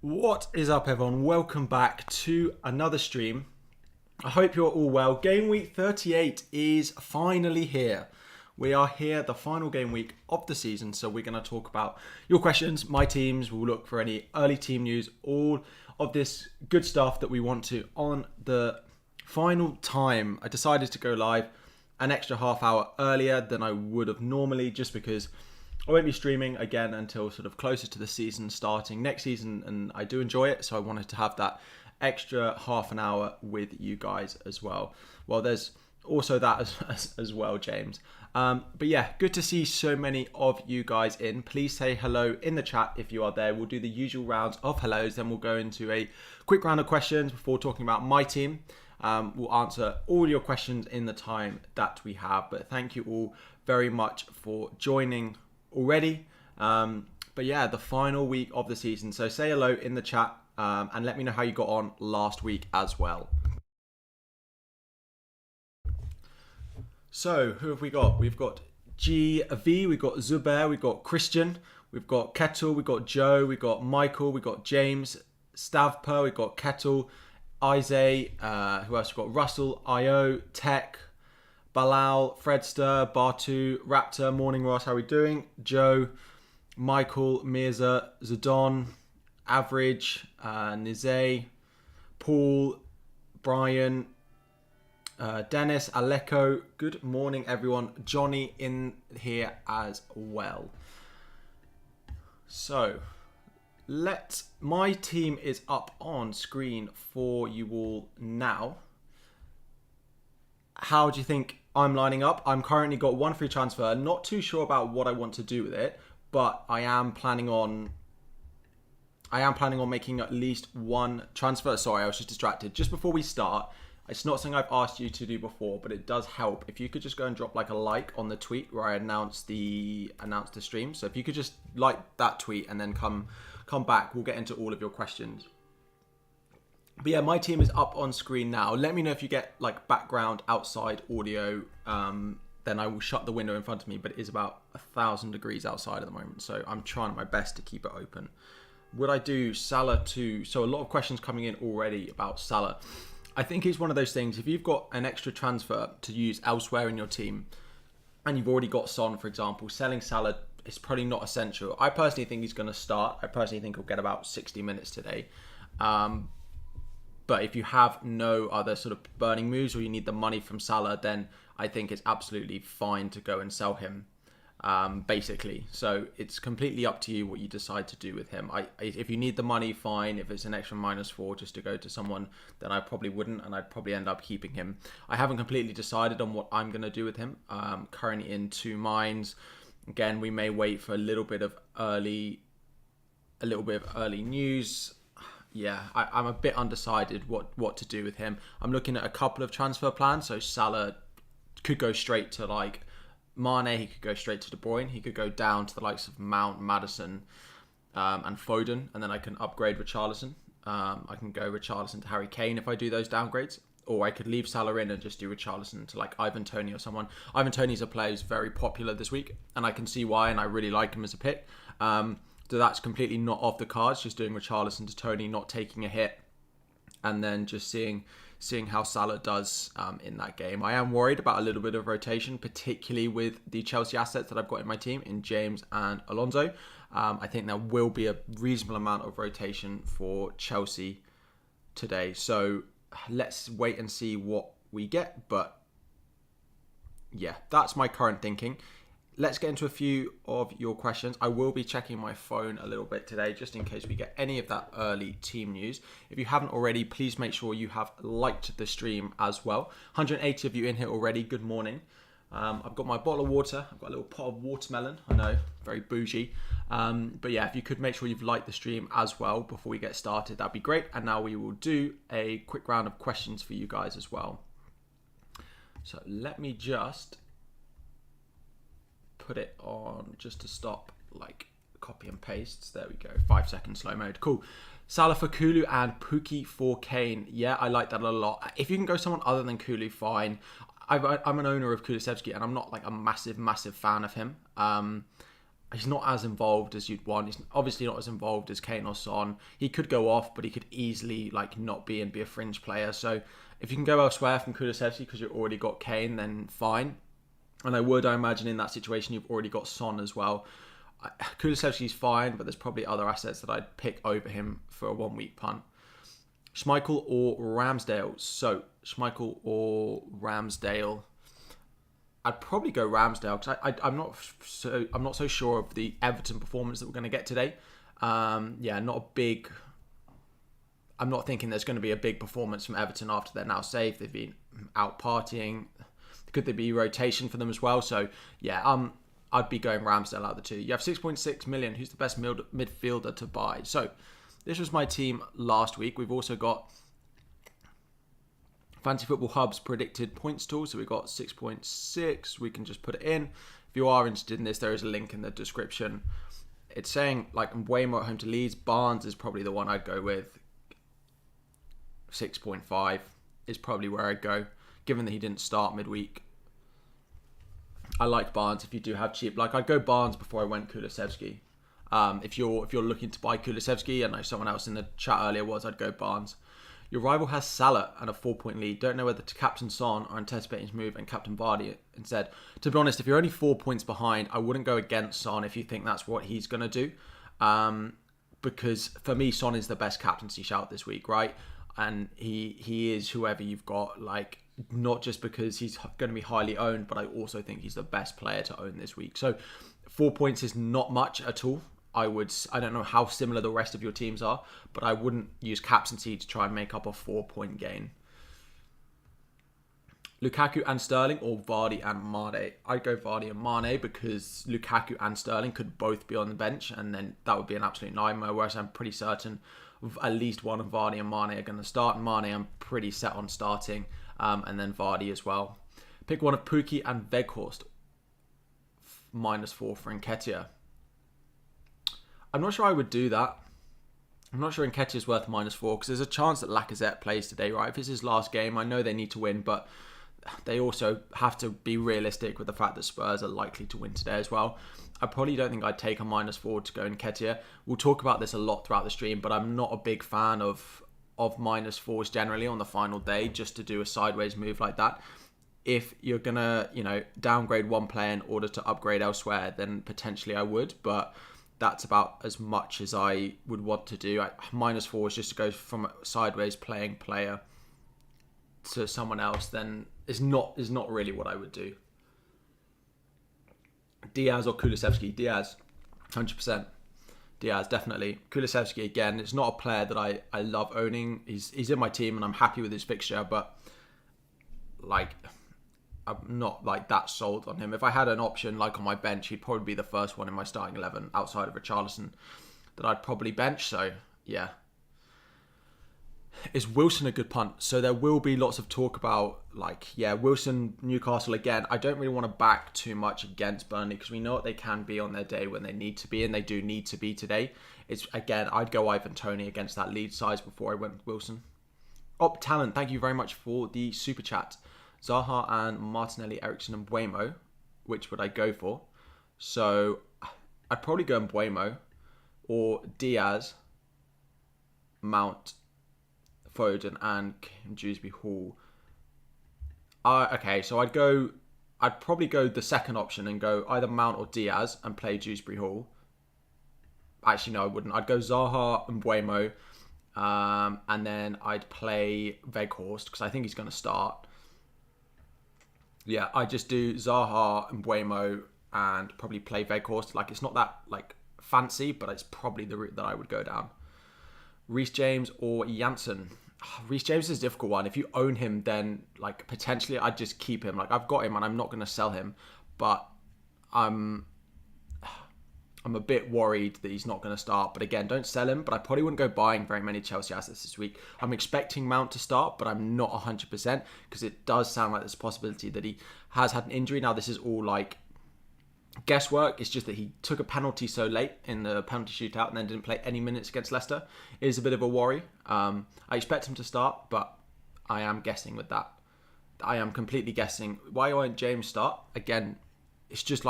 What is up, everyone? Welcome back to another stream. I hope you're all well. Game week 38 is finally here. We are here, the final game week of the season, so we're going to talk about your questions, my teams. We'll look for any early team news, all of this good stuff that we want to. On the final time, I decided to go live an extra half hour earlier than I would have normally, just because I won't be streaming again until sort of closer to the season starting next season, and I do enjoy it, so I wanted to have that extra half an hour with you guys as well. Well, there's also that as well, James. But yeah, good to see so many of you guys in. Please say hello in the chat if you are there. We'll do the usual rounds of hellos, then we'll go into a quick round of questions before talking about my team. We'll answer all your questions in the time that we have, but thank you all very much for joining already. But yeah, the final week of the season, so say hello in the chat and let me know how you got on last week as well. So who have we got? We've got GV, we've got Zubair, we've got Christian, we've got Kettle, we've got Joe, we've got Michael, we've got James, Stavper, we've got Kettle, Isay, who else? We've got Russell, IO, Tech, Balal, Fredster, Bartu, Raptor, Morning Ross, how are we doing? Joe, Michael, Mirza, Zidon, Average, Nizay, Paul, Brian, Dennis, Aleko. Good morning, everyone. Johnny in here as well. So, my team is up on screen for you all now. How do you think I'm lining up? I'm currently got one free transfer. Not too sure about what I want to do with it, but I am planning on making at least one transfer. Sorry, I was just distracted. Just before we start, it's not something I've asked you to do before, but it does help if you could just go and drop like a like on the tweet where I announced the stream. So if you could just like that tweet and then come back, we'll get into all of your questions. But yeah, my team is up on screen now. Let me know if you get like background outside audio. Then I will shut the window in front of me, but it is about 1,000 degrees outside at the moment. So I'm trying my best to keep it open. Would I do Salah too? So a lot of questions coming in already about Salah. I think it's one of those things, if you've got an extra transfer to use elsewhere in your team, and you've already got Son, for example, selling Salah is probably not essential. I personally think he's going to start. I personally think he'll get about 60 minutes today. But if you have no other sort of burning moves or you need the money from Salah, then I think it's absolutely fine to go and sell him, basically. So it's completely up to you what you decide to do with him. If you need the money, fine. If it's an extra -4 just to go to someone, then I probably wouldn't, and I'd probably end up keeping him. I haven't completely decided on what I'm going to do with him. Currently in two minds. Again, we may wait for a little bit of early news. Yeah, I'm a bit undecided what to do with him. I'm looking at a couple of transfer plans. So Salah could go straight to like Mane. He could go straight to De Bruyne. He could go down to the likes of Mount, Maddison, and Foden. And then I can upgrade Richarlison. I can go Richarlison to Harry Kane if I do those downgrades. Or I could leave Salah in and just do Richarlison to like Ivan Toney or someone. Ivan Toney's a player who's very popular this week. And I can see why, and I really like him as a pick. So that's completely not off the cards, just doing Richarlison to Toney, not taking a hit, and then just seeing how Salah does in that game. I am worried about a little bit of rotation, particularly with the Chelsea assets that I've got in my team, in James and Alonso. I think there will be a reasonable amount of rotation for Chelsea today. So let's wait and see what we get. But yeah, that's my current thinking. Let's get into a few of your questions. I will be checking my phone a little bit today, just in case we get any of that early team news. If you haven't already, please make sure you have liked the stream as well. 180 of you in here already. Good morning. I've got my bottle of water. I've got a little pot of watermelon. I know, very bougie. But yeah, if you could make sure you've liked the stream as well before we get started, that'd be great. And now we will do a quick round of questions for you guys as well. So let me just put it on just to stop like copy and pastes. There we go. 5 second slow mode. Cool. Salah for Kulu and Pookie for Kane. Yeah, I like that a lot. If you can go someone other than Kulu, fine. I'm an owner of Kulusevski and I'm not like a massive fan of him. he's not as involved as you'd want. He's obviously not as involved as Kane or Son. He could go off, but he could easily like not be and be a fringe player. So if you can go elsewhere from Kulusevski because you've already got Kane, then fine. And I imagine in that situation you've already got Son as well. Kulusevski's fine, but there's probably other assets that I'd pick over him for a 1 week punt. Schmeichel or Ramsdale? So Schmeichel or Ramsdale? I'd probably go Ramsdale because I'm not so sure of the Everton performance that we're going to get today. I'm not thinking there's going to be a big performance from Everton after they're now safe. They've been out partying. Could there be rotation for them as well? So yeah, I'd be going Ramsdale out of the two. You have 6.6 million. Who's the best midfielder to buy? So this was my team last week. We've also got Fantasy Football Hub's predicted points tool. So we've got 6.6. We can just put it in. If you are interested in this, there is a link in the description. It's saying like Mbeumo at home to Leeds. Barnes is probably the one I'd go with. 6.5 is probably where I'd go, given that he didn't start midweek. I like Barnes if you do have cheap. Like I'd go Barnes before I went Kulusevski. If you're looking to buy Kulusevski, I know someone else in the chat earlier I'd go Barnes. Your rival has Salah and a 4-point lead. Don't know whether to captain Son or anticipating his move and captain Vardy instead. To be honest, if you're only 4 points behind, I wouldn't go against Son if you think that's what he's going to do. Because for me, Son is the best captaincy shout this week, right? And he is whoever you've got, like, not just because he's going to be highly owned, but I also think he's the best player to own this week. So 4 points is not much at all. I don't know how similar the rest of your teams are, but I wouldn't use captaincy to try and make up a 4-point gain. Lukaku and Sterling or Vardy and Mane? I'd go Vardy and Mane because Lukaku and Sterling could both be on the bench, and then that would be an absolute nightmare, whereas I'm pretty certain at least one of Vardy and Mane are going to start. Mane I'm pretty set on starting, and then Vardy as well. Pick one of Pukki and Weghorst. -4 for Nketiah. I'm not sure I would do that. I'm not sure Nketiah is worth -4 because there's a chance that Lacazette plays today, right? If it's his last game, I know they need to win, but they also have to be realistic with the fact that Spurs are likely to win today as well. I probably don't think I'd take a -4 to go Nketiah. We'll talk about this a lot throughout the stream, but I'm not a big fan of -4s generally on the final day, just to do a sideways move like that. If you're going to, downgrade one player in order to upgrade elsewhere, then potentially I would, but that's about as much as I would want to do. -4 is just to go from a sideways playing player to someone else, then is not really what I would do. Diaz or Kulusevski? Diaz, 100%. Diaz, definitely. Kulusevski, again, it's not a player that I love owning. He's in my team and I'm happy with his fixture, but like, I'm not like that sold on him. If I had an option like on my bench, he'd probably be the first one in my starting 11 outside of Richarlison that I'd probably bench. So yeah. Is Wilson a good punt? So there will be lots of talk about Wilson, Newcastle again. I don't really want to back too much against Burnley because we know what they can be on their day when they need to be, and they do need to be today. I'd go Ivan Toney against that lead size before I went with Wilson. Op Talent, thank you very much for the super chat. Zaha and Martinelli, Ericsson and Mbeumo. Which would I go for? So I'd probably go Mbeumo or Diaz, Mount, Foden and Dewsbury Hall. Okay, so I'd probably go the second option and go either Mount or Diaz and play Dewsbury Hall. Actually, no, I wouldn't. I'd go Zaha and Mbeumo, and then I'd play Weghorst because I think he's going to start. Yeah, I just do Zaha and Mbeumo and probably play Weghorst. Like, it's not that fancy, but it's probably the route that I would go down. Reece James or Janssen? Reece James is a difficult one. If you own him, then potentially I'd just keep him. I've got him and I'm not going to sell him, but I'm a bit worried that he's not going to start. But again, don't sell him. But I probably wouldn't go buying very many Chelsea assets this week. I'm expecting Mount to start, but I'm not 100% because it does sound like there's a possibility that he has had an injury. Now, this is all guesswork. It's just that he took a penalty so late in the penalty shootout and then didn't play any minutes against Leicester. It is a bit of a worry. I expect him to start, but I am guessing with that. I am completely guessing. Why won't James start? Again, it's just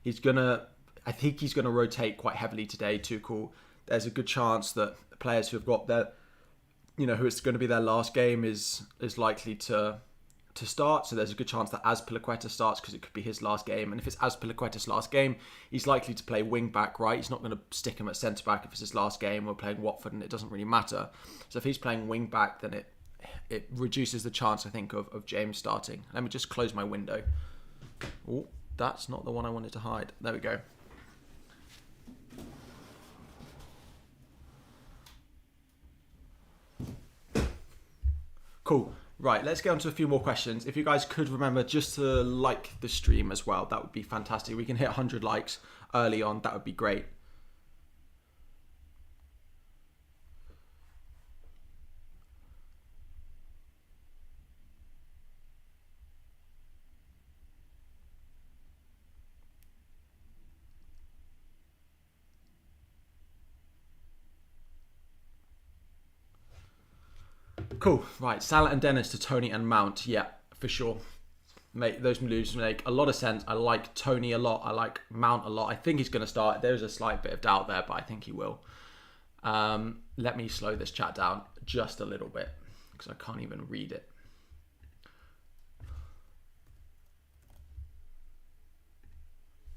he's gonna I think he's going to rotate quite heavily today, Tuchel. There's a good chance that the players who have got their, who it's going to be their last game is likely to start. So there's a good chance that Azpilicueta starts because it could be his last game. And if it's Azpilicueta's last game, he's likely to play wing back, right? He's not going to stick him at centre back if it's his last game. We're playing Watford and it doesn't really matter. So if he's playing wing back, then it reduces the chance, I think, of James starting. Let me just close my window. Oh, that's not the one I wanted to hide. There we go. Cool. Right, let's get on to a few more questions. If you guys could remember just to like the stream as well, that would be fantastic. We can hit 100 likes early on. That would be great. Cool. Right, Salah and Dennis to Tony and Mount. Yeah, for sure. Those moves make a lot of sense. I like Tony a lot. I like Mount a lot. I think he's going to start. There's a slight bit of doubt there, but I think he will. Let me slow this chat down just a little bit because I can't even read it.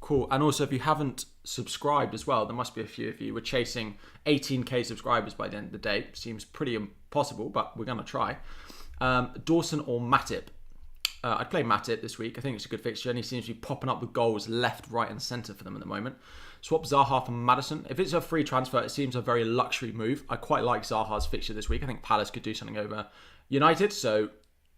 Cool. And also, if you haven't subscribed as well, there must be a few of you. We're chasing 18k subscribers by the end of the day. Seems pretty impossible, but we're going to try. Dawson or Matip? I'd play Matip this week. I think it's a good fixture, and he seems to be popping up with goals left, right, and centre for them at the moment. Swap Zaha for Maddison. If it's a free transfer, it seems a very luxury move. I quite like Zaha's fixture this week. I think Palace could do something over United, so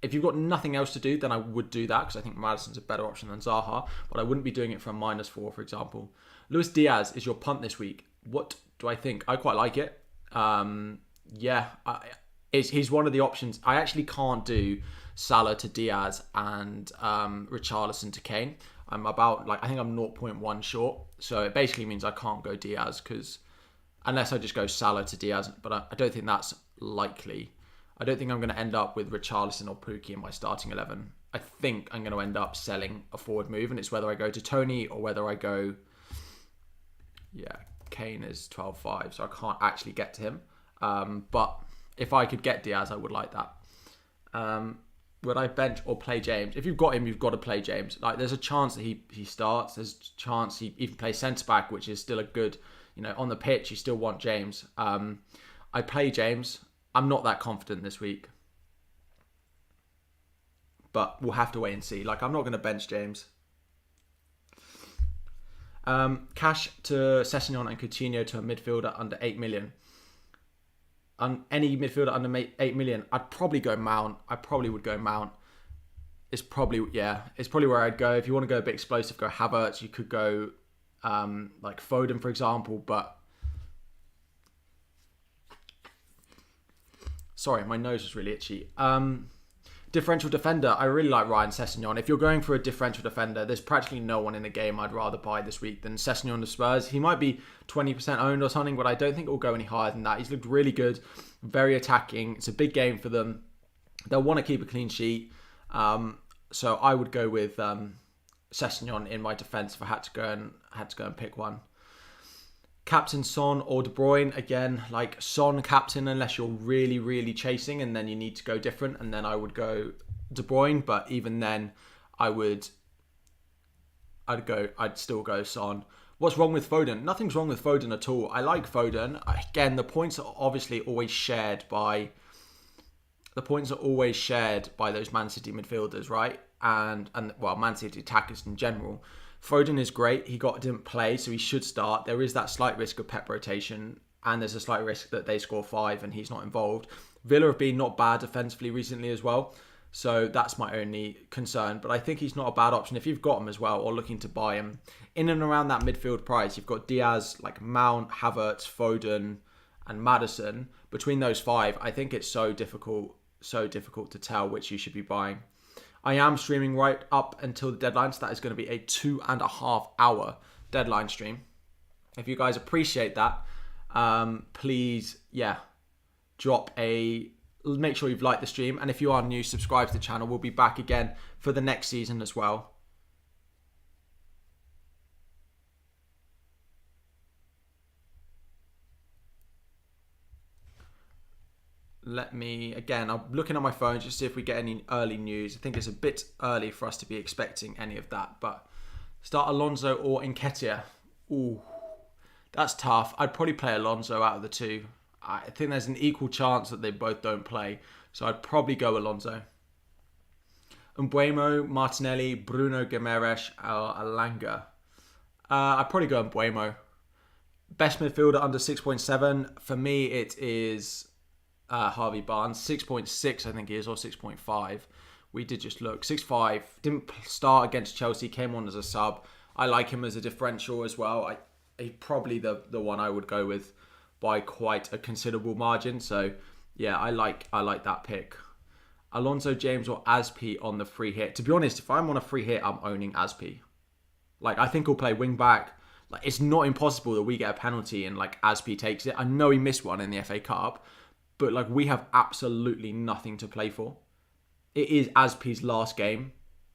if you've got nothing else to do, then I would do that because I think Maddison's a better option than Zaha, but I wouldn't be doing it for a -4, for example. Luis Diaz is your punt this week. What do I think? I quite like it. He's one of the options. I actually can't do Salah to Diaz and Richarlison to Kane. I think I'm 0.1 short, so it basically means I can't go Diaz unless I just go Salah to Diaz, but I don't think that's likely. I don't think I'm going to end up with Richarlison or Pukki in my starting 11. I think I'm going to end up selling a forward move, and it's whether I go to Tony or whether I go... Yeah, Kane is 12.5, so I can't actually get to him. But if I could get Diaz, I would like that. Would I bench or play James? If you've got him, you've got to play James. Like, there's a chance that he starts. There's a chance he even plays centre-back, which is still a good... on the pitch, you still want James. I play James. I'm not that confident this week. But we'll have to wait and see. I'm not going to bench James. Cash to Sessegnon and Coutinho to a midfielder under 8 million. Any midfielder under 8 million, I'd probably go Mount. I probably would go Mount. It's probably where I'd go. If you want to go a bit explosive, go Havertz. You could go Foden, for example, but sorry, my nose was really itchy. Differential defender, I really like Ryan Sessegnon. If you're going for a differential defender, there's practically no one in the game I'd rather buy this week than Sessegnon to Spurs. He might be 20% owned or something, but I don't think it will go any higher than that. He's looked really good, very attacking. It's a big game for them. They'll want to keep a clean sheet. So I would go with Sessegnon in my defence if I had to go and pick one. Captain Son or De Bruyne, again, Son captain unless you're really, really chasing and then you need to go different, and then I would go De Bruyne, but even then I'd still go Son. What's wrong with Foden? Nothing's wrong with Foden at all. I like Foden. Again, the points are obviously always shared by those Man City midfielders, right? And Man City attackers in general. Foden is great. He didn't play, so he should start. There is that slight risk of Pep rotation, and there's a slight risk that they score 5 and he's not involved. Villa have been not bad defensively recently as well, so that's my only concern. But I think he's not a bad option if you've got him as well or looking to buy him. In and around that midfield price, you've got Diaz, Mount, Havertz, Foden, and Maddison. Between those 5, I think it's so difficult to tell which you should be buying. I am streaming right up until the deadline, so that is going to be a 2.5 hour deadline stream. If you guys appreciate that, please, make sure you've liked the stream. And if you are new, subscribe to the channel. We'll be back again for the next season as well. I'm looking on my phone just to see if we get any early news. I think it's a bit early for us to be expecting any of that, but start Alonso or Nketiah. Ooh, that's tough. I'd probably play Alonso out of the two. I think there's an equal chance that they both don't play, so I'd probably go Alonso. Mbeumo, Martinelli, Bruno Guimaraes, or Alanga. I'd probably go Mbeumo. Best midfielder under 6.7. For me, it is Harvey Barnes. 6.6, I think he is, or 6.5. We did just look. 6.5. Didn't start against Chelsea. Came on as a sub. I like him as a differential as well. He's probably the one I would go with by quite a considerable margin. So, yeah, I like that pick. Alonso, James, or Aspi on the free hit. To be honest, if I'm on a free hit, I'm owning Aspi. Like, I think he'll play wing back. Like, it's not impossible that we get a penalty and like Aspi takes it. I know he missed one in the FA Cup, but like we have absolutely nothing to play for. It is Aspi's last game,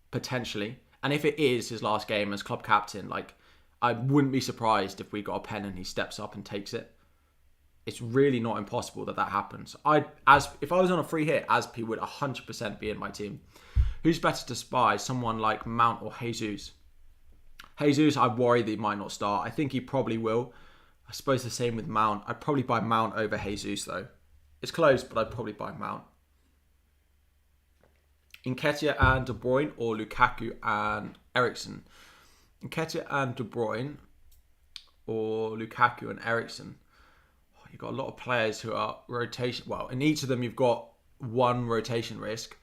potentially. And if it is his last game as club captain, like I wouldn't be surprised if we got a pen and he steps up and takes it. It's really not impossible that happens. If I was on a free hit, Aspi would 100% be in my team. Who's better to spy? Someone like Mount or Jesus? Jesus, I worry that he might not start. I think he probably will. I suppose the same with Mount. I'd probably buy Mount over Jesus though. It's close, but I'd probably buy Mount. Nketiah and De Bruyne or Lukaku and Eriksen? Nketiah and De Bruyne or Lukaku and Eriksen? You've got a lot of players who are rotation. Well, in each of them, you've got one rotation risk.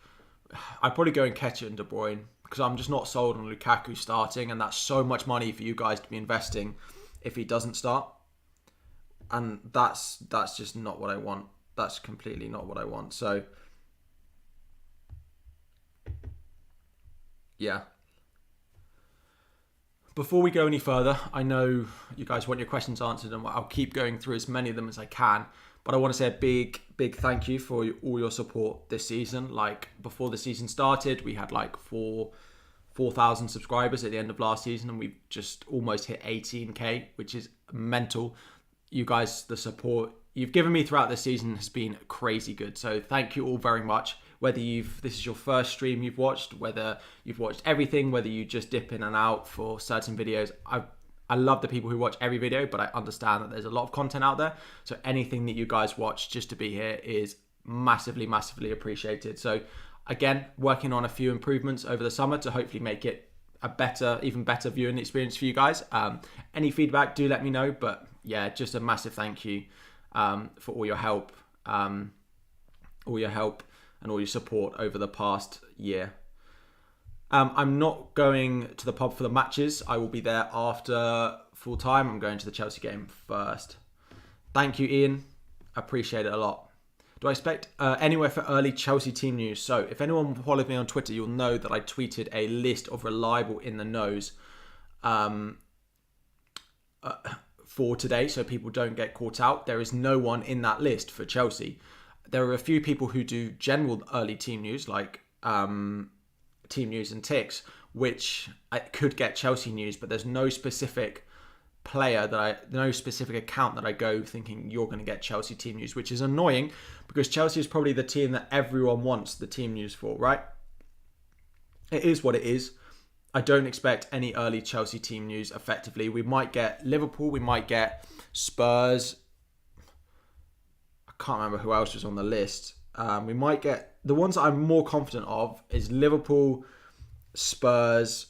I'd probably go Nketiah and De Bruyne because I'm just not sold on Lukaku starting, and that's so much money for you guys to be investing if he doesn't start. And that's just not what I want. That's completely not what I want. So, yeah. Before we go any further, I know you guys want your questions answered and I'll keep going through as many of them as I can. But I want to say a big thank you for all your support this season. Like before the season started, we had like 4,000 subscribers at the end of last season and we've just almost hit 18k, which is mental. You guys, the support you've given me throughout the season has been crazy good. So thank you all very much. Whether this is your first stream you've watched, whether you've watched everything, whether you just dip in and out for certain videos. I love the people who watch every video, but I understand that there's a lot of content out there. So anything that you guys watch just to be here is massively, massively appreciated. So again, working on a few improvements over the summer to hopefully make it a even better viewing experience for you guys. Any feedback, do let me know. But yeah, just a massive thank you for all your help. And all your support over the past year. I'm not going to the pub for the matches. I will be there after full time. I'm going to the Chelsea game first. Thank you, Ian. I appreciate it a lot. Do I expect anywhere for early Chelsea team news? So if anyone follows me on Twitter, you'll know that I tweeted a list of reliable in the knows for today, so people don't get caught out. There is no one in that list for Chelsea. There are a few people who do general early team news, like team news and ticks, which could get Chelsea news, but there's no specific no specific account that I go thinking you're going to get Chelsea team news, which is annoying because Chelsea is probably the team that everyone wants the team news for, right? It is what it is. I don't expect any early Chelsea team news effectively. We might get Liverpool, we might get Spurs. Can't remember who else was on the list. We might get the ones that I'm more confident of is Liverpool, Spurs,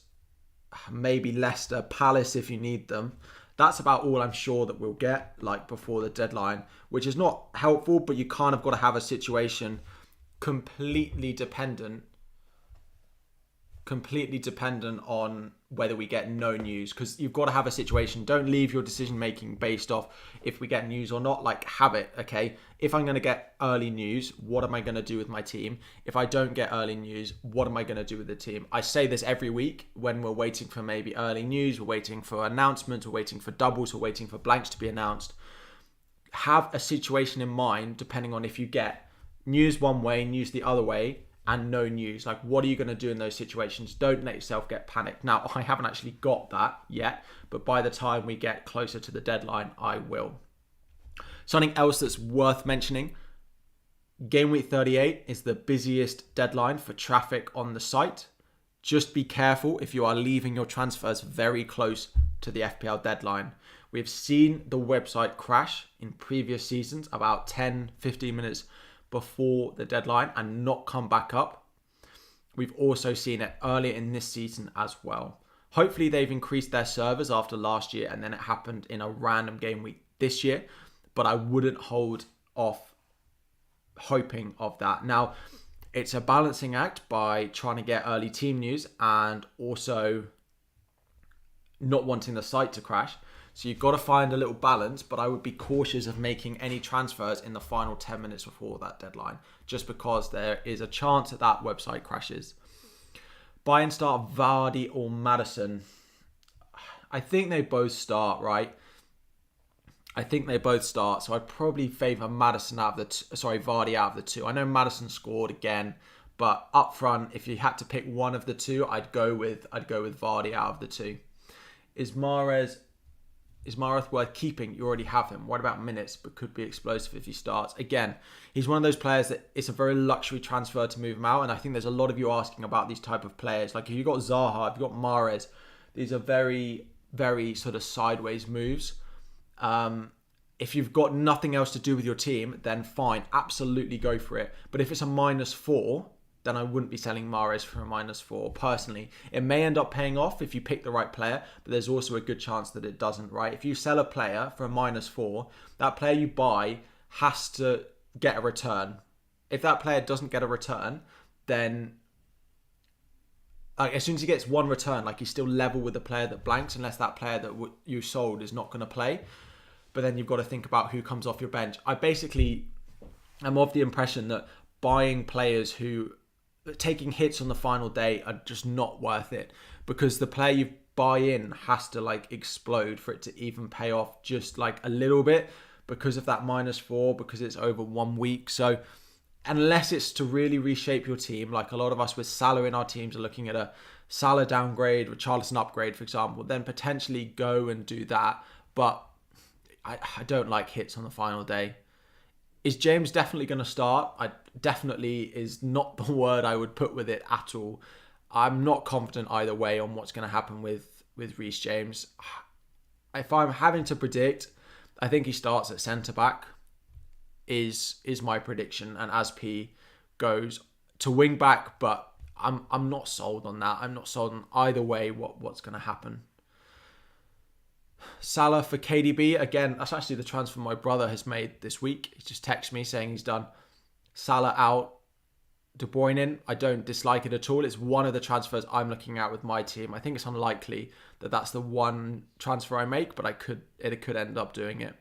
maybe Leicester, Palace if you need them. That's about all I'm sure that we'll get like before the deadline, which is not helpful, but you kind of got to have a situation completely dependent on whether we get no news, because you've got to have a situation. Don't leave your decision making based off if we get news or not. Like, have it, okay? If I'm going to get early news, what am I going to do with my team? If I don't get early news, what am I going to do with the team? I say this every week when we're waiting for maybe early news, we're waiting for announcements, we're waiting for doubles, we're waiting for blanks to be announced. Have a situation in mind depending on if you get news one way, news the other way, and no news. Like, what are you going to do in those situations? Don't let yourself get panicked. Now, I haven't actually got that yet, but by the time we get closer to the deadline, I will. Something else that's worth mentioning. Gameweek38 is the busiest deadline for traffic on the site. Just be careful if you are leaving your transfers very close to the FPL deadline. We've seen the website crash in previous seasons about 10-15 minutes before the deadline and not come back up. We've also seen it earlier in this season as well. Hopefully they've increased their servers after last year and then it happened in a random game week this year, but I wouldn't hold off hoping of that. Now, it's a balancing act by trying to get early team news and also not wanting the site to crash. So you've got to find a little balance, but I would be cautious of making any transfers in the final 10 minutes before that deadline, just because there is a chance that that website crashes. Buy and start Vardy or Maddison. I think they both start, right? I think they both start, so I'd probably favour Vardy out of the two. I know Maddison scored again, but up front, if you had to pick one of the two, I'd go with Vardy out of the two. Is Mahrez worth keeping? You already have him. What about minutes? But could be explosive if he starts. Again, he's one of those players that it's a very luxury transfer to move him out, and I think there's a lot of you asking about these type of players. Like if you've got Zaha, if you've got Mahrez, these are very, very sort of sideways moves. If you've got nothing else to do with your team, then fine, absolutely go for it. But if it's a -4, then I wouldn't be selling Mahrez for a -4. Personally, it may end up paying off if you pick the right player, but there's also a good chance that it doesn't, right? If you sell a player for a -4, that player you buy has to get a return. If that player doesn't get a return, then as soon as he gets one return, he's still level with the player that blanks, unless that player that you sold is not going to play. But then you've got to think about who comes off your bench. I basically am of the impression that buying players who taking hits on the final day are just not worth it, because the player you buy in has to explode for it to even pay off just a little bit, because of that -4, because it's over 1 week. So unless it's to really reshape your team, like a lot of us with Salah in our teams are looking at a Salah downgrade, Richarlison upgrade, for example, then potentially go and do that. But I don't like hits on the final day. Is James definitely going to start? Definitely is not the word I would put with it at all. I'm not confident either way on what's going to happen with Reece James. If I'm having to predict, I think he starts at centre-back is my prediction. And Asp goes to wing-back, but I'm not sold on that. I'm not sold on either way what's going to happen. Salah for KDB. Again, that's actually the transfer my brother has made this week. He just texted me saying he's done Salah out, De Bruyne in. I don't dislike it at all. It's one of the transfers I'm looking at with my team. I think it's unlikely that that's the one transfer I make, but it could end up doing it.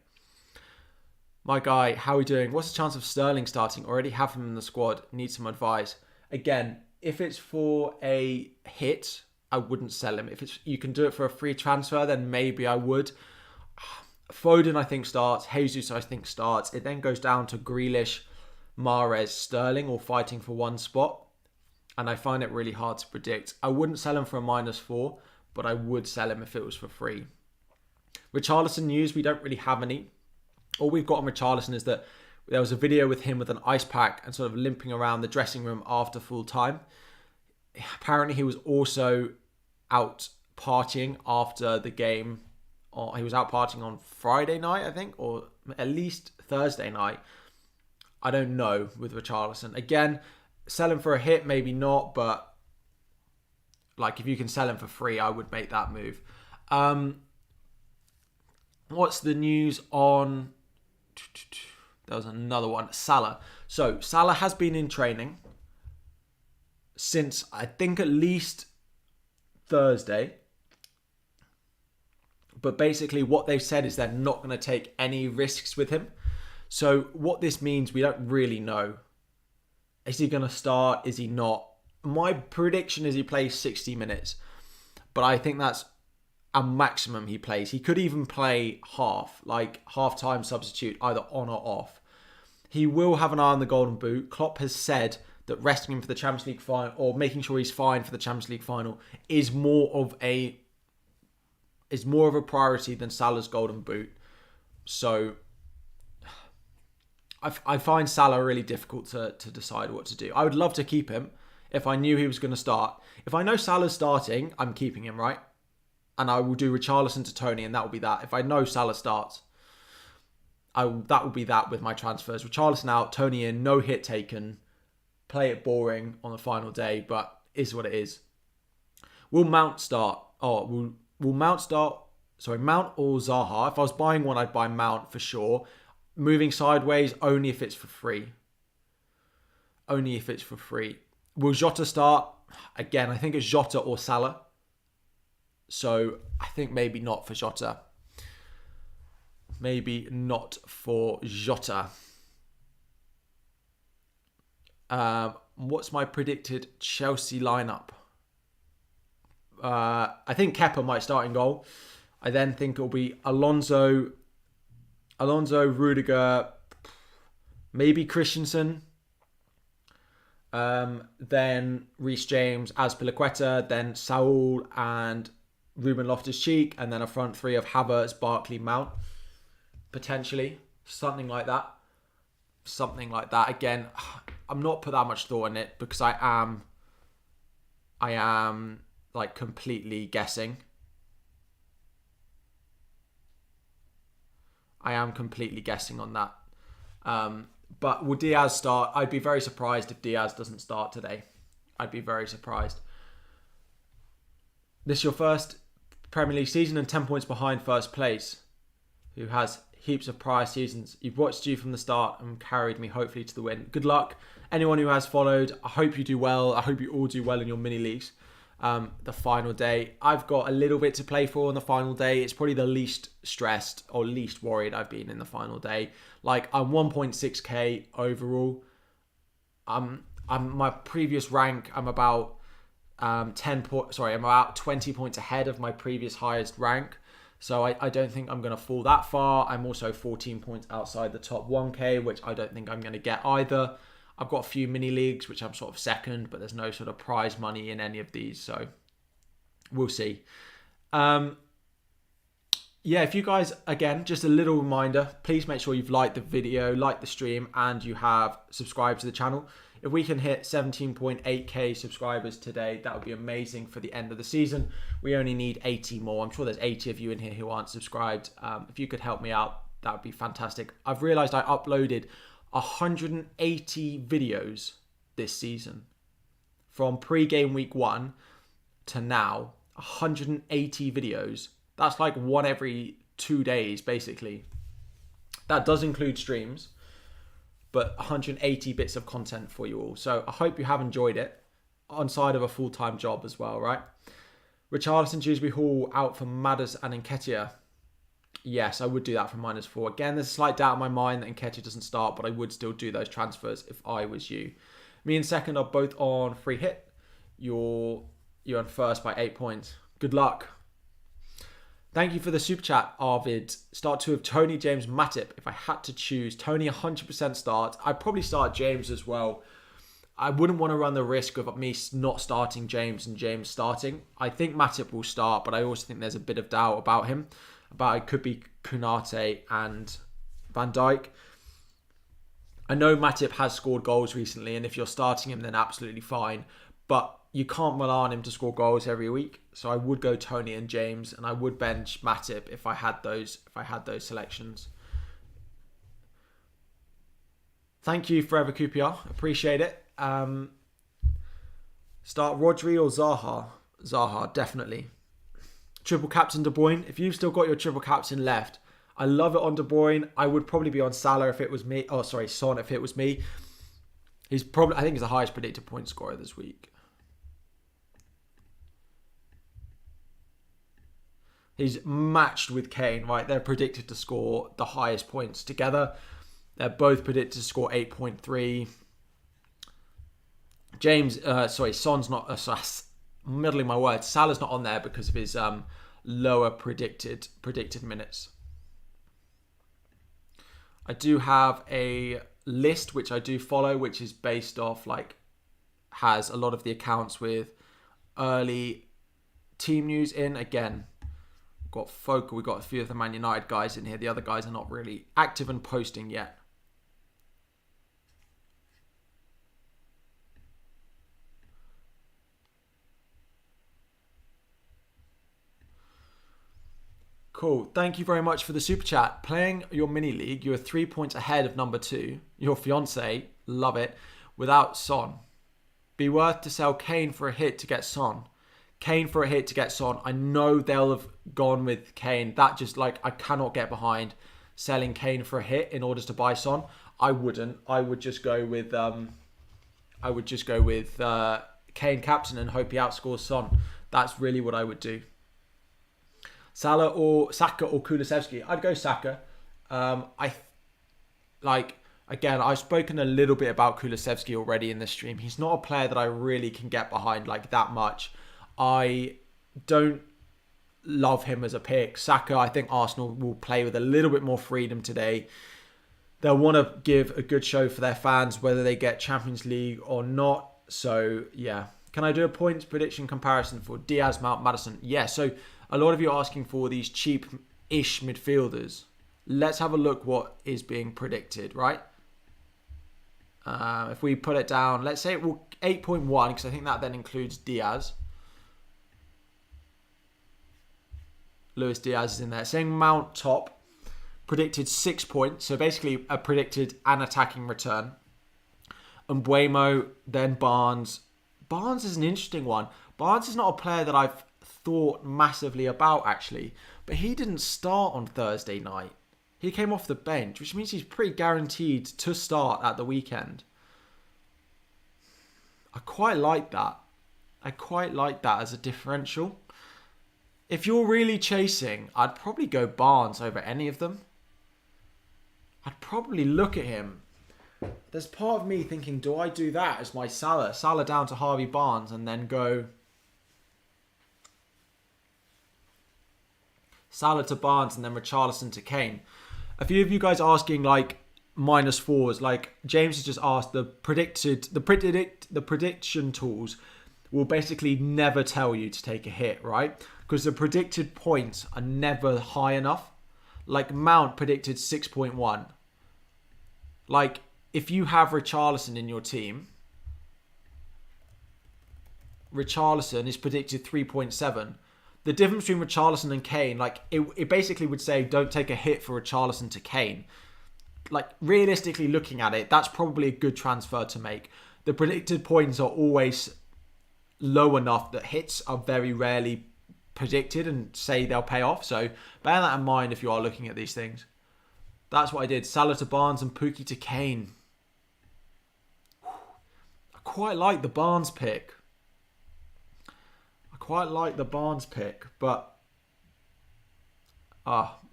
My guy, how are we doing? What's the chance of Sterling starting? Already have him in the squad. Need some advice. Again, if it's for a hit, I wouldn't sell him. If you can do it for a free transfer, then maybe I would. Foden, I think, starts. Jesus, I think, starts. It then goes down to Grealish, Mahrez, Sterling, all fighting for one spot. And I find it really hard to predict. I wouldn't sell him for a -4, but I would sell him if it was for free. Richarlison news, we don't really have any. All we've got on Richarlison is that there was a video with him with an ice pack and sort of limping around the dressing room after full time. Apparently, he was also out partying after the game. Or he was out partying on Friday night, I think, or at least Thursday night. I don't know with Richarlison. Again, sell him for a hit, maybe not, but if you can sell him for free, I would make that move. What's the news on... There was another one. Salah. So, Salah has been in training since, I think, at least Thursday. But basically what they've said is they're not going to take any risks with him. So what this means, we don't really know. Is he going to start? Is he not? My prediction is he plays 60 minutes. But I think that's a maximum he plays. He could even play half-time substitute, either on or off. He will have an eye on the Golden Boot. Klopp has said that resting him for the Champions League final, or making sure he's fine for the Champions League final, is more of a priority than Salah's Golden Boot. So I find Salah really difficult to decide what to do. I would love to keep him if I knew he was going to start. If I know Salah's starting, I'm keeping him, right? And I will do Richarlison to Tony, and that will be that. If I know Salah starts, that will be that with my transfers. Richarlison out, Tony in, no hit taken. Play it boring on the final day, but is what it is. Will Mount start? Oh, will Mount start? Sorry, Mount or Zaha. If I was buying one, I'd buy Mount for sure. Moving sideways, only if it's for free. Only if it's for free. Will Jota start? Again, I think it's Jota or Salah. So I think maybe not for Jota. Maybe not for Jota. What's my predicted Chelsea lineup? I think Kepa might start in goal. I then think it'll be Alonso, Rudiger, maybe Christensen. Then Reece James, Azpilicueta, then Saul and Ruben Loftus-Cheek, and then a front three of Havertz, Barkley, Mount. Potentially. Something like that. Again, I'm not put that much thought in it because I am like completely guessing. I am completely guessing on that. But will Diaz start? I'd be very surprised if Diaz doesn't start today. I'd be very surprised. This is your first Premier League season and 10 points behind first place, who has heaps of prior seasons. You've watched you from the start and carried me hopefully to the win. Good luck. Anyone who has followed, I hope you do well. I hope you all do well in your mini leagues. The final day, I've got a little bit to play for on the final day. It's probably the least stressed or least worried I've been in the final day. Like, I'm 1.6k overall. I'm my previous rank, I'm about I'm about 20 points ahead of my previous highest rank. So I don't think I'm going to fall that far. I'm also 14 points outside the top 1k, which I don't think I'm going to get either. I've got a few mini leagues, which I'm sort of second, but there's no sort of prize money in any of these. So we'll see. Yeah, if you guys, again, just a little reminder, please make sure you've liked the video, liked the stream, and you have subscribed to the channel. If we can hit 17.8k subscribers today, that would be amazing for the end of the season. We only need 80 more. I'm sure there's 80 of you in here who aren't subscribed. If you could help me out, that would be fantastic. I've realized I uploaded 180 videos this season. From pre-game week 1 to now, 180 videos. That's like one every 2 days, basically. That does include streams, but 180 bits of content for you all. So I hope you have enjoyed it on side of a full-time job as well, right? Richarlison, Dewsbury Hall out for Madders and Nketiah. Yes, I would do that for -4. Again, there's a slight doubt in my mind that Nketiah doesn't start, but I would still do those transfers if I was you. Me and second are both on free hit. You're on first by 8 points. Good luck. Thank you for the super chat, Arvid. Start 2 of Tony, James, Matip. If I had to choose, Tony 100% start. I'd probably start James as well. I wouldn't want to run the risk of me not starting James and James starting. I think Matip will start, but I also think there's a bit of doubt about him. About it could be Konate and Van Dijk. I know Matip has scored goals recently, and if you're starting him, then absolutely fine. But you can't rely on him to score goals every week. So I would go Tony and James, and I would bench Matip if I had those selections. Thank you, Forever QPR. Appreciate it. Start Rodri or Zaha? Zaha, definitely. Triple captain De Bruyne. If you've still got your triple captain left, I love it on De Bruyne. I would probably be on Salah if it was me. Oh, sorry, Son if it was me. I think he's the highest predicted point scorer this week. He's matched with Kane, right? They're predicted to score the highest points together. They're both predicted to score 8.3. Son's not... middling my words. Salah's not on there because of his lower predicted minutes. I do have a list which I do follow, which is based off has a lot of the accounts with early team news in. Again, we've got a few of the Man United guys in here. The other guys are not really active and posting yet. Cool. Thank you very much for the super chat. Playing your mini league, you are 3 points ahead of number 2. Your fiance, love it, without Son. Be worth to sell Kane for a hit to get Son. Kane for a hit to get Son. I know they'll have gone with Kane. That just I cannot get behind selling Kane for a hit in order to buy Son. I wouldn't. I would just go with Kane captain and hope he outscores Son. That's really what I would do. Salah or Saka or Kulusevski. I'd go Saka. Again, I've spoken a little bit about Kulusevski already in this stream. He's not a player that I really can get behind that much. I don't love him as a pick. Saka, I think Arsenal will play with a little bit more freedom today. They'll want to give a good show for their fans, whether they get Champions League or not. So, yeah. Can I do a points prediction comparison for Diaz, Mount, Maddison? Yeah, so a lot of you are asking for these cheap-ish midfielders. Let's have a look what is being predicted, right? If we put it down, let's say 8.1, because I think that then includes Diaz. Luis Diaz is in there. Saying Mount top, predicted 6 points. So basically a predicted an attacking return. And Mbuemo, then Barnes. Barnes is an interesting one. Barnes is not a player that I've thought massively about, actually. But he didn't start on Thursday night. He came off the bench, which means he's pretty guaranteed to start at the weekend. I quite like that. I quite like that as a differential. If you're really chasing, I'd probably go Barnes over any of them. I'd probably look at him. There's part of me thinking, do I do that as my Salah? Salah down to Harvey Barnes and then go Salah to Barnes and then Richarlison to Kane. A few of you guys asking -4s. James has just asked, the prediction tools will basically never tell you to take a hit, right? Because the predicted points are never high enough. Mount predicted 6.1. If you have Richarlison in your team, Richarlison is predicted 3.7. The difference between Richarlison and Kane, it basically would say don't take a hit for Richarlison to Kane. Realistically looking at it, that's probably a good transfer to make. The predicted points are always low enough that hits are very rarely predicted and say they'll pay off. So bear that in mind if you are looking at these things. That's what I did. Salah to Barnes and Pookie to Kane. I quite like the Barnes pick. But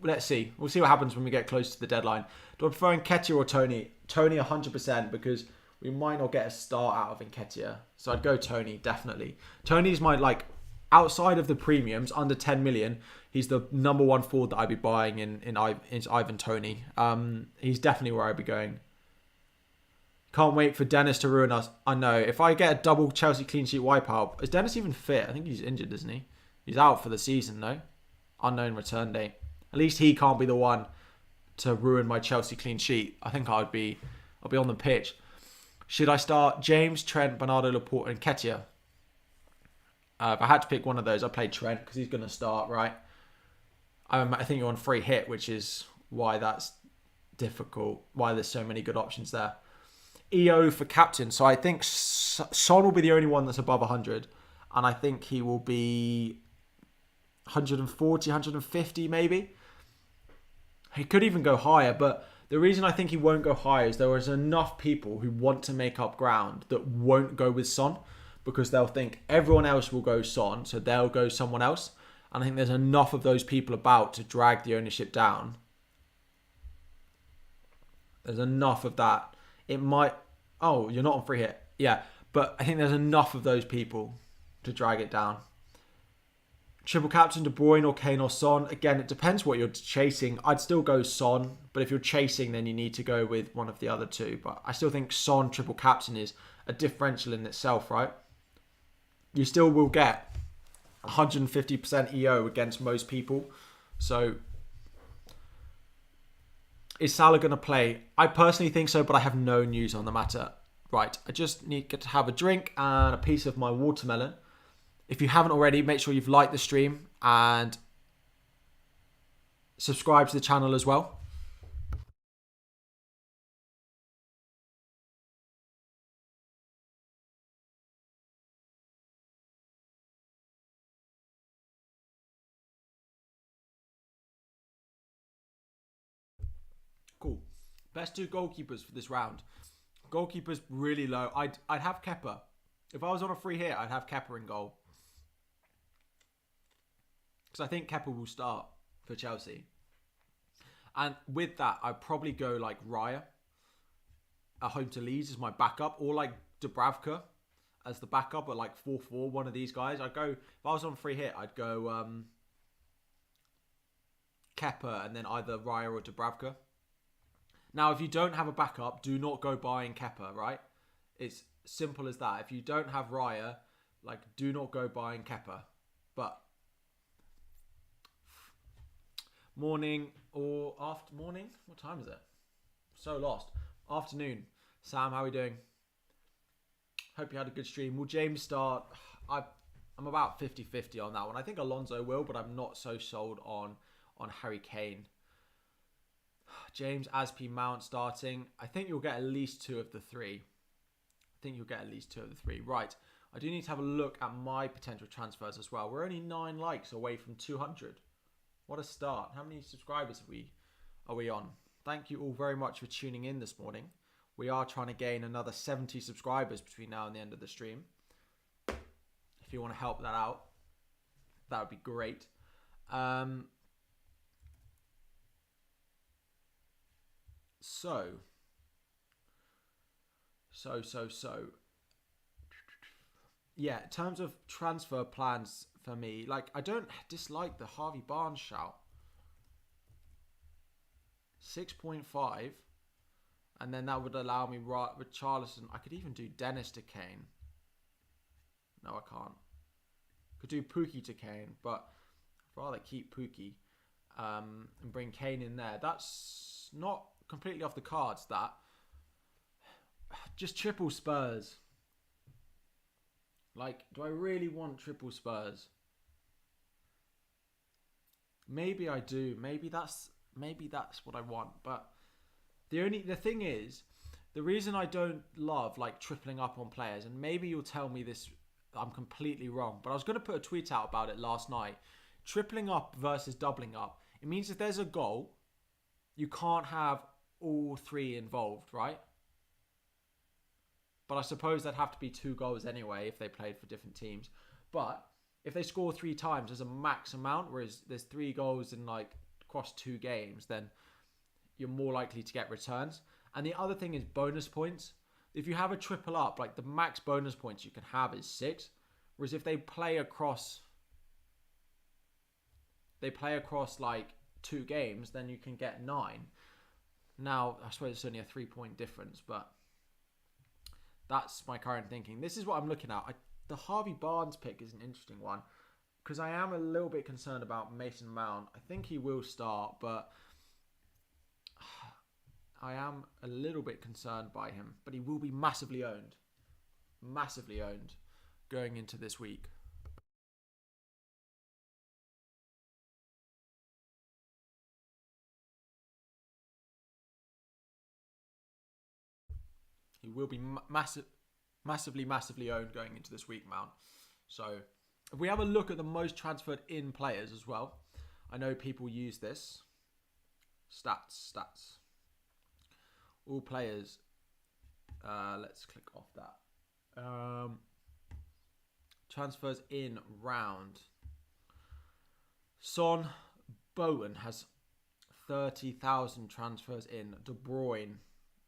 let's see. We'll see what happens when we get close to the deadline. Do I prefer Nketiah or Tony? Tony 100%, because we might not get a start out of Nketiah. So I'd go Tony, definitely. Tony's my, outside of the premiums, under 10 million, he's the number one forward that I'd be buying in Ivan Toney. He's definitely where I'd be going. Can't wait for Dennis to ruin us. I know. If I get a double Chelsea clean sheet wipeout, is Dennis even fit? I think he's injured, isn't he? He's out for the season, no? Unknown return date. At least he can't be the one to ruin my Chelsea clean sheet. I think I'll be on the pitch. Should I start James, Trent, Bernardo, Laporte, and Nketiah? If I had to pick one of those, I'd play Trent because he's going to start, right? I think you're on free hit, which is why that's difficult. Why there's so many good options there. EO for captain. So I think Son will be the only one that's above 100. And I think he will be 140, 150 maybe. He could even go higher. But the reason I think he won't go higher is there is enough people who want to make up ground that won't go with Son. Because they'll think everyone else will go Son. So they'll go someone else. And I think there's enough of those people about to drag the ownership down. There's enough of that. It might... Oh, you're not on free hit. Yeah, but I think there's enough of those people to drag it down. Triple captain, De Bruyne or Kane or Son. Again, it depends what you're chasing. I'd still go Son, but if you're chasing, then you need to go with one of the other two. But I still think Son triple captain is a differential in itself, right? You still will get 150% EO against most people. So... is Salah going to play? I personally think so, but I have no news on the matter. Right, I just need to have a drink and a piece of my watermelon. If you haven't already, make sure you've liked the stream and subscribe to the channel as well. Cool. Best two goalkeepers for this round. Goalkeeper's really low. I'd have Kepa. If I was on a free hit, I'd have Kepa in goal. Because I think Kepa will start for Chelsea. And with that, I'd probably go like Raya at home to Leeds as my backup. Or like Dubravka as the backup at like 4-4. One of these guys. I'd go, if I was on a free hit, I'd go Kepa and then either Raya or Dubravka. Now, if you don't have a backup, do not go buying Kepa, right? It's simple as that. If you don't have Raya, like, do not go buying Kepa. But morning or after morning? What time is it? So lost. Afternoon. Sam, how are we doing? Hope you had a good stream. Will James start? I'm about 50-50 on that one. I think Alonso will, but I'm not so sold on Harry Kane. James, Aspi, Mount starting. I think you'll get at least two of the three. Right. I do need to have a look at my potential transfers as well. We're only 9 likes away from 200. What a start. How many subscribers are we on? Thank you all very much for tuning in this morning. We are trying to gain another 70 subscribers between now and the end of the stream. If you want to help that out, that would be great. So. Yeah, in terms of transfer plans for me, like, I don't dislike the Harvey Barnes shout. 6.5. And then that would allow me with Charleston. I could even do Dennis to Kane. No, I can't. Could do Pookie to Kane, but I'd rather keep Pookie and bring Kane in there. That's not completely off the cards, that. Just triple Spurs. Like, do I really want triple Spurs? Maybe I do. Maybe that's what I want. But the thing is, the reason I don't love like tripling up on players, and maybe you'll tell me this, I'm completely wrong, but I was going to put a tweet out about it last night. Tripling up versus doubling up. It means if there's a goal, you can't have all three involved, right? But I suppose that'd have to be 2 goals anyway if they played for different teams. But if they score 3 times, there's a max amount, whereas there's 3 goals in like across 2 games, then you're more likely to get returns. And the other thing is bonus points. If you have a triple up, like the max bonus points you can have is 6. Whereas if they play across like 2 games, then you can get 9. Now, I suppose it's only a 3-point difference, but that's my current thinking. This is what I'm looking at. The Harvey Barnes pick is an interesting one because I am a little bit concerned about Mason Mount. I think he will start, but I am a little bit concerned by him. But he will be massively owned. Massively owned going into this week. He will be massively owned going into this week, Mount. So if we have a look at the most transferred in players as well, I know people use this. Stats. All players. Let's click off that. Transfers in round. Son Bowen has 30,000 transfers in. De Bruyne.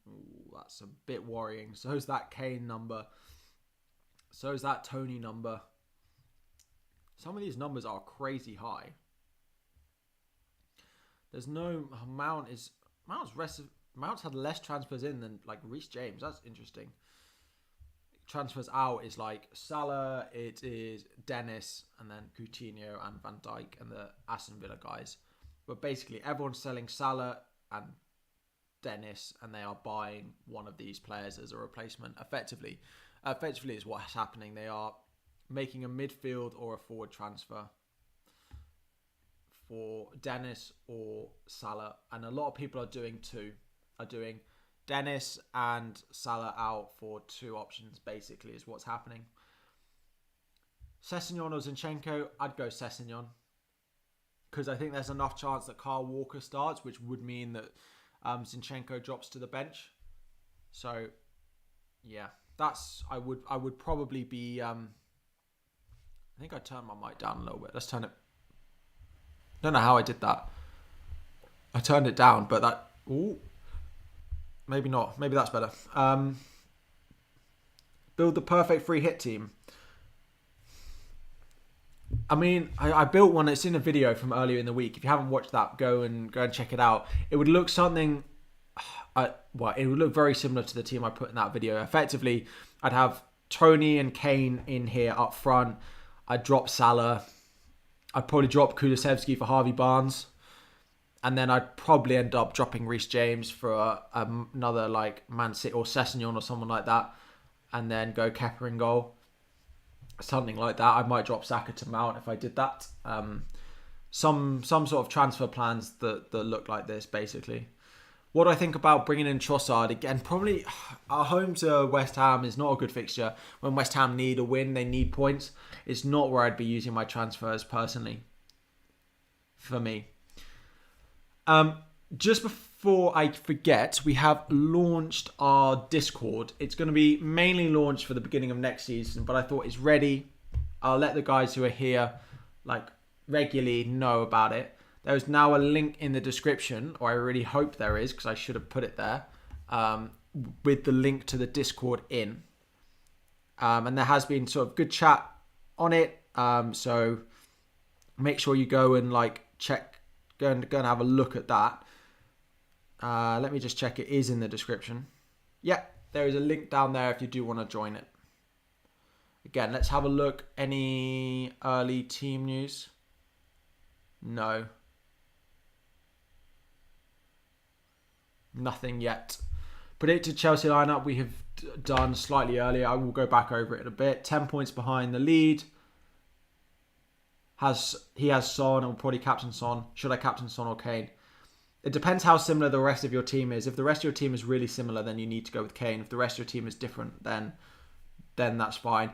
Ooh, that's a bit worrying. So's that Kane number. So's that Tony number. Some of these numbers are crazy high. There's no Mount's had less transfers in than like Reece James. That's interesting. Transfers out is like Salah, it is Dennis, and then Coutinho and Van Dijk and the Aston Villa guys. But basically everyone's selling Salah and Dennis, and they are buying one of these players as a replacement. Effectively is what's happening. They are making a midfield or a forward transfer for Dennis or Salah, and a lot of people are doing Dennis and Salah out for 2 options, basically, is what's happening. Sessegnon or Zinchenko, I'd go Sessegnon, because I think there's enough chance that Kyle Walker starts, which would mean that Zinchenko drops to the bench. So, yeah, I would probably be... I think I turned my mic down a little bit. Let's turn it... I don't know how I did that. I turned it down, but that... Ooh. Maybe not. Maybe that's better. Build the perfect free hit team. I mean, I built one. It's in a video from earlier in the week. If you haven't watched that, go and check it out. It would look something... it would look very similar to the team I put in that video. Effectively, I'd have Tony and Kane in here up front. I'd drop Salah. I'd probably drop Kulusevski for Harvey Barnes. And then I'd probably end up dropping Reece James for another like Man City or Sessegnon or someone like that. And then go Kepa in goal. Something like that. I might drop Saka to Mount if I did that. Some sort of transfer plans that look like this, basically. What do I think about bringing in Trossard? Again, probably our home to West Ham is not a good fixture. When West Ham need a win, they need points. It's not where I'd be using my transfers personally. For me. Just before I forget, we have launched our Discord. It's going to be mainly launched for the beginning of next season, but I thought it's ready. I'll let the guys who are here like regularly know about it. There's now a link in the description, or I really hope there is, because I should have put it there, with the link to the Discord in. And there has been sort of good chat on it. So make sure you go and like check, go and have a look at that. Let me just check. It is in the description. Yeah, there is a link down there if you do want to join it. Again, let's have a look. Any early team news? No. Nothing yet. Predicted Chelsea lineup we have done slightly earlier. I will go back over it in a bit. 10 points behind the lead. He has Son and will probably captain Son. Should I captain Son or Kane? It depends how similar the rest of your team is. If the rest of your team is really similar, then you need to go with Kane. If the rest of your team is different, then that's fine.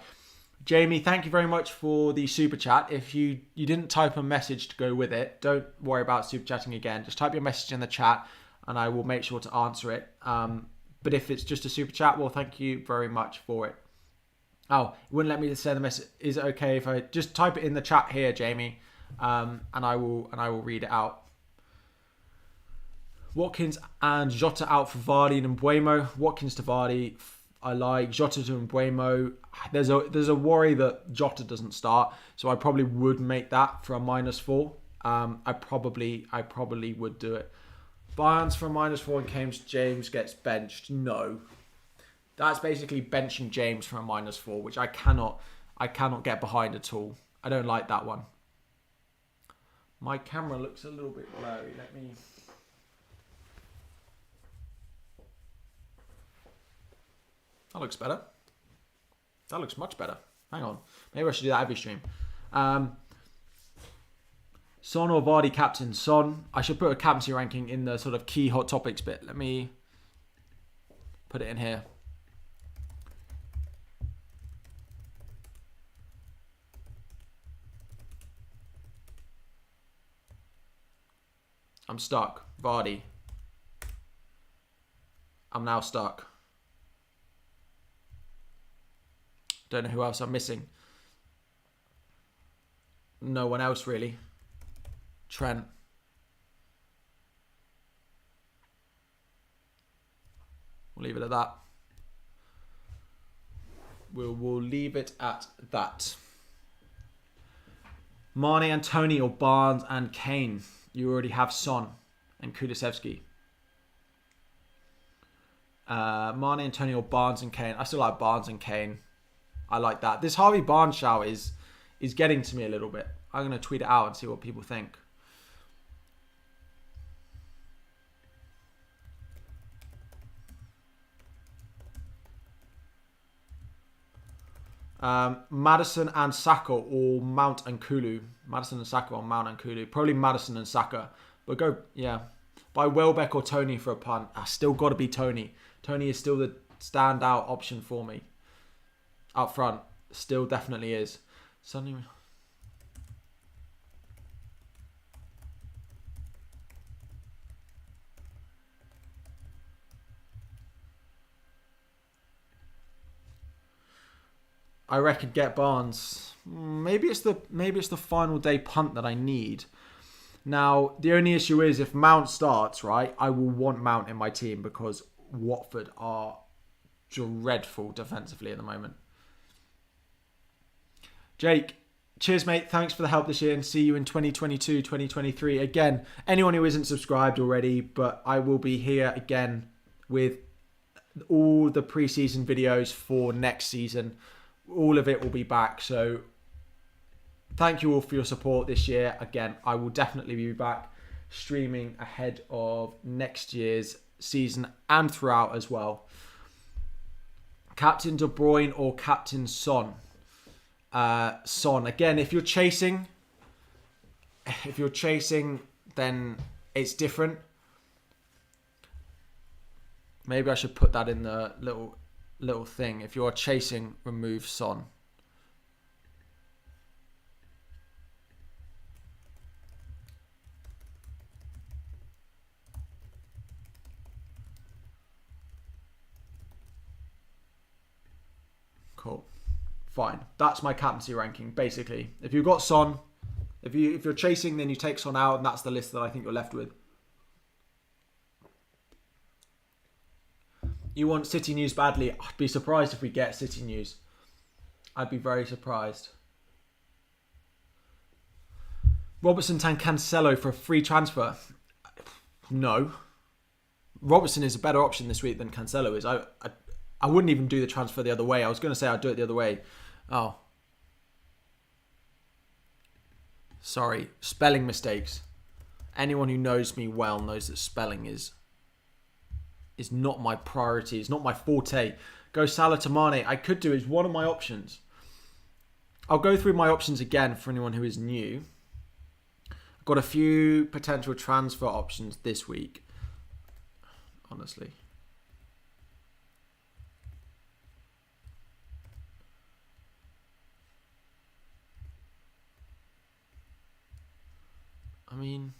Jamie, thank you very much for the super chat. If you didn't type a message to go with it, don't worry about super chatting again. Just type your message in the chat and I will make sure to answer it. But if it's just a super chat, well, thank you very much for it. Oh, it wouldn't let me send the message. Is it okay if I just type it in the chat here, Jamie? And I will read it out. Watkins and Jota out for Vardy and Mbeumo. Watkins to Vardy, I like. Jota to Mbeumo. There's a worry that Jota doesn't start, so I probably would make that for a -4. I probably would do it. Barnes for a -4 and James gets benched. No, that's basically benching James for a -4, which I cannot get behind at all. I don't like that one. My camera looks a little bit blurry. Let me. That looks better. That looks much better. Hang on. Maybe I should do that every stream. Son or Vardy captain? Son. I should put a captaincy ranking in the sort of key hot topics bit. Let me put it in here. I'm stuck. Vardy. I'm now stuck. Don't know who else I'm missing. No one else really. Trent. We'll leave it at that. We'll leave it at that. Mane and Tony or Barnes and Kane. You already have Son and Kulusevski. Mane and Tony or Barnes and Kane. I still like Barnes and Kane. I like that. This Harvey Barnes shout is getting to me a little bit. I'm going to tweet it out and see what people think. Maddison and Saka or Mount and Kulu. Maddison and Saka or Mount and Kulu. Probably Maddison and Saka. But go, yeah. By Welbeck or Tony for a punt. Still got to be Tony. Tony is still the standout option for me. Up front. Still definitely is. Suddenly... I reckon get Barnes. Maybe it's the final day punt that I need. Now, the only issue is if Mount starts, right, I will want Mount in my team because Watford are dreadful defensively at the moment. Jake, cheers, mate. Thanks for the help this year and see you in 2022, 2023. Again, anyone who isn't subscribed already, but I will be here again with all the preseason videos for next season. All of it will be back. So thank you all for your support this year. Again, I will definitely be back streaming ahead of next year's season and throughout as well. Captain De Bruyne or Captain Son? Son. Again, if you're chasing, then it's different. Maybe I should put that in the little thing. If you're chasing, remove Son. Cool. Fine. That's my captaincy ranking, basically. If you've got Son, if you're chasing, then you take Son out, and that's the list that I think you're left with. You want City news badly? I'd be surprised if we get City news. I'd be very surprised. Robertson and Cancelo for a free transfer? No. Robertson is a better option this week than Cancelo is. I wouldn't even do the transfer the other way. I was going to say I'd do it the other way. Oh. Sorry. Spelling mistakes. Anyone who knows me well knows that spelling is not my priority. It's not my forte. Go Salah to Mane. I could do it. It's one of my options. I'll go through my options again for anyone who is new. I've got a few potential transfer options this week. Honestly. I mean...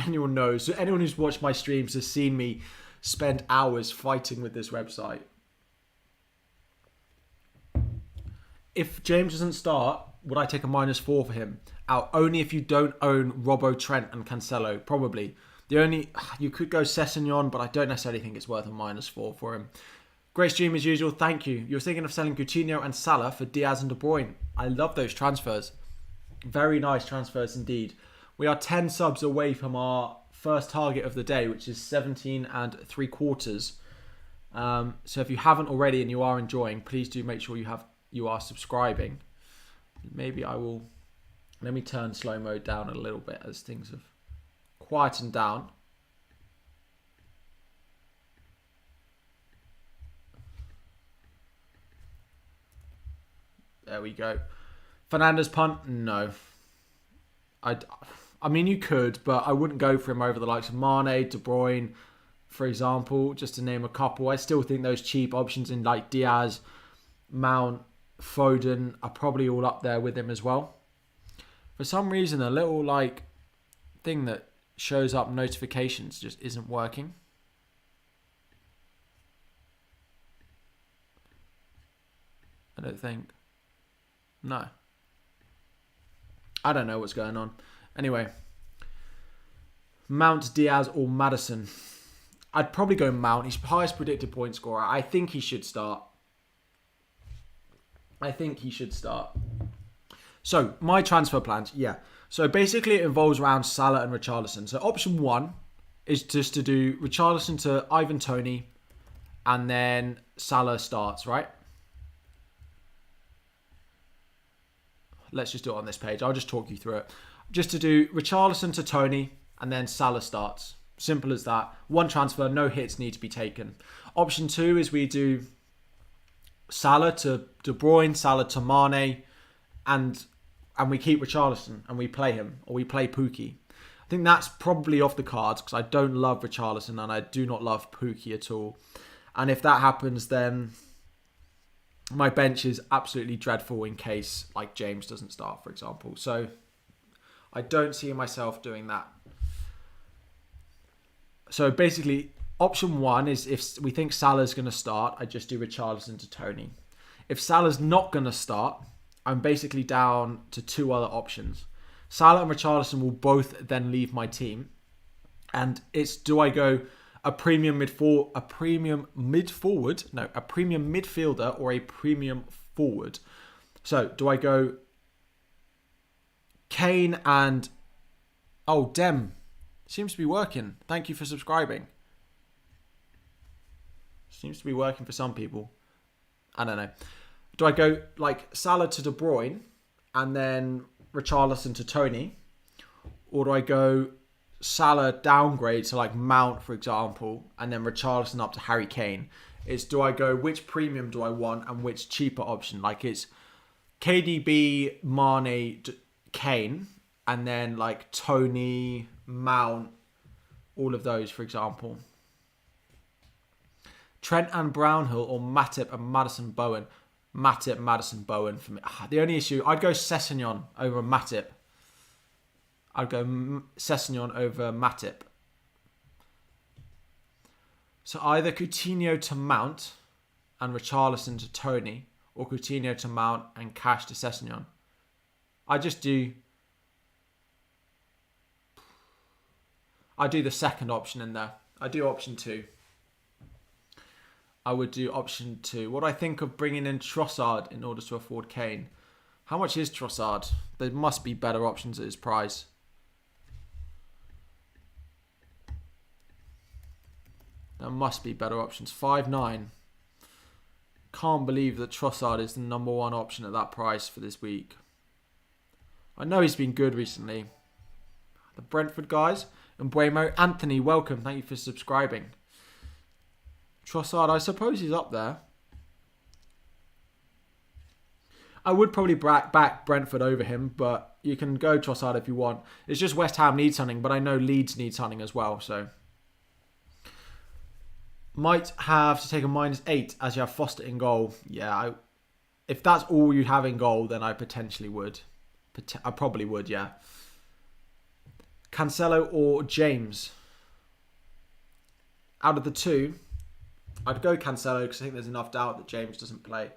Anyone knows. So anyone who's watched my streams has seen me spend hours fighting with this website. If James doesn't start, would I take a -4 for him? Out only if you don't own Robbo, Trent and Cancelo. Probably. You could go Sessegnon, but I don't necessarily think it's worth a -4 for him. Great stream as usual. Thank you. You're thinking of selling Coutinho and Salah for Diaz and De Bruyne. I love those transfers. Very nice transfers indeed. We are 10 subs away from our first target of the day, which is 17 3/4. So if you haven't already and you are enjoying, please do make sure you are subscribing. Maybe I will... Let me turn slow mode down a little bit as things have quietened down. There we go. Fernandes punt? No. I mean, you could, but I wouldn't go for him over the likes of Mane, De Bruyne, for example, just to name a couple. I still think those cheap options in like Diaz, Mount, Foden are probably all up there with him as well. For some reason, a little like thing that shows up notifications just isn't working. I don't think. No. I don't know what's going on. Anyway. Mount, Diaz or Maddison. I'd probably go Mount. He's highest predicted point scorer. I think he should start. So, my transfer plans. Yeah. So, basically it involves around Salah and Richarlison. So, option 1 is just to do Richarlison to Ivan Toney. And then Salah starts, right? Let's just do it on this page. I'll just talk you through it. Just to do Richarlison to Toney and then Salah starts. Simple as that. One transfer, no hits need to be taken. Option 2 is we do Salah to De Bruyne, Salah to Mane, and we keep Richarlison and we play him, or we play Pookie. I think that's probably off the cards because I don't love Richarlison and I do not love Pookie at all. And if that happens, then my bench is absolutely dreadful in case like James doesn't start, for example. So I don't see myself doing that. So basically, option one is if we think Salah's going to start, I just do Richarlison to Tony. If Salah's not going to start, I'm basically down to two other options. Salah and Richarlison will both then leave my team. And it's, do I go a premium midfielder or a premium forward? So do I go Kane and... Oh, Dem. Seems to be working. Thank you for subscribing. Seems to be working for some people. I don't know. Do I go like Salah to De Bruyne and then Richarlison to Tony? Or do I go Salah downgrade to like Mount, for example, and then Richarlison up to Harry Kane? It's, do I go, which premium do I want and which cheaper option? Like it's KDB, Mane, Kane, and then like Tony, Mount, all of those, for example. Trent and Brownhill or Matip and Madison Bowen. Matip, Madison Bowen for me. The only issue, I'd go Sessegnon over Matip. I'd go Sessegnon over Matip. So either Coutinho to Mount and Richarlison to Tony, or Coutinho to Mount and Cash to Sessegnon. I do the second option in there. I do option two. I would do option two. What do I think of bringing in Trossard in order to afford Kane? How much is Trossard? There must be better options at his price. There must be better options. 5.9. Can't believe that Trossard is the number one option at that price for this week. I know he's been good recently. The Brentford guys. And Buemo. Anthony, welcome. Thank you for subscribing. Trossard, I suppose he's up there. I would probably back Brentford over him, but you can go Trossard if you want. It's just West Ham needs something, but I know Leeds needs something as well, so... Might have to take a -8 as you have Foster in goal. Yeah, if that's all you have in goal, then I potentially would. I probably would, yeah. Cancelo or James? Out of the two, I'd go Cancelo because I think there's enough doubt that James doesn't play.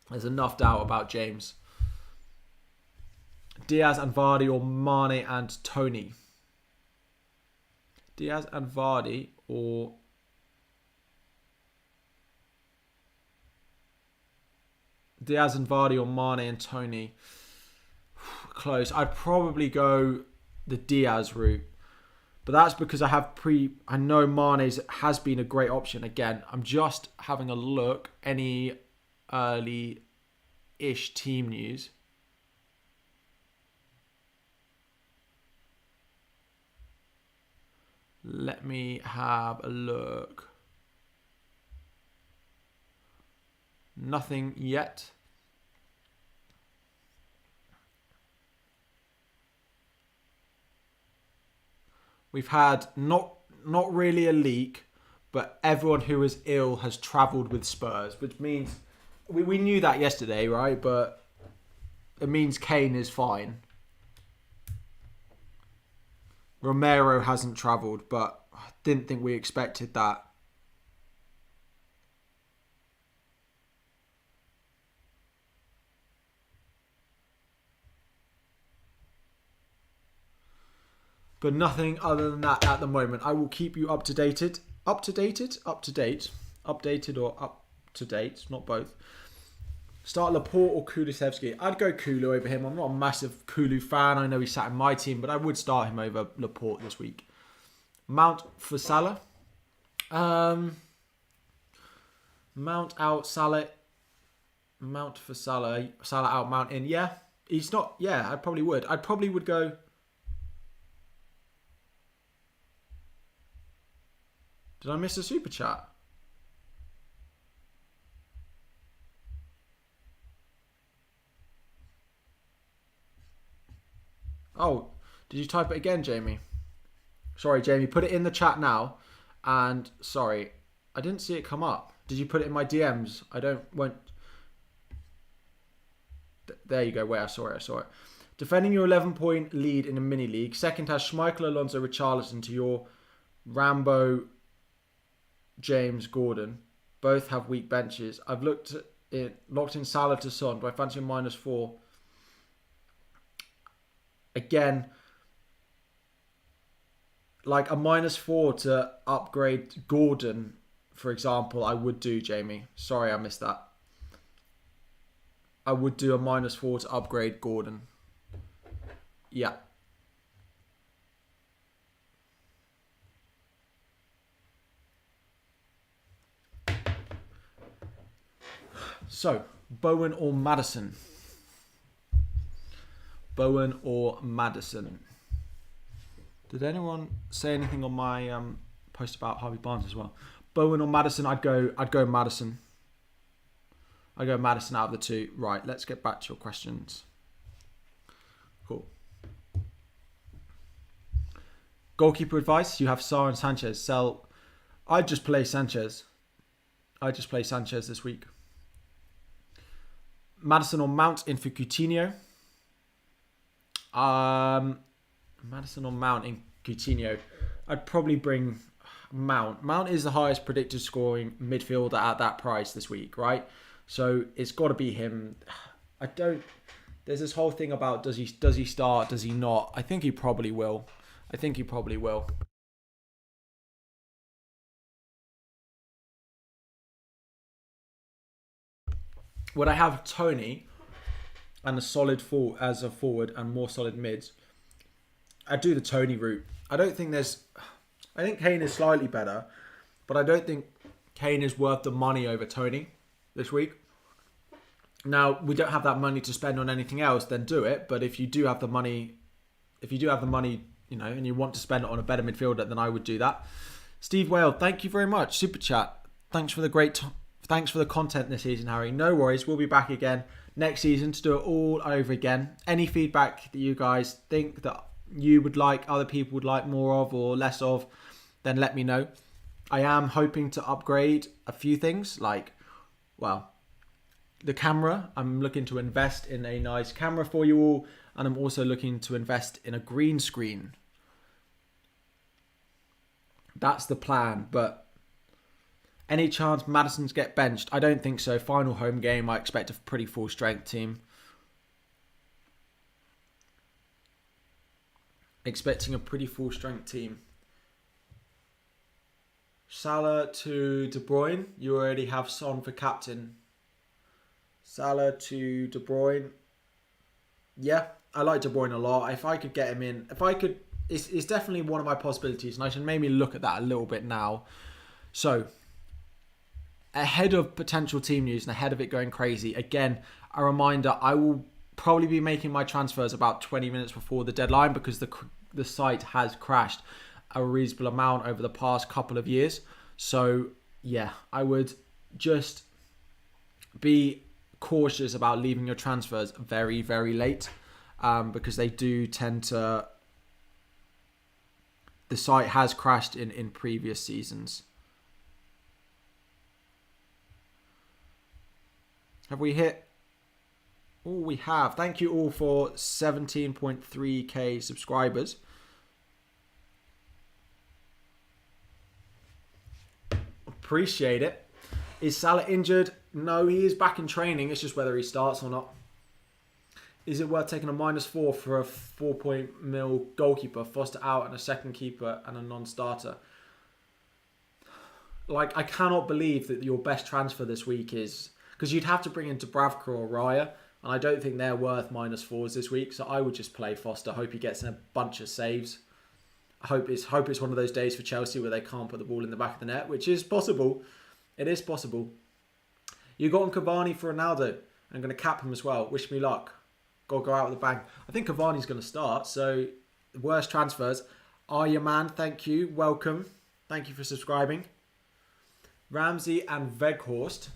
There's enough doubt about James. Diaz and Vardy or Mane and Tony? Diaz and Vardy or... Diaz and Vardy or Mane and Tony? Close. I'd probably go the Diaz route. But that's because I know Mane's has been a great option. Again, I'm just having a look. Any early-ish team news. Let me have a look. Nothing yet. We've had not really a leak, but everyone who was ill has travelled with Spurs, which means we knew that yesterday, right? But it means Kane is fine. Romero hasn't travelled, but I didn't think we expected that. But nothing other than that at the moment. I will keep you updated, not both. Start Laporte or Kulusevski? I'd go Kulu over him. I'm not a massive Kulu fan. I know he sat in my team, but I would start him over Laporte this week. Mount for Salah. Mount out, Salah. Mount for Salah. Salah out, Mount in. Yeah, he's not. Yeah, I probably would. I probably would go... Did I miss a super chat? Oh, did you type it again, Jamie? Sorry, Jamie. Put it in the chat now. And sorry, I didn't see it come up. Did you put it in my DMs? Won't. There you go. Wait, I saw it. Defending your 11-point lead in a mini league. Second has Schmeichel, Alonso, Richarlison to your Rambo, James, Gordon. Both have weak benches. I've looked locked in Salah to Son. Do I fancy a -4? Again, like a -4 to upgrade Gordon, for example, I would do, Jamie. Sorry, I missed that. I would do a -4 to upgrade Gordon. Yeah. So, Bowen or Maddison? Bowen or Maddison? Did anyone say anything on my post about Harvey Barnes as well? Bowen or Maddison? I'd go Maddison. I'd go Maddison out of the two. Right, let's get back to your questions. Cool. Goalkeeper advice. You have Salah and Sanchez. I'd just play Sanchez. This week. Maddison or Mount in for Coutinho. Maddison or Mount in Coutinho. I'd probably bring Mount. Mount is the highest predicted scoring midfielder at that price this week, right? So it's got to be him. There's this whole thing about does he start, does he not? I think he probably will. Would I have Tony and a solid as a forward and more solid mids? I'd do the Tony route. I think Kane is slightly better, but I don't think Kane is worth the money over Tony this week. Now, we don't have that money to spend on anything else, then do it. But if you do have the money, and you want to spend it on a better midfielder, then I would do that. Steve Whale, thank you very much. Super chat. Thanks for the content this season, Harry. No worries. We'll be back again next season to do it all over again. Any feedback that you guys think that you would like, other people would like more of or less of, then let me know. I am hoping to upgrade a few things the camera. I'm looking to invest in a nice camera for you all, and I'm also looking to invest in a green screen. That's the plan, but any chance Maddison's get benched? I don't think so. Final home game, I expect a pretty full strength team. Expecting a pretty full strength team. Salah to De Bruyne. You already have Son for captain. Salah to De Bruyne. Yeah, I like De Bruyne a lot. If I could get him in, it's definitely one of my possibilities, and I should maybe look at that a little bit now. So, ahead of potential team news and ahead of it going crazy, again, a reminder, I will probably be making my transfers about 20 minutes before the deadline because the site has crashed a reasonable amount over the past couple of years. So, yeah, I would just be cautious about leaving your transfers very, very late because they do tend to... The site has crashed in previous seasons. Have we hit? Oh, we have. Thank you all for 17.3k subscribers. Appreciate it. Is Salah injured? No, he is back in training. It's just whether he starts or not. Is it worth taking a -4 for a 4 mil goalkeeper, Foster out and a second keeper and a non-starter? I cannot believe that your best transfer this week is... Because you'd have to bring in Dubravka or Raya, and I don't think they're worth -4s this week. So I would just play Foster. Hope he gets in a bunch of saves. I hope it's one of those days for Chelsea where they can't put the ball in the back of the net, which is possible. It is possible. You got on Cavani for Ronaldo. I'm going to cap him as well. Wish me luck. Got to go out with a bang. I think Cavani's going to start. So the worst transfers are your man. Thank you. Welcome. Thank you for subscribing. Ramsey and Weghorst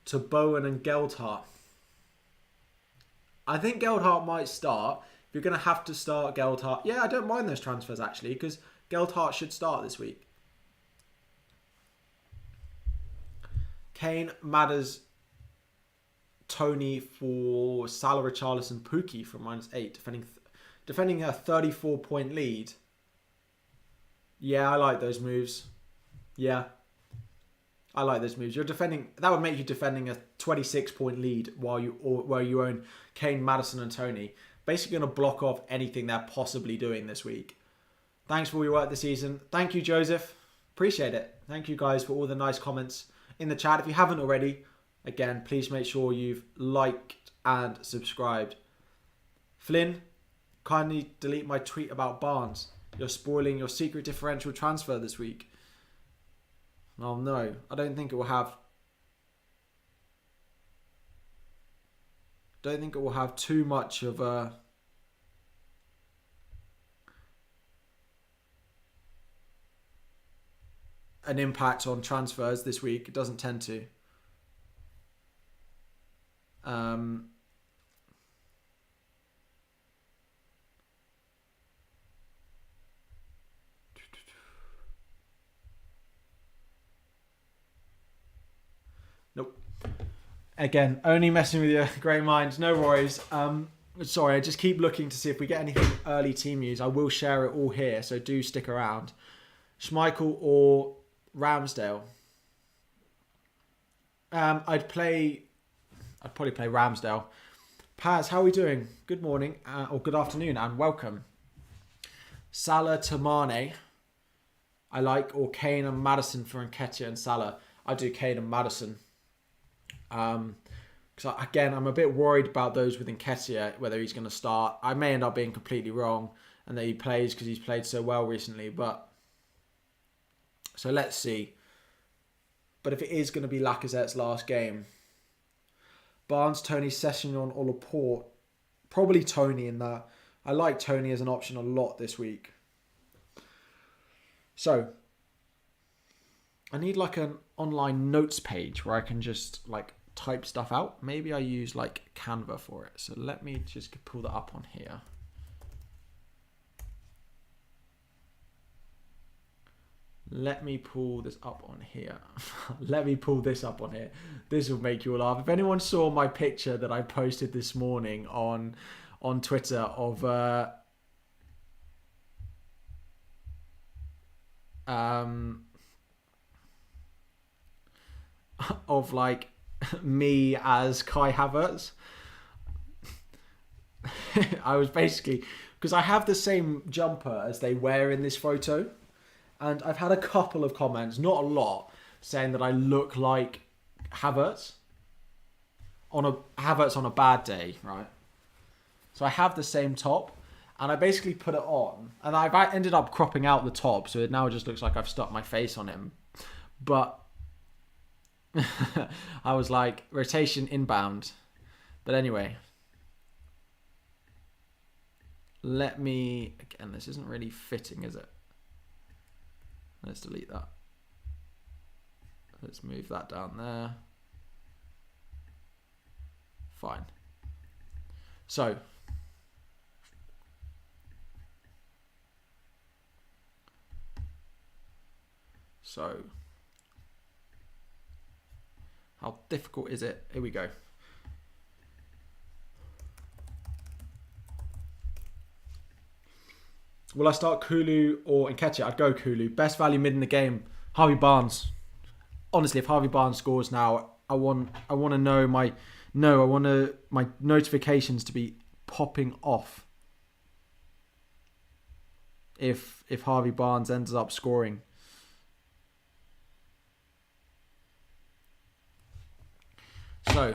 to Bowen and Geldhart. I think Geldhart might start. If you're going to have to start Geldhart, yeah, I don't mind those transfers actually, because Geldhart should start this week. Kane, Madders, Tony for Salah, Richarlison, Pookie from -8, defending a 34-point lead. Yeah, I like those moves. Yeah, I like those moves. You're defending. That would make you defending a 26-point lead where you own Kane, Maddison, and Tony. Basically, going to block off anything they're possibly doing this week. Thanks for all your work this season. Thank you, Joseph. Appreciate it. Thank you guys for all the nice comments in the chat. If you haven't already, again, please make sure you've liked and subscribed. Flynn, kindly delete my tweet about Barnes. You're spoiling your secret differential transfer this week. Oh no, I don't think it will have. Don't think it will have too much of a. An impact on transfers this week. It doesn't tend to. Nope. Again, only messing with your great minds. No worries. Sorry, I just keep looking to see if we get anything early team news. I will share it all here, so do stick around. Schmeichel or Ramsdale? I'd probably play Ramsdale. Paz, how are we doing? Good morning or good afternoon and welcome. Salah to Mane. I like, or Kane and Maddison for Nketiah and Salah. I do Kane and Maddison. Because again, I'm a bit worried about those with Nketiah, whether he's going to start. I may end up being completely wrong and that he plays because he's played so well recently. But so let's see. But if it is going to be Lacazette's last game, Barnes, Tony, Sessegnon or Laporte, probably Tony in that. I like Tony as an option a lot this week. So I need like an online notes page where I can just like type stuff out. Maybe I use like Canva for it. So let me just pull that up on here. Let me pull this up on here. Let me pull this up on here. This will make you all laugh. If anyone saw my picture that I posted this morning on Twitter of like me as Kai Havertz. I was basically, because I have the same jumper as they wear in this photo, and I've had a couple of comments, not a lot, saying that I look like Havertz on a bad day, right? So I have the same top, and I basically put it on, and I've ended up cropping out the top, so it now just looks like I've stuck my face on him. But I was like, rotation inbound. But anyway, let me, again, this isn't really fitting, is it? Let's delete that. Let's move that down there. Fine. So how difficult is it? Here we go. Will I start Kulu or Nketiah? I'd go Kulu. Best value mid in the game, Harvey Barnes. Honestly, if Harvey Barnes scores now, I want to know my notifications to be popping off if Harvey Barnes ends up scoring. So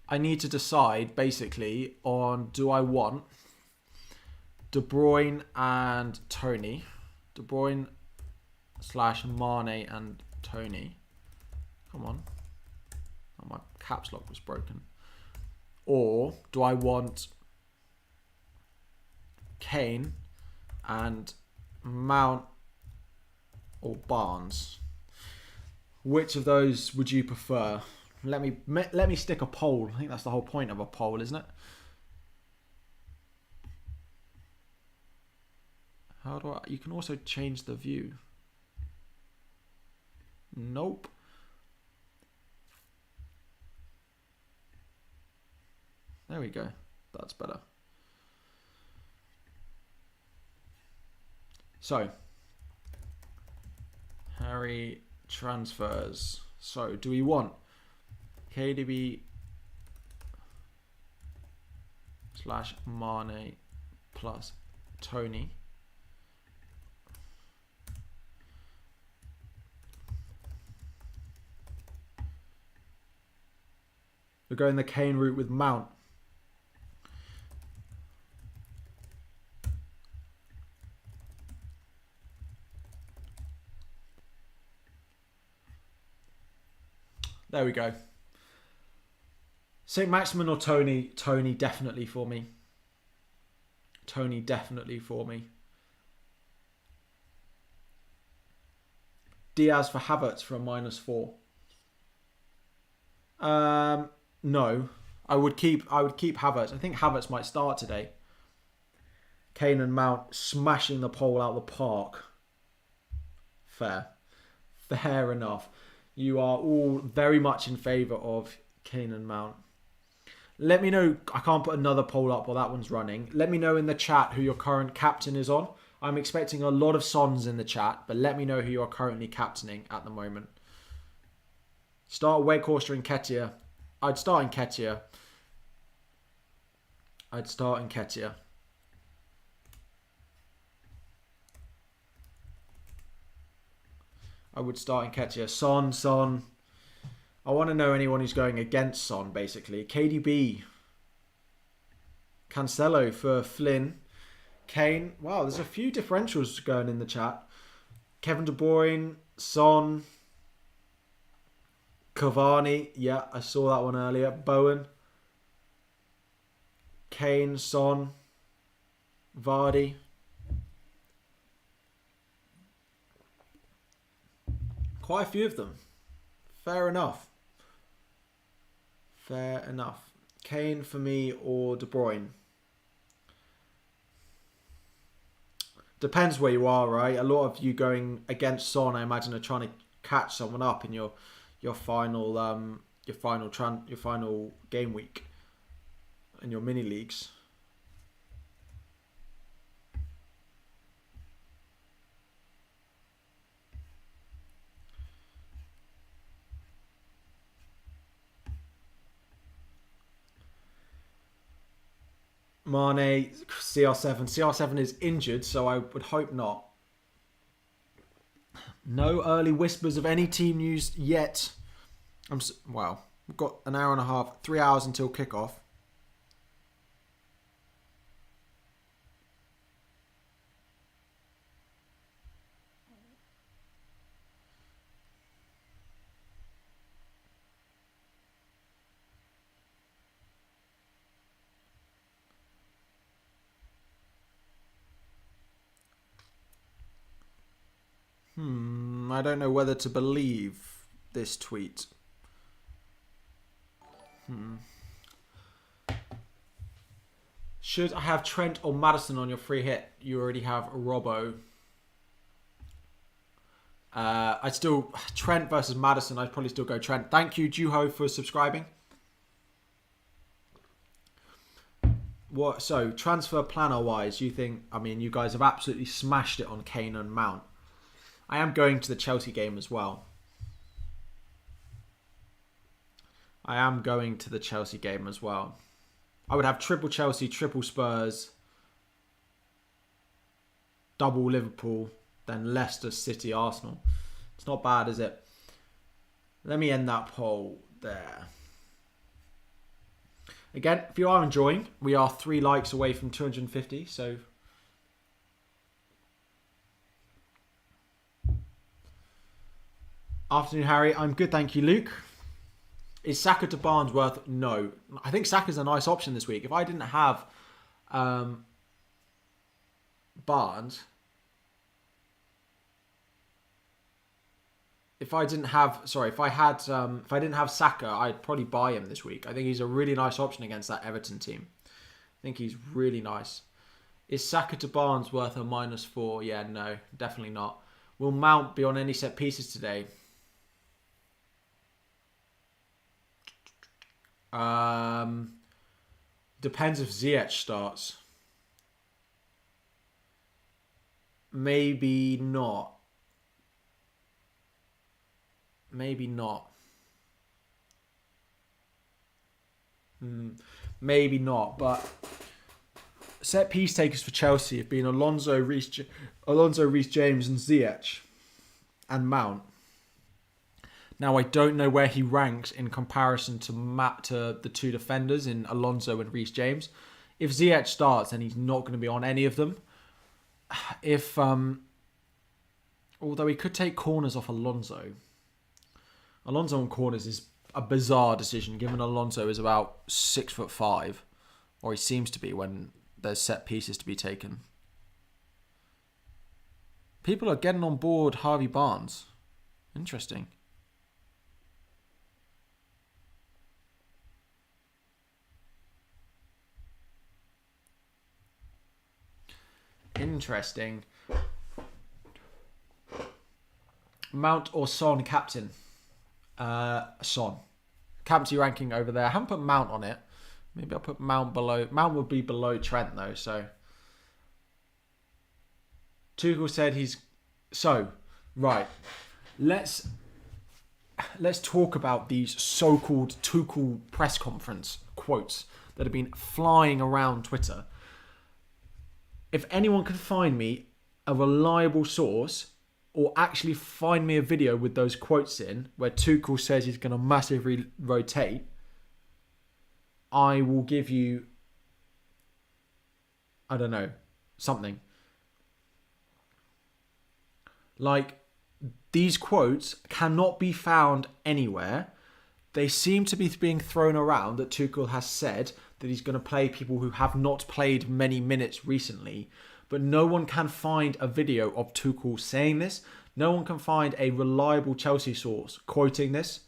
I need to decide basically on, do I want De Bruyne and Tony, De Bruyne / Mane and Tony. Come on. Oh, my caps lock was broken. Or do I want Kane and Mount or Barnes? Which of those would you prefer? let me stick a poll. I think that's the whole point of a poll, isn't it? How do I? You can also change the view. Nope. There we go. That's better. So, Harry transfers. So, do we want KDB / Mane plus Tony? We're going the Kane route with Mount. There we go. St. Maximin or Tony? Tony definitely for me. Tony definitely for me. Diaz for Havertz for a -4. No. I would keep Havertz. I think Havertz might start today. Kane and Mount smashing the pole out of the park. Fair. Fair enough. You are all very much in favour of Kane and Mount. Let me know. I can't put another poll up while that one's running. Let me know in the chat who your current captain is on. I'm expecting a lot of Sons in the chat, but let me know who you are currently captaining at the moment. Start Weghorst or Nketiah. I'd start Nketiah. I'd start Nketiah. I would start Nketiah. Son. I want to know anyone who's going against Son, basically. KDB. Cancelo for Flynn. Kane. Wow, there's a few differentials going in the chat. Kevin De Bruyne. Son. Cavani. Yeah, I saw that one earlier. Bowen. Kane. Son. Vardy. Quite a few of them. Fair enough. Fair enough. Kane for me or De Bruyne. Depends where you are, right? A lot of you going against Son, I imagine, are trying to catch someone up in your final game week in your mini leagues. Mane, CR7. CR7 is injured, so I would hope not. No early whispers of any team news yet. Wow. We've got an hour and a half, 3 hours until kickoff. I don't know whether to believe this tweet. Should I have Trent or Maddison on your free hit? You already have Robbo. Trent versus Maddison, I'd probably still go Trent. Thank you, Juho, for subscribing. So transfer planner wise, you think, I mean, you guys have absolutely smashed it on Kane and Mount. I am going to the Chelsea game as well. I would have triple Chelsea, triple Spurs, double Liverpool, then Leicester, City, Arsenal. It's not bad, is it? Let me end that poll there. Again, if you are enjoying, we are 3 likes away from 250, so... Afternoon, Harry. I'm good, thank you, Luke. Is Saka to Barnes worth? No. I think Saka's a nice option this week. If I didn't have Barnes, if I didn't have Saka, I'd probably buy him this week. I think he's a really nice option against that Everton team. I think he's really nice. Is Saka to Barnes worth a -4? Yeah, no, definitely not. Will Mount be on any set pieces today? Depends if Ziyech starts. Maybe not. Maybe not. Maybe not. But set piece takers for Chelsea have been Alonso, Reece-James and Ziyech and Mount. Now, I don't know where he ranks in comparison to the two defenders in Alonso and Reece-James. If Ziyech starts, then he's not going to be on any of them. Although he could take corners off Alonso. Alonso on corners is a bizarre decision, given Alonso is about 6'5", or he seems to be when there's set pieces to be taken. People are getting on board Harvey Barnes. Interesting. Interesting. Mount or Son captain? Son. Captaincy ranking over there. I haven't put Mount on it. Maybe I'll put Mount below. Mount would be below Trent though, so. Tuchel said he's... So, right. Let's talk about these so-called Tuchel press conference quotes that have been flying around Twitter. If anyone can find me a reliable source or actually find me a video with those quotes in where Tuchel says he's going to massively rotate, I will give you, I don't know, something. Like, these quotes cannot be found anywhere. They seem to be being thrown around that Tuchel has said that he's going to play people who have not played many minutes recently. But no one can find a video of Tuchel saying this. No one can find a reliable Chelsea source quoting this.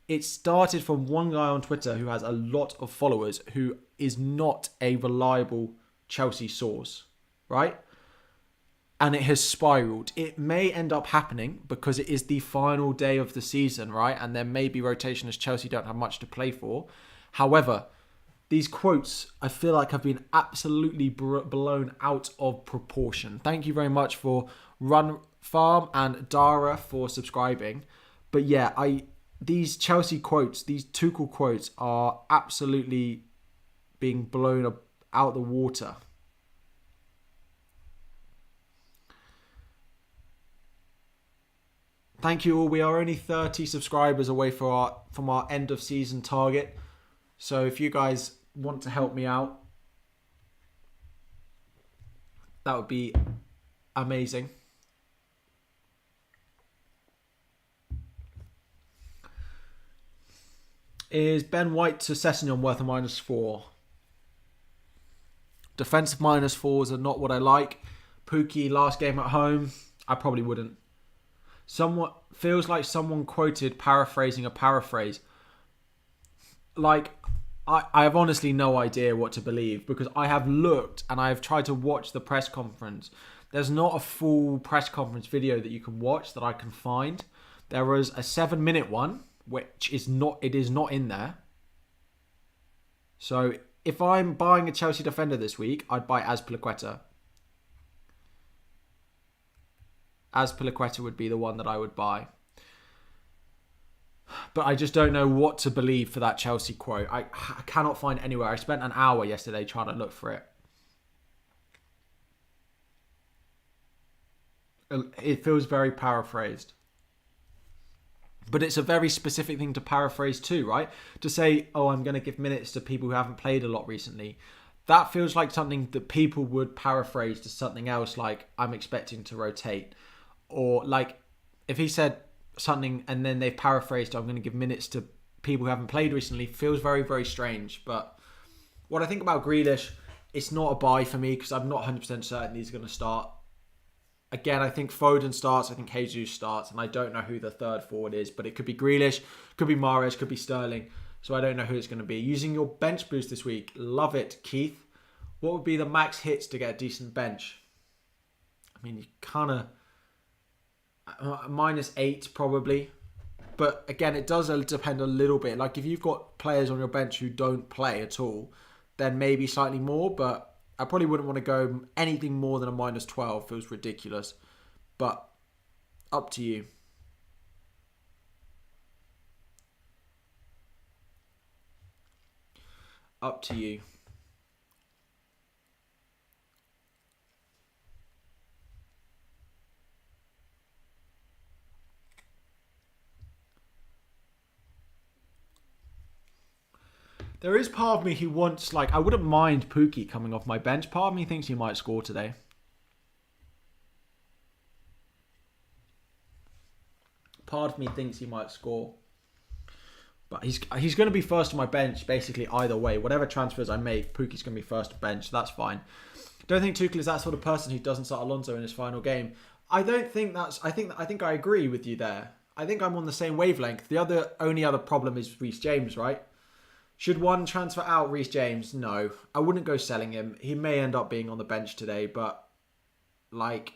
It started from one guy on Twitter who has a lot of followers who is not a reliable Chelsea source, right? And it has spiraled. It may end up happening because it is the final day of the season, right? And there may be rotation as Chelsea don't have much to play for. However, these quotes, I feel like, have been absolutely blown out of proportion. Thank you very much for Run Farm and Dara for subscribing. But yeah, these Chelsea quotes, these Tuchel quotes are absolutely being blown out the water. Thank you all. We are only 30 subscribers away from our end of season target. So if you guys want to help me out, that would be amazing. Is Ben White to Sessegnon worth a -4? Defensive -4s are not what I like. Pookie last game at home, I probably wouldn't. Somewhat feels like someone quoted paraphrasing a paraphrase. Like, I have honestly no idea what to believe because I have looked and I have tried to watch the press conference. There's not a full press conference video that you can watch that I can find. There was a 7-minute one, which is not in there. So if I'm buying a Chelsea defender this week, I'd buy Azpilicueta. Azpilicueta would be the one that I would buy. But I just don't know what to believe for that Chelsea quote. I cannot find anywhere. I spent an hour yesterday trying to look for it. It feels very paraphrased. But it's a very specific thing to paraphrase too, right? To say, oh, I'm going to give minutes to people who haven't played a lot recently. That feels like something that people would paraphrase to something else, like, I'm expecting to rotate. Or like, if he said something and then they've paraphrased, I'm going to give minutes to people who haven't played recently, feels very, very strange. But what I think about Grealish, it's not a buy for me because I'm not 100% certain he's going to start. Again, I think Foden starts. I think Jesus starts. And I don't know who the third forward is. But it could be Grealish. Could be Mahrez. Could be Sterling. So I don't know who it's going to be. Using your bench boost this week. Love it, Keith. What would be the max hits to get a decent bench? I mean, you kind of... -8 probably. But again, it does depend a little bit. Like if you've got players on your bench who don't play at all, then maybe slightly more. But I probably wouldn't want to go anything more than a -12. Feels ridiculous. But up to you. Up to you. There is part of me who wants, like, I wouldn't mind Pookie coming off my bench. Part of me thinks he might score today. Part of me thinks he might score. But he's going to be first on my bench, basically, either way. Whatever transfers I make, Pookie's going to be first to bench. That's fine. Don't think Tuchel is that sort of person who doesn't start Alonso in his final game. I don't think that's... I think I agree with you there. I think I'm on the same wavelength. The only other problem is Reece James, right? Should one transfer out Reece James? No. I wouldn't go selling him. He may end up being on the bench today, but like...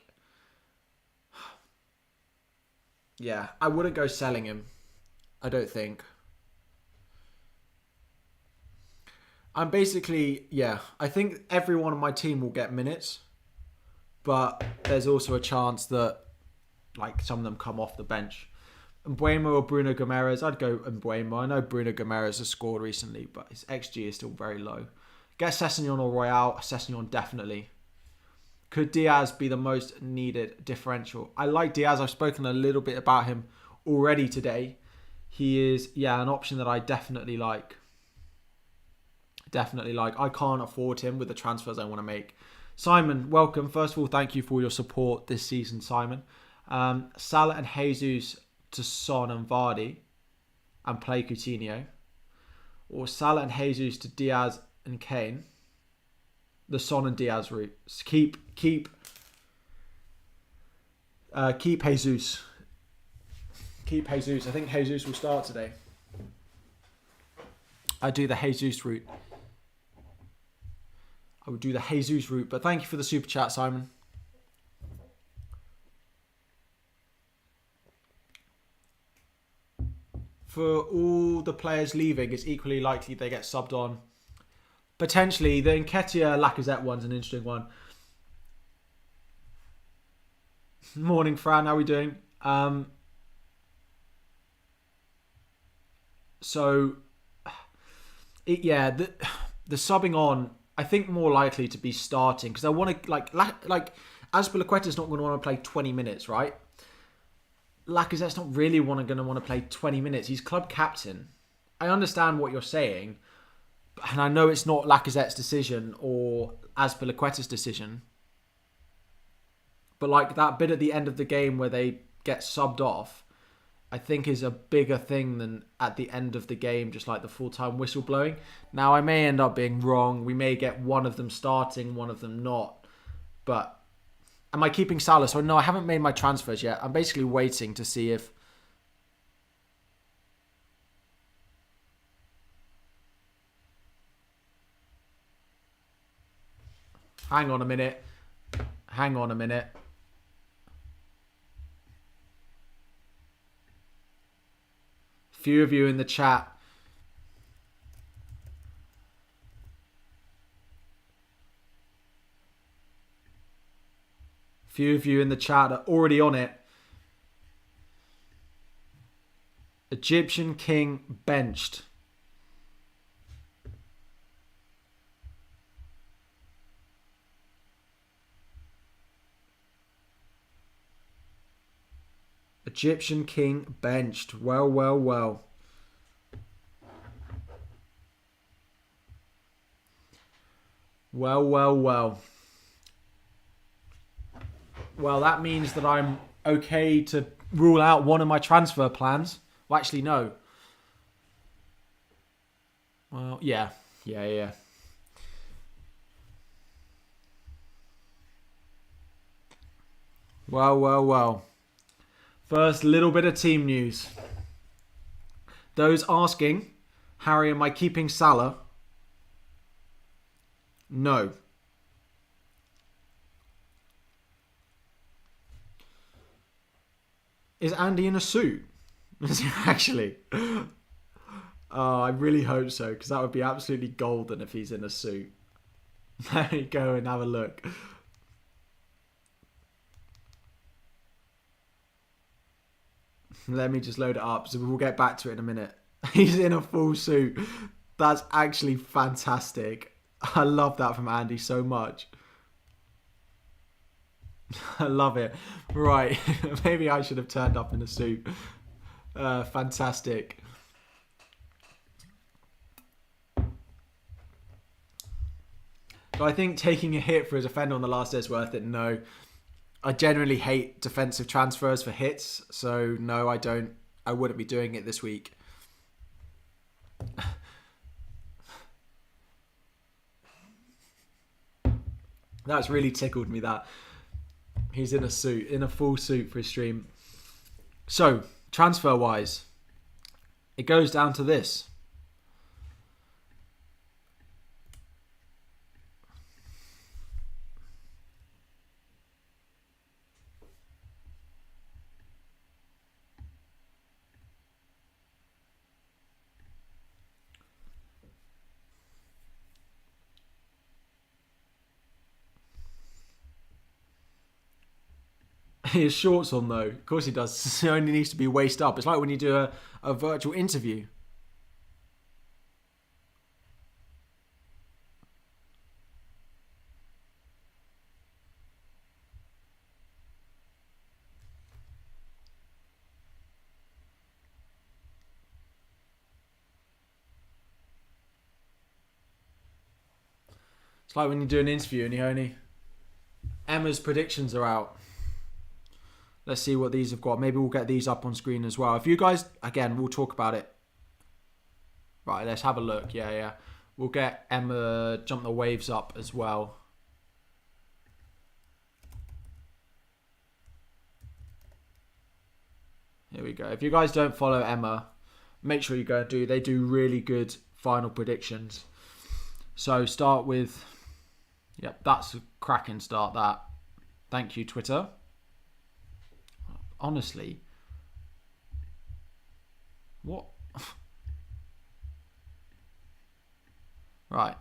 yeah, I wouldn't go selling him. I don't think. I'm basically... yeah, I think everyone on my team will get minutes, but there's also a chance that like some of them come off the bench. Mbuemo or Bruno Guimaraes, I'd go Mbuemo. I know Bruno Guimaraes has scored recently, but his XG is still very low. Get Sessegnon or Royale. Sessegnon definitely. Could Diaz be the most needed differential? I like Diaz. I've spoken a little bit about him already today. He is, yeah, an option that I definitely like. Definitely like. I can't afford him with the transfers I want to make. Simon, welcome. First of all, thank you for your support this season, Simon. Salah and Jesus to Son and Vardy and play Coutinho, or Salah and Jesus to Diaz and Kane. The Son and Diaz route. Keep Jesus. Keep Jesus. I think Jesus will start today. I do the Jesus route. I would do the Jesus route, but thank you for the super chat, Simon. For all the players leaving, it's equally likely they get subbed on. Potentially, the Nketiah Lacazette one's an interesting one. Morning, Fran. How are we doing? The subbing on, I think more likely to be starting because I want to like Azpilicueta's not going to want to play 20 minutes, right? Lacazette's not really going to want to play 20 minutes. He's club captain. I understand what you're saying, and I know it's not Lacazette's decision or Azpilicueta's decision. But like that bit at the end of the game where they get subbed off, I think is a bigger thing than at the end of the game, just like the full-time whistle blowing. Now, I may end up being wrong. We may get one of them starting, one of them not. But am I keeping Salah? So no, I haven't made my transfers yet. I'm basically waiting to see if... Hang on a minute. Few of you in the chat. Few of you in the chat are already on it. Egyptian King benched. Egyptian King benched. Well. Well, that means that I'm okay to rule out one of my transfer plans. Well, actually, no. Well, yeah. Well, well, well. First little bit of team news. Those asking, Harry, am I keeping Salah? No. Is Andy in a suit? Actually. Oh, I really hope so, because that would be absolutely golden if he's in a suit. There you go and have a look. Let me just load it up, so we'll get back to it in a minute. He's in a full suit. That's actually fantastic. I love that from Andy so much. I love it. Right, maybe I should have turned up in a suit. Fantastic. Do I think taking a hit for a defender on the last day is worth it? No. I generally hate defensive transfers for hits, so no, I don't. I wouldn't be doing it this week. That's really tickled me, that. He's in a suit, in a full suit for his stream. So, transfer-wise, it goes down to this. He has shorts on though. Of course he does. He only needs to be waist up. It's like when you do a virtual interview. It's like when you do an interview and you only... Emma's predictions are out. Let's see what these have got. Maybe we'll get these up on screen as well. If you guys... Again, we'll talk about it. Right, let's have a look. Yeah. We'll get Emma Jump the Waves up as well. Here we go. If you guys don't follow Emma, make sure you go and do. They do really good final predictions. So start with... Yep, that's a cracking start, that. Thank you, Twitter. Honestly. What? Right.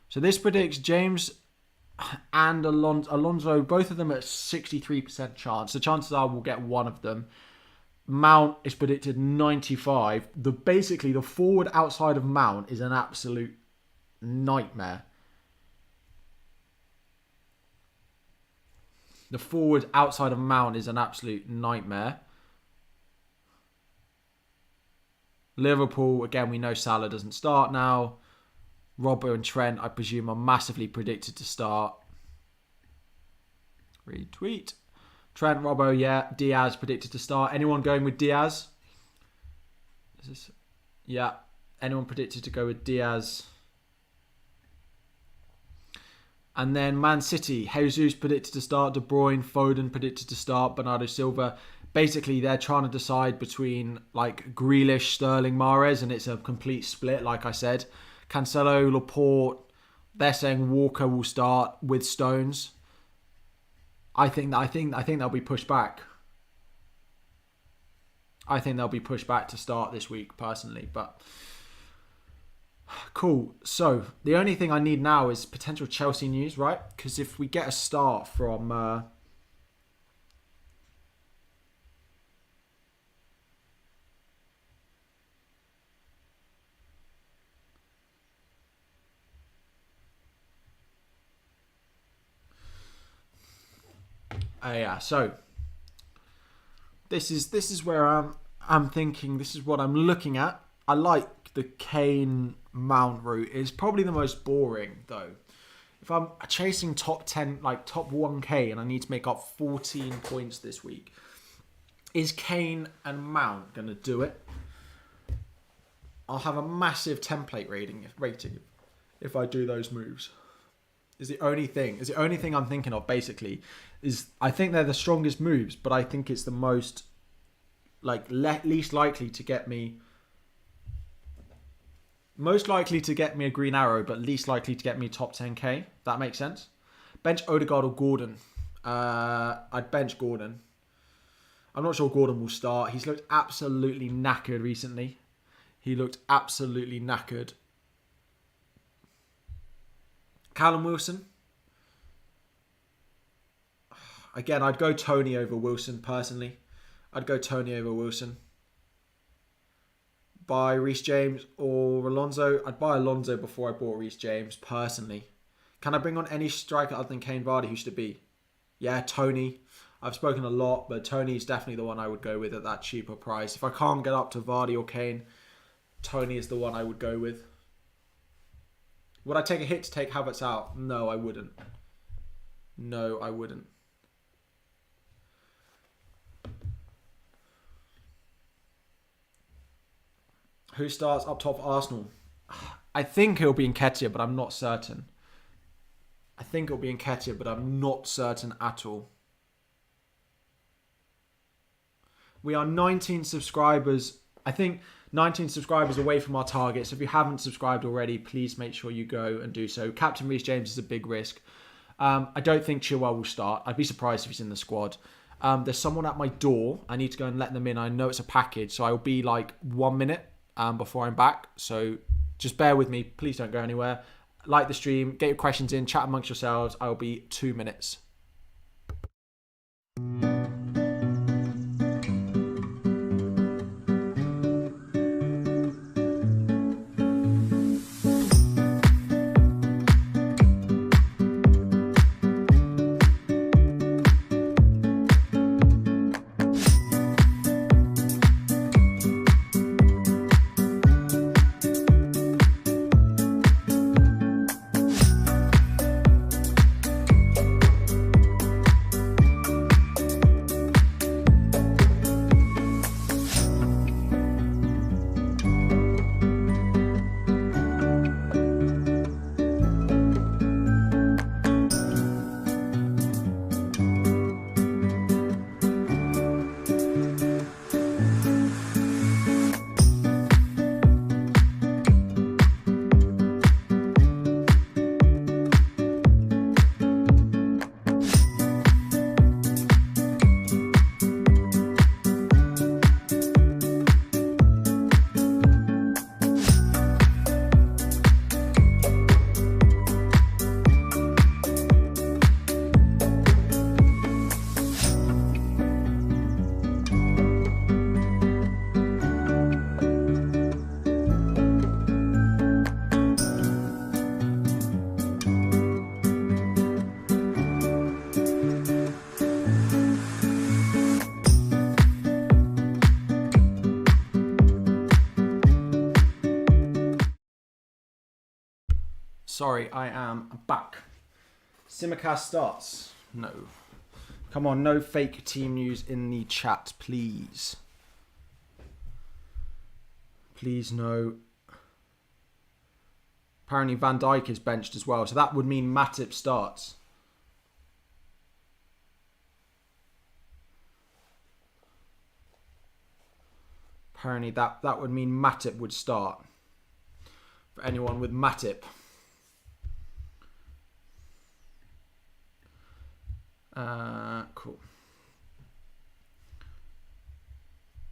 So this predicts James and Alonso, both of them at 63% chance. The chances are we'll get one of them. Mount is predicted 95. Basically, the forward outside of Mount is an absolute nightmare. The forward outside of Mount is an absolute nightmare. Liverpool, again, we know Salah doesn't start now. Robbo and Trent, I presume, are massively predicted to start. Retweet. Trent, Robbo, yeah. Diaz predicted to start. Anyone going with Diaz? Yeah. Anyone predicted to go with Diaz? And then Man City, Jesus predicted to start, De Bruyne, Foden predicted to start, Bernardo Silva. Basically, they're trying to decide between like Grealish, Sterling, Mahrez, and it's a complete split, like I said. Cancelo, Laporte, they're saying Walker will start with Stones. I think they'll be pushed back. I think they'll be pushed back to start this week, personally, but... Cool. So, the only thing I need now is potential Chelsea news, right? Because if we get a start from... yeah, so... This is where I'm thinking, this is what I'm looking at. I like the Kane Mount route. It's probably the most boring though. If I'm chasing top 10, like top 1k, and I need to make up 14 points this week, is Kane and Mount going to do it? I'll have a massive template rating if I do those moves. Is the only thing. Is the only thing I'm thinking of, basically. Is I think they're the strongest moves, but I think it's the most, like, least likely to get me... Most likely to get me a green arrow, but least likely to get me top 10k. That makes sense. Bench Odegaard or Gordon. I'd bench Gordon. I'm not sure Gordon will start. He's looked absolutely knackered recently. He looked absolutely knackered. Callum Wilson. Again, I'd go Tony over Wilson, personally. I'd go Tony over Wilson. Buy Reece James or Alonso. I'd buy Alonso before I bought Reece James, personally. Can I bring on any striker other than Kane Vardy? Who should it be? Yeah, Tony. I've spoken a lot, but Tony's definitely the one I would go with at that cheaper price. If I can't get up to Vardy or Kane, Tony is the one I would go with. Would I take a hit to take Havertz out? No, I wouldn't. No, I wouldn't. Who starts up top for Arsenal? I think it'll be Nketiah, but I'm not certain. I think it'll be Nketiah, but I'm not certain at all. We are 19 subscribers. I think 19 subscribers away from our target. So if you haven't subscribed already, please make sure you go and do so. Captain Reece James is a big risk. I don't think Chaël will start. I'd be surprised if he's in the squad. There's someone at my door. I need to go and let them in. I know it's a package, so I'll be like 1 minute before I'm back. So just bear with me. Please don't go anywhere. Like the stream. Get your questions in. Chat amongst yourselves. I'll be 2 minutes. Sorry, I am back. Simicast starts. No. Come on, no fake team news in the chat, please. Please, no. Apparently Van Dijk is benched as well, so that would mean Matip starts. Apparently that would mean Matip would start. For anyone with Matip. Cool.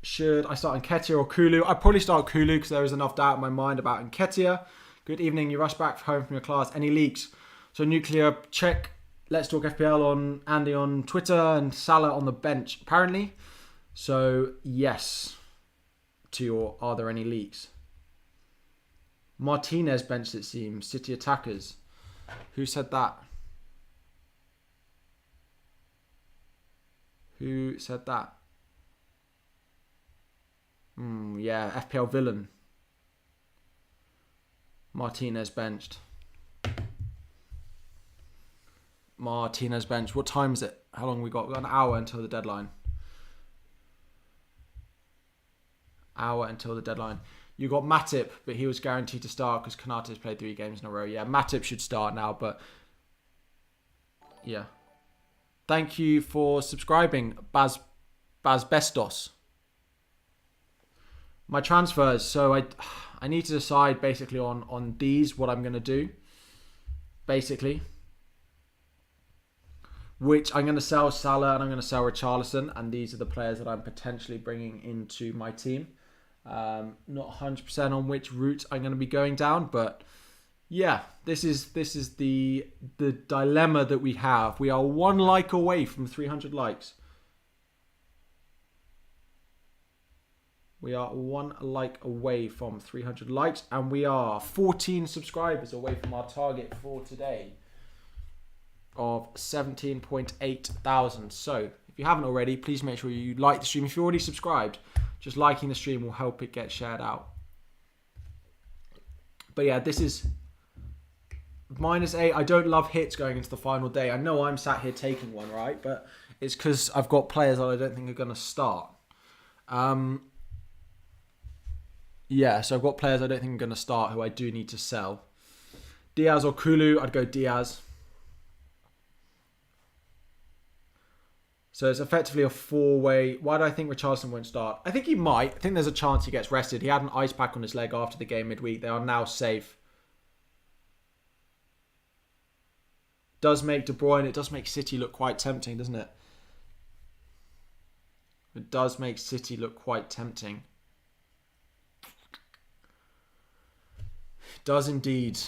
Should I start Nketiah or Kulu? I'd probably start Kulu because there is enough doubt in my mind about Nketiah. Good evening. You rush back home from your class. Any leaks? So Nuclear, check. Let's Talk FPL on Andy on Twitter and Salah on the bench, apparently. So, yes. To your, are there any leaks? Martinez benched, it seems. City attackers. Who said that? Who said that? Yeah, FPL villain. Martinez benched. Martinez benched. What time is it? How long we got? We've got an hour until the deadline. Hour until the deadline. You got Matip, but he was guaranteed to start because Konate's played 3 games in a row. Yeah, Matip should start now, but Yeah. Thank you for subscribing, Bestos. My transfers. So I need to decide basically on these, what I'm going to do. Basically. Which I'm going to sell Salah and I'm going to sell Richarlison. And these are the players that I'm potentially bringing into my team. Not 100% on which route I'm going to be going down. But yeah, this is the dilemma that we have. We are 1 like away from 300 likes. We are 1 like away from 300 likes. And we are 14 subscribers away from our target for today of 17.8 thousand. So if you haven't already, please make sure you like the stream. If you're already subscribed, just liking the stream will help it get shared out. But yeah, this is -8. I don't love hits going into the final day. I know I'm sat here taking one, right? But it's because I've got players that I don't think are going to start. Yeah, so I've got players I don't think are going to start who I do need to sell. Diaz or Kulu, I'd go Diaz. So it's effectively a 4-way. Why do I think Richarlison won't start? I think he might. I think there's a chance he gets rested. He had an ice pack on his leg after the game midweek. They are now safe. Does make De Bruyne, it does make City look quite tempting, doesn't it? It does make City look quite tempting. Does indeed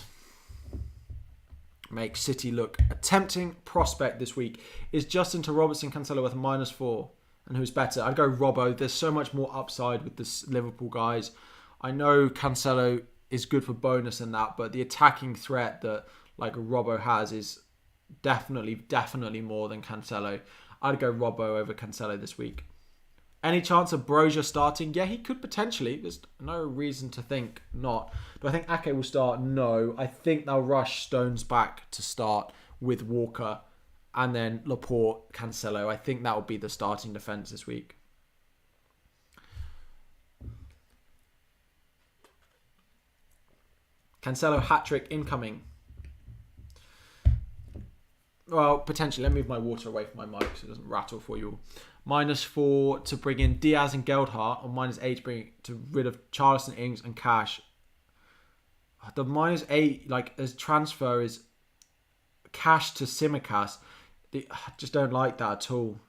make City look a tempting prospect this week. Is Justin to Robertson Cancelo with a -4? And who's better? I'd go Robbo. There's so much more upside with the Liverpool guys. I know Cancelo is good for bonus and that, but the attacking threat that like a Robbo has is definitely more than Cancelo. I'd go Robbo over Cancelo this week. Any chance of Brozier starting? Yeah, he could potentially. There's no reason to think not. Do I think Ake will start? No. I think they'll rush Stones back to start with Walker and then Laporte, Cancelo. I think that will be the starting defence this week. Cancelo hat-trick incoming. Well, potentially. Let me move my water away from my mic so it doesn't rattle for you all. -4 to bring in Diaz and Geldhart, or -8 to bring rid of Charleston, Ings and Cash. The -8, like as transfer is Cash to Simicast. I just don't like that at all.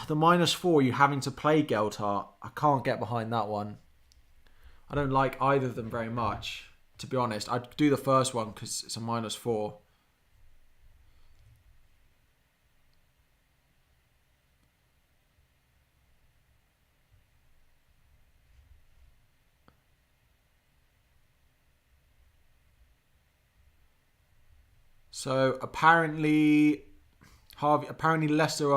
The -4, you having to play Geldhart. I can't get behind that one. I don't like either of them very much, to be honest. I'd do the first one because it's a -4. So apparently Leicester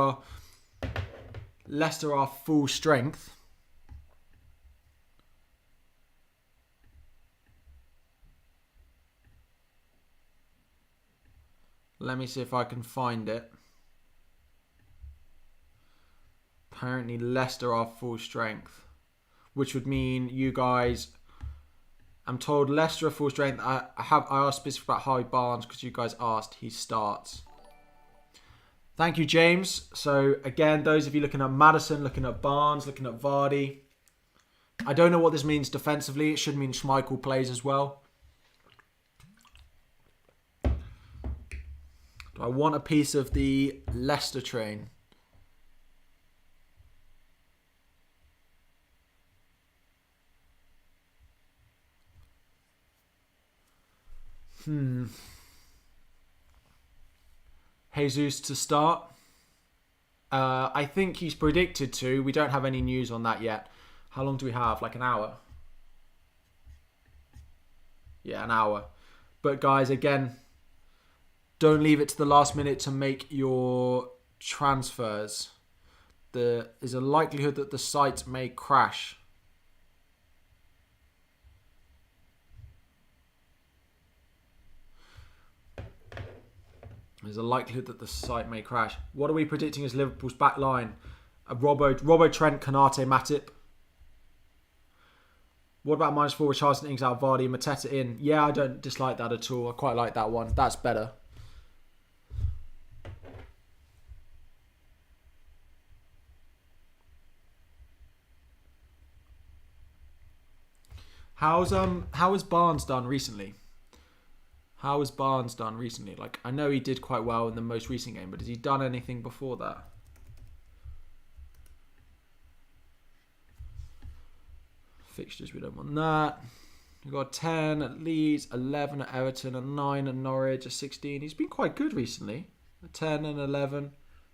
are full strength. Let me see if I can find it. Apparently Leicester are full strength, which would mean you guys. I'm told Leicester are full strength. I asked specifically about Harvey Barnes because you guys asked. He starts. Thank you, James. So again, those of you looking at Maddison, looking at Barnes, looking at Vardy. I don't know what this means defensively. It should mean Schmeichel plays as well. Do I want a piece of the Leicester train? Jesus to start. I think he's predicted to. We don't have any news on that yet. How long do we have? Like an hour? Yeah, an hour. But guys, again, don't leave it to the last minute to make your transfers. There is a likelihood that the site may crash. There's a likelihood that the site may crash. What are we predicting as Liverpool's back line? Robbo, Trent, Konate, Matip. What about -4 with Richarlison, Ings out, Vardy, Mateta in? Yeah, I don't dislike that at all. I quite like that one. That's better. How has Barnes done recently? How has Barnes done recently? Like, I know he did quite well in the most recent game, but has he done anything before that? Fixtures, we don't want that. We've got 10 at Leeds, 11 at Everton, a 9 at Norwich, a 16. He's been quite good recently. A 10 and 11,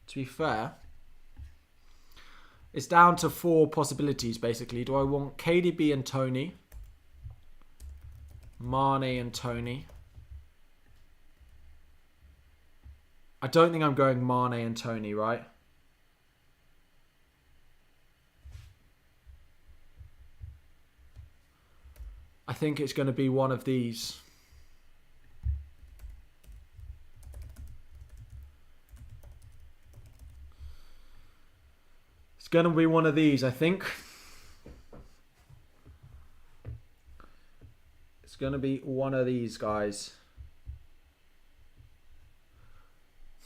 to be fair. It's down to 4 possibilities, basically. Do I want KDB and Tony? Mane and Tony? I don't think I'm going Mane and Tony, right? I think it's going to be one of these. It's going to be one of these, I think. It's going to be one of these guys.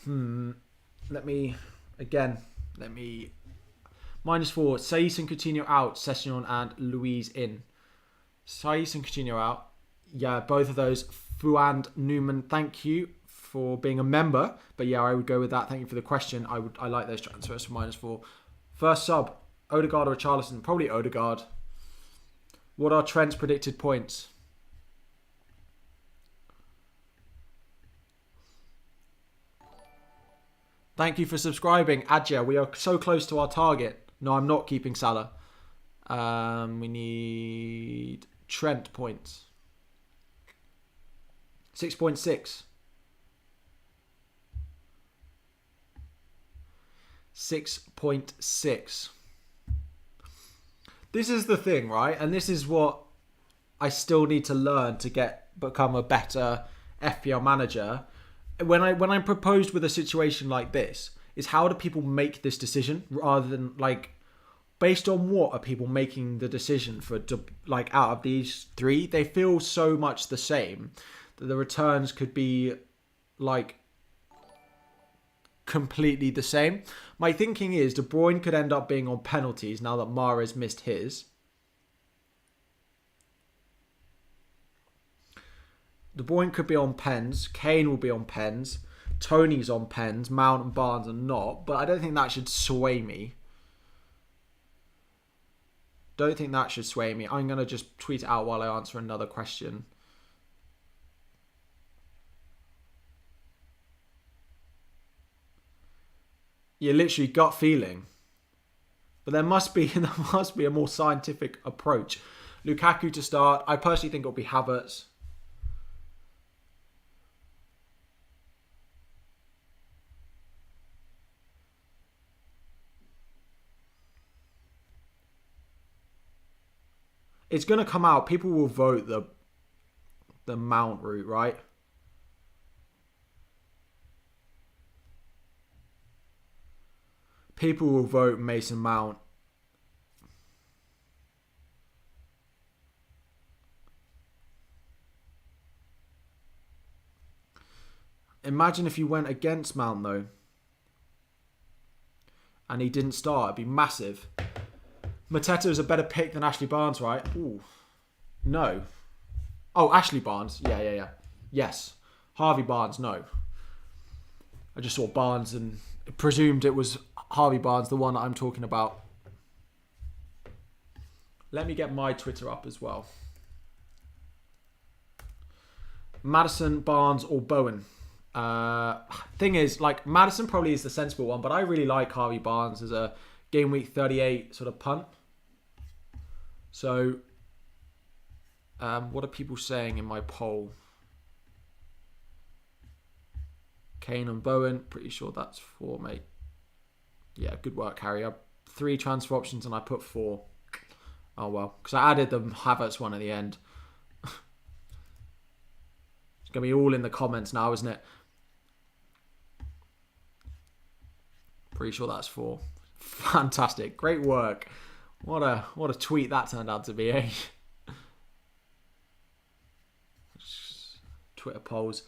Let me... -4. Saiss and Coutinho out. Session and Louise in. Saiss and Coutinho out. Yeah, both of those. Fuand Newman, thank you for being a member. But yeah, I would go with that. Thank you for the question. I like those transfers for -4. First sub, Odegaard or Richarlison? Probably Odegaard. What are Trent's predicted points? Thank you for subscribing. Adja, we are so close to our target. No, I'm not keeping Salah. We need Trent points. 6.6. 6.6. This is the thing, right? And this is what I still need to learn to become a better FPL manager. When I'm proposed with a situation like this, is how do people make this decision rather than like based on what are people making the decision for? Like out of these 3, they feel so much the same that the returns could be like completely the same. My thinking is De Bruyne could end up being on penalties now that Mahrez missed his. De Bruyne could be on pens. Kane will be on pens. Tony's on pens. Mount and Barnes are not. But I don't think that should sway me. I'm going to just tweet it out while I answer another question. Yeah, literally gut feeling. But there must be a more scientific approach. Lukaku to start. I personally think it'll be Havertz. It's going to come out. People will vote the Mount route, right? People will vote Mason Mount. Imagine if you went against Mount, though. And he didn't start. It'd be massive. Mateta is a better pick than Ashley Barnes, right? Ooh. No. Oh, Ashley Barnes. Yeah. Yes. Harvey Barnes, no. I just saw Barnes and presumed it was Harvey Barnes, the one that I'm talking about. Let me get my Twitter up as well. Maddison, Barnes, or Bowen? Thing is, like, Maddison probably is the sensible one, but I really like Harvey Barnes as a Gameweek 38 sort of punt. So, what are people saying in my poll? Kane and Bowen, pretty sure that's 4, mate. Yeah, good work, Harry. I have 3 transfer options and I put 4. Oh well, because I added the Havertz one at the end. It's going to be all in the comments now, isn't it? Pretty sure that's 4. Fantastic. Great work. What a tweet that turned out to be, eh? Twitter polls.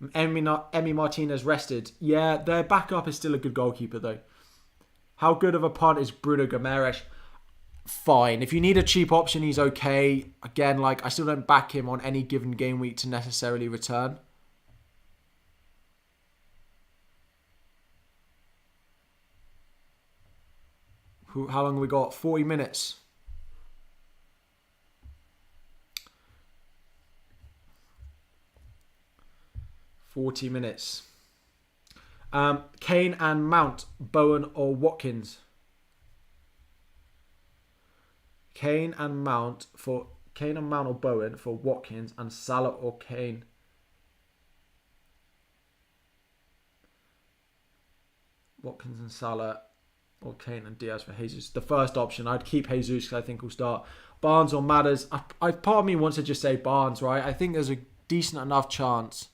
Emi Martinez rested. Yeah, their backup is still a good goalkeeper, though. How good of a punt is Bruno Gomes? fine. If you need a cheap option, he's okay. Again, like, I still don't back him on any given game week to necessarily return. How long have we got? 40 minutes. Kane and Mount, Bowen or Watkins? Kane and Mount or Bowen for Watkins, and Salah or Kane. Watkins and Salah, or Kane and Diaz for Jesus. The first option, I'd keep Jesus because I think he'll start. Barnes or Matters. Part of me wants to just say Barnes, right? I think there's a decent enough chance.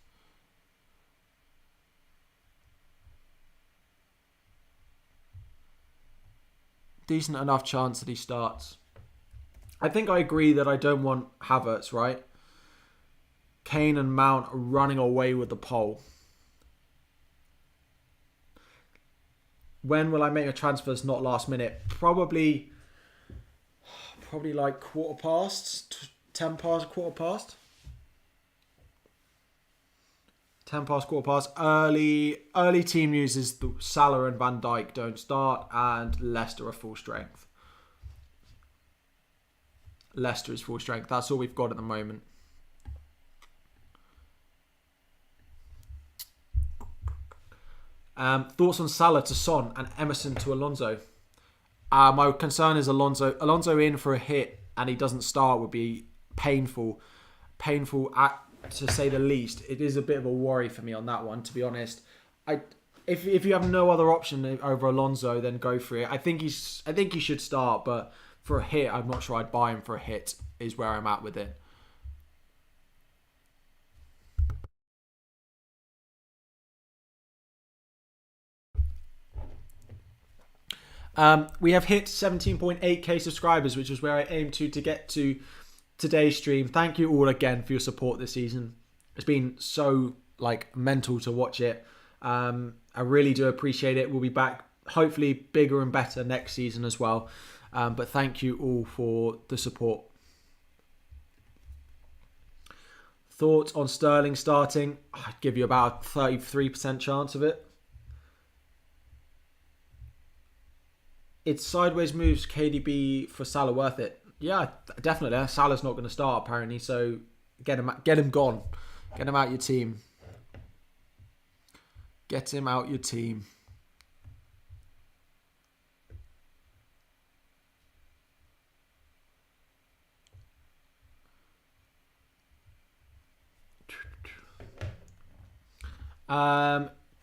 Decent enough chance that he starts. I think I agree that I don't want Havertz, right? Kane and Mount are running away with the pole. When will I make a transfer that's not last minute? Probably like 10 past, quarter past. 10 past, quarter past. Early team news is the Salah and Van Dijk don't start, and Leicester are full strength. Leicester is full strength. That's all we've got at the moment. Thoughts on Salah to Son and Emerson to Alonso? My concern is Alonso in for a hit and he doesn't start would be painful to say the least. It is a bit of a worry for me on that one, to be honest. If you have no other option over Alonso, then go for it. I think he should start, but for a hit, I'm not sure I'd buy him for a hit. Is where I'm at with it. We have hit 17.8k subscribers, which is where I aim to get to today's stream. Thank you all again for your support this season. It's been so mental to watch it. I really do appreciate it. We'll be back hopefully bigger and better next season as well. But thank you all for the support. Thoughts on Sterling starting? I'd give you about a 33% chance of it. It's sideways moves KDB for Salah worth it? Yeah, definitely. Salah's not going to start apparently, so get him gone. Get him out your team. Get him out your team.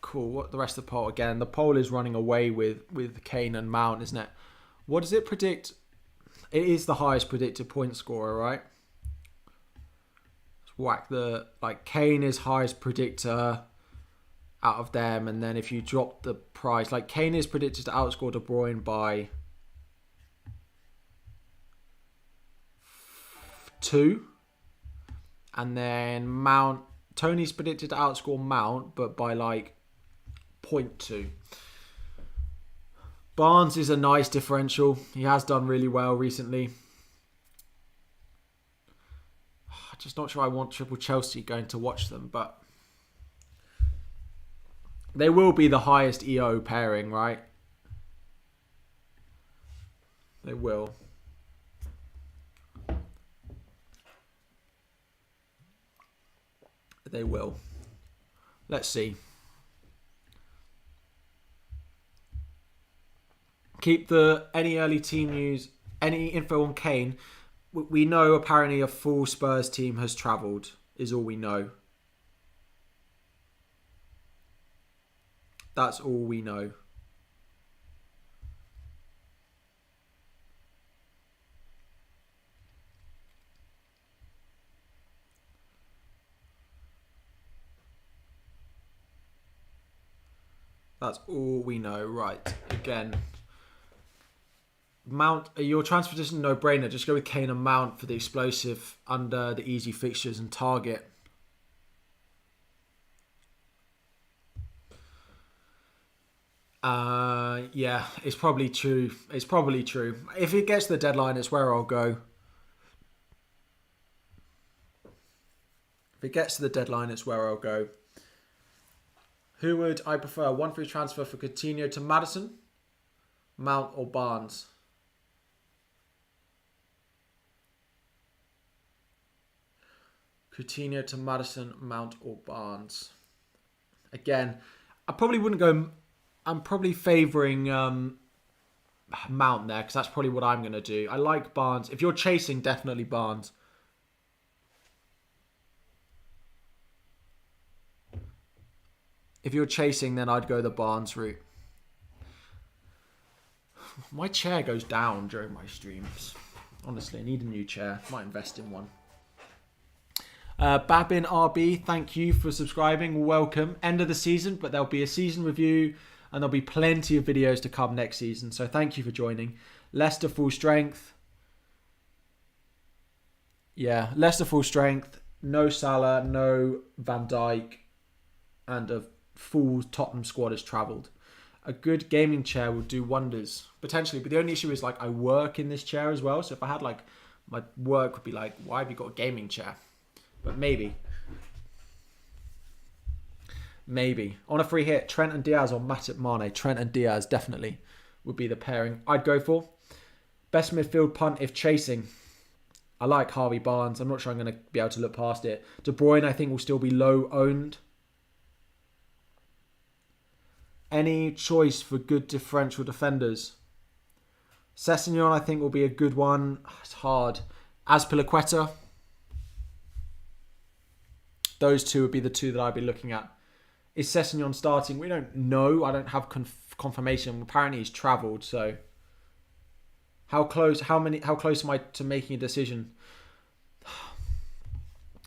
Cool. What the rest of the poll again? The poll is running away with Kane and Mount, isn't it? What does it predict? It is the highest predicted point scorer, right? Let's whack Kane is highest predictor out of them, and then if you drop the price, Kane is predicted to outscore De Bruyne by 2, and then Tony's predicted to outscore Mount, but by 0.2. Barnes is a nice differential. He has done really well recently. I'm just not sure I want Triple Chelsea going to watch them, but they will be the highest EO pairing, right? They will. They will. Let's see. Keep any early team news, any info on Kane. We know apparently a full Spurs team has travelled, is all we know. That's all we know. That's all we know. Right. Again. Mount, your transfer position no-brainer. Just go with Kane and Mount for the explosive under the easy fixtures and target. Yeah, it's probably true. It's probably true. If it gets to the deadline, it's where I'll go. If it gets to the deadline, it's where I'll go. Who would I prefer? One free transfer for Coutinho to Maddison, Mount or Barnes? Coutinho to Maddison, Mount or Barnes? Again, I probably wouldn't go. I'm probably favouring Mount there because that's probably what I'm going to do. I like Barnes. If you're chasing, definitely Barnes. If you're chasing, then I'd go the Barnes route. My chair goes down during my streams. Honestly, I need a new chair. Might invest in one. Babin RB, thank you for subscribing. Welcome. End of the season, but there'll be a season review and there'll be plenty of videos to come next season. So thank you for joining. Leicester full strength. Yeah, Leicester full strength. No Salah, no Van Dijk, and a full Tottenham squad has travelled. A good gaming chair would do wonders, potentially. But the only issue is, like, I work in this chair as well. So if I had, like, my work would be like, why have you got a gaming chair? But maybe. Maybe. On a free hit, Trent and Diaz or Matip Mane. Trent and Diaz definitely would be the pairing I'd go for. Best midfield punt if chasing. I like Harvey Barnes. I'm not sure I'm going to be able to look past it. De Bruyne, I think, will still be low owned. Any choice for good differential defenders? Sessegnon, I think, will be a good one. It's hard. Azpilicueta. Those two would be the two that I'd be looking at. Is Sessegnon starting? We don't know. I don't have confirmation. Apparently he's travelled, so how close am I to making a decision?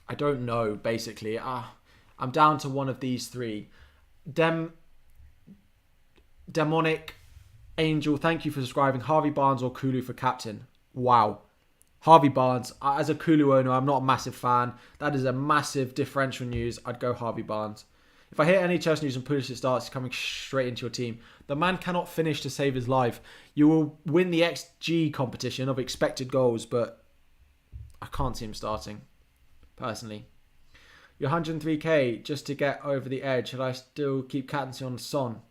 I don't know, basically. I'm down to one of these three. Demonic Angel, thank you for subscribing. Harvey Barnes or Kulu for captain? Wow. Harvey Barnes. As a Kulu owner, I'm not a massive fan. That is a massive differential news. I'd go Harvey Barnes. If I hear any Chelsea news and Pulisic starts coming straight into your team, the man cannot finish to save his life. You will win the XG competition of expected goals, but I can't see him starting, personally. You're 103k just to get over the edge. Should I still keep captaincy on Son?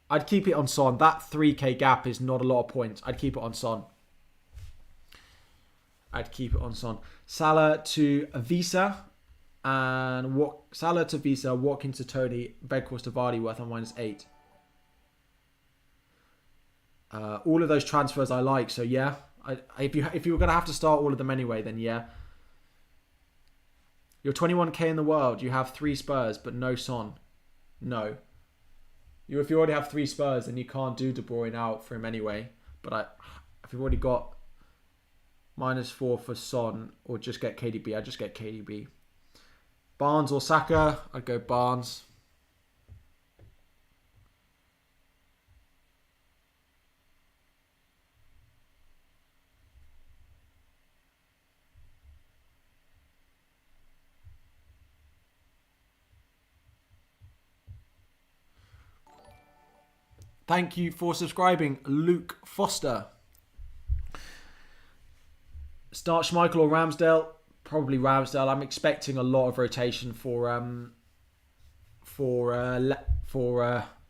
I'd keep it on Son. That 3k gap is not a lot of points. I'd keep it on Son. Salah to Visa and Salah to Visa, Watkins to Tony, Bedcourse to Vardy worth on -8. All of those transfers I like, so yeah. If you were going to have to start all of them anyway, then yeah. You're 21k in the world. You have 3 Spurs, but no Son. No. If you already have 3 Spurs, then you can't do De Bruyne out for him anyway. But if you've already got -4 for Son, or just get KDB, I'd just get KDB. Barnes or Saka, I'd go Barnes. Thank you for subscribing, Luke Foster. Start Schmeichel or Ramsdale? Probably Ramsdale. I'm expecting a lot of rotation for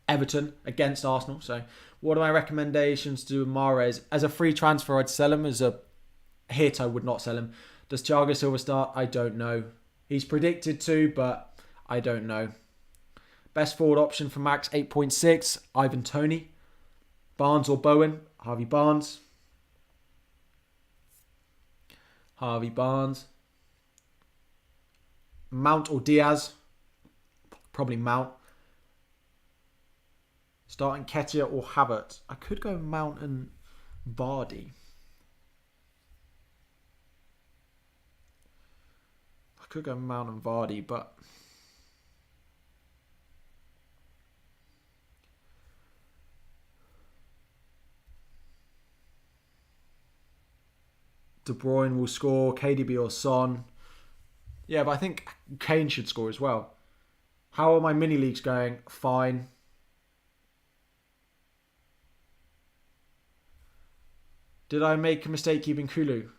Everton against Arsenal. So, what are my recommendations to do with Mahrez? As a free transfer, I'd sell him. As a hit, I would not sell him. Does Thiago Silva start? I don't know. He's predicted to, but I don't know. Best forward option for Max 8.6, Ivan Toney. Barnes or Bowen? Harvey Barnes. Mount or Diaz? Probably Mount. Starting Ketia or Havertz? I could go Mount and Vardy. But De Bruyne will score, KDB or Son. Yeah, but I think Kane should score as well. How are my mini leagues going? Fine. Did I make a mistake keeping Kulu?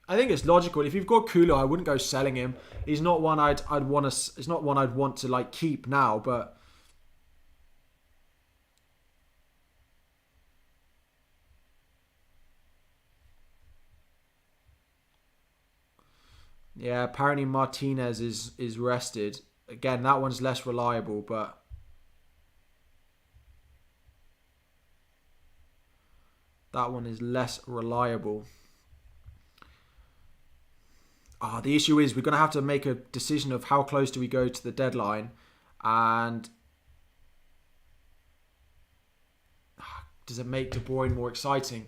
I think it's logical. If you've got Kulu, I wouldn't go selling him. He's not one I'd want to. It's not one I'd want to like keep now. But yeah, apparently Martinez is rested again. That one's less reliable, but that one is less reliable. The issue is we're going to have to make a decision of how close do we go to the deadline, and does it make De Bruyne more exciting?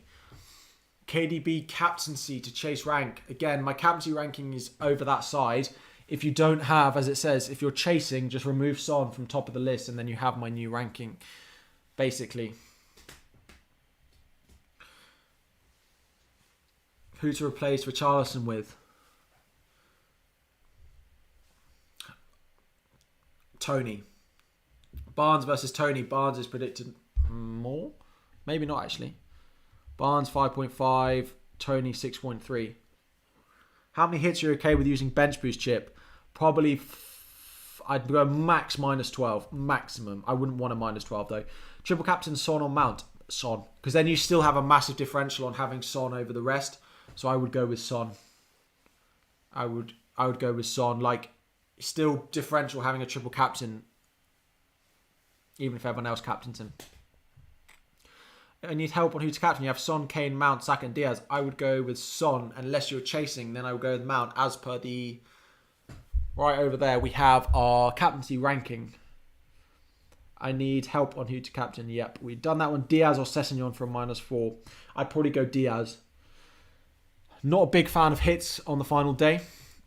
KDB captaincy to chase rank. Again, my captaincy ranking is over that side. If you don't have, as it says, if you're chasing, just remove Son from top of the list and then you have my new ranking, basically. Who to replace Richarlison with? Tony. Barnes versus Tony. Barnes is predicted more. Maybe not actually. Barnes 5.5. Tony 6.3. How many hits are you okay with using bench boost chip? Probably I'd go max -12. Maximum. I wouldn't want a -12 though. Triple captain Son or Mount? Son. Because then you still have a massive differential on having Son over the rest. So I would go with Son. I would go with Son. Like, still differential having a triple captain, even if everyone else captains him. I need help on who to captain. You have Son, Kane, Mount, Saka and Diaz. I would go with Son. Unless you're chasing, then I would go with Mount. As per the... Right over there, we have our captaincy ranking. I need help on who to captain. Yep, we've done that one. Diaz or Sessegnon for a -4. I'd probably go Diaz. Not a big fan of hits on the final day.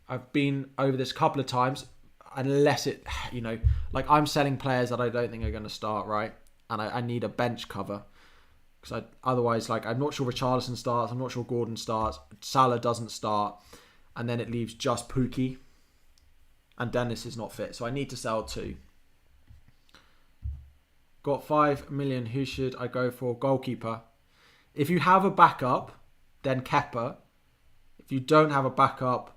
I've been over this a couple of times. Unless it, like I'm selling players that I don't think are going to start, right? And I need a bench cover. Because otherwise, like, I'm not sure Richarlison starts. I'm not sure Gordon starts. Salah doesn't start. And then it leaves just Pookie. And Dennis is not fit. So I need to sell 2. Got 5 million. Who should I go for? Goalkeeper. If you have a backup, then Kepa. If you don't have a backup,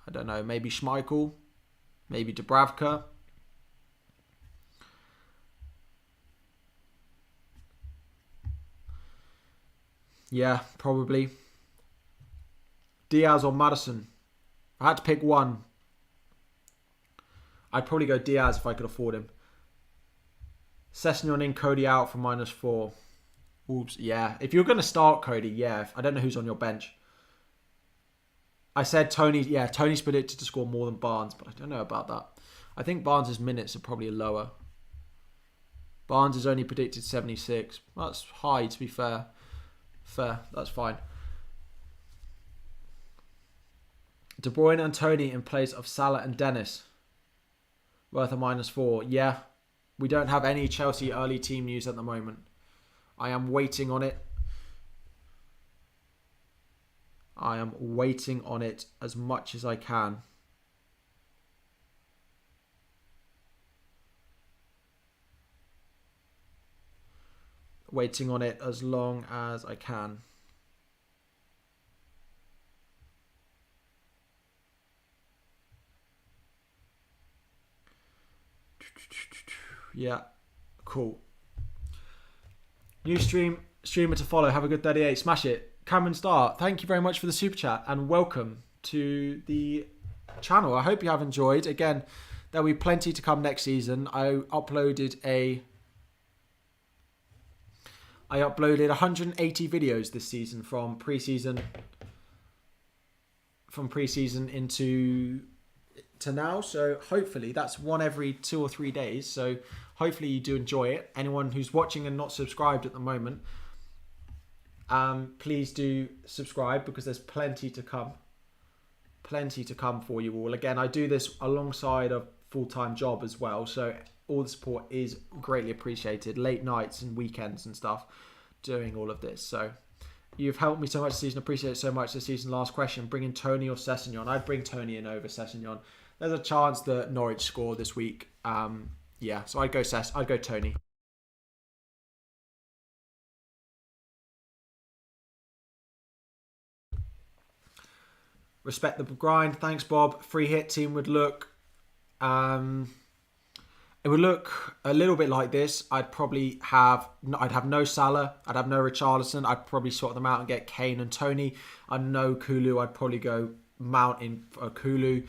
I don't know, maybe Schmeichel. Maybe Dubravka. Yeah, probably. Diaz or Maddison. I had to pick one. I'd probably go Diaz if I could afford him. Sessegnon in, Cody out for -4. Oops, yeah. If you're going to start Cody, yeah. I don't know who's on your bench. I said Tony. Yeah, Tony's predicted to score more than Barnes, but I don't know about that. I think Barnes' minutes are probably lower. Barnes is only predicted 76. That's high, to be fair. That's fine. De Bruyne and Tony in place of Salah and Dennis. Worth a -4. Yeah. We don't have any Chelsea early team news at the moment. I am waiting on it. I am waiting on it as much as I can. Waiting on it as long as I can. Yeah, cool. New streamer to follow. Have a good 38. Smash it. Cameron Starr, thank you very much for the super chat and welcome to the channel. I hope you have enjoyed. Again, there'll be plenty to come next season. I uploaded 180 videos this season from pre-season into to now. So hopefully that's one every 2 or 3 days. So hopefully you do enjoy it. Anyone who's watching and not subscribed at the moment, please do subscribe because there's plenty to come. Plenty to come for you all. Again, I do this alongside a full-time job as well. So all the support is greatly appreciated. Late nights and weekends and stuff doing all of this. So you've helped me so much this season. Appreciate it so much this season. Last question. Bring in Tony or Sessegnon? I'd bring Tony in over Sessegnon. There's a chance that Norwich score this week. Yeah, so I'd go Tony. Respect the grind. Thanks, Bob. Free hit team would look... it would look a little bit like this. I'd have no Salah. I'd have no Richarlison. I'd probably sort them out and get Kane and Tony. I'd no Kulu. I'd probably go Mount in for Kulu.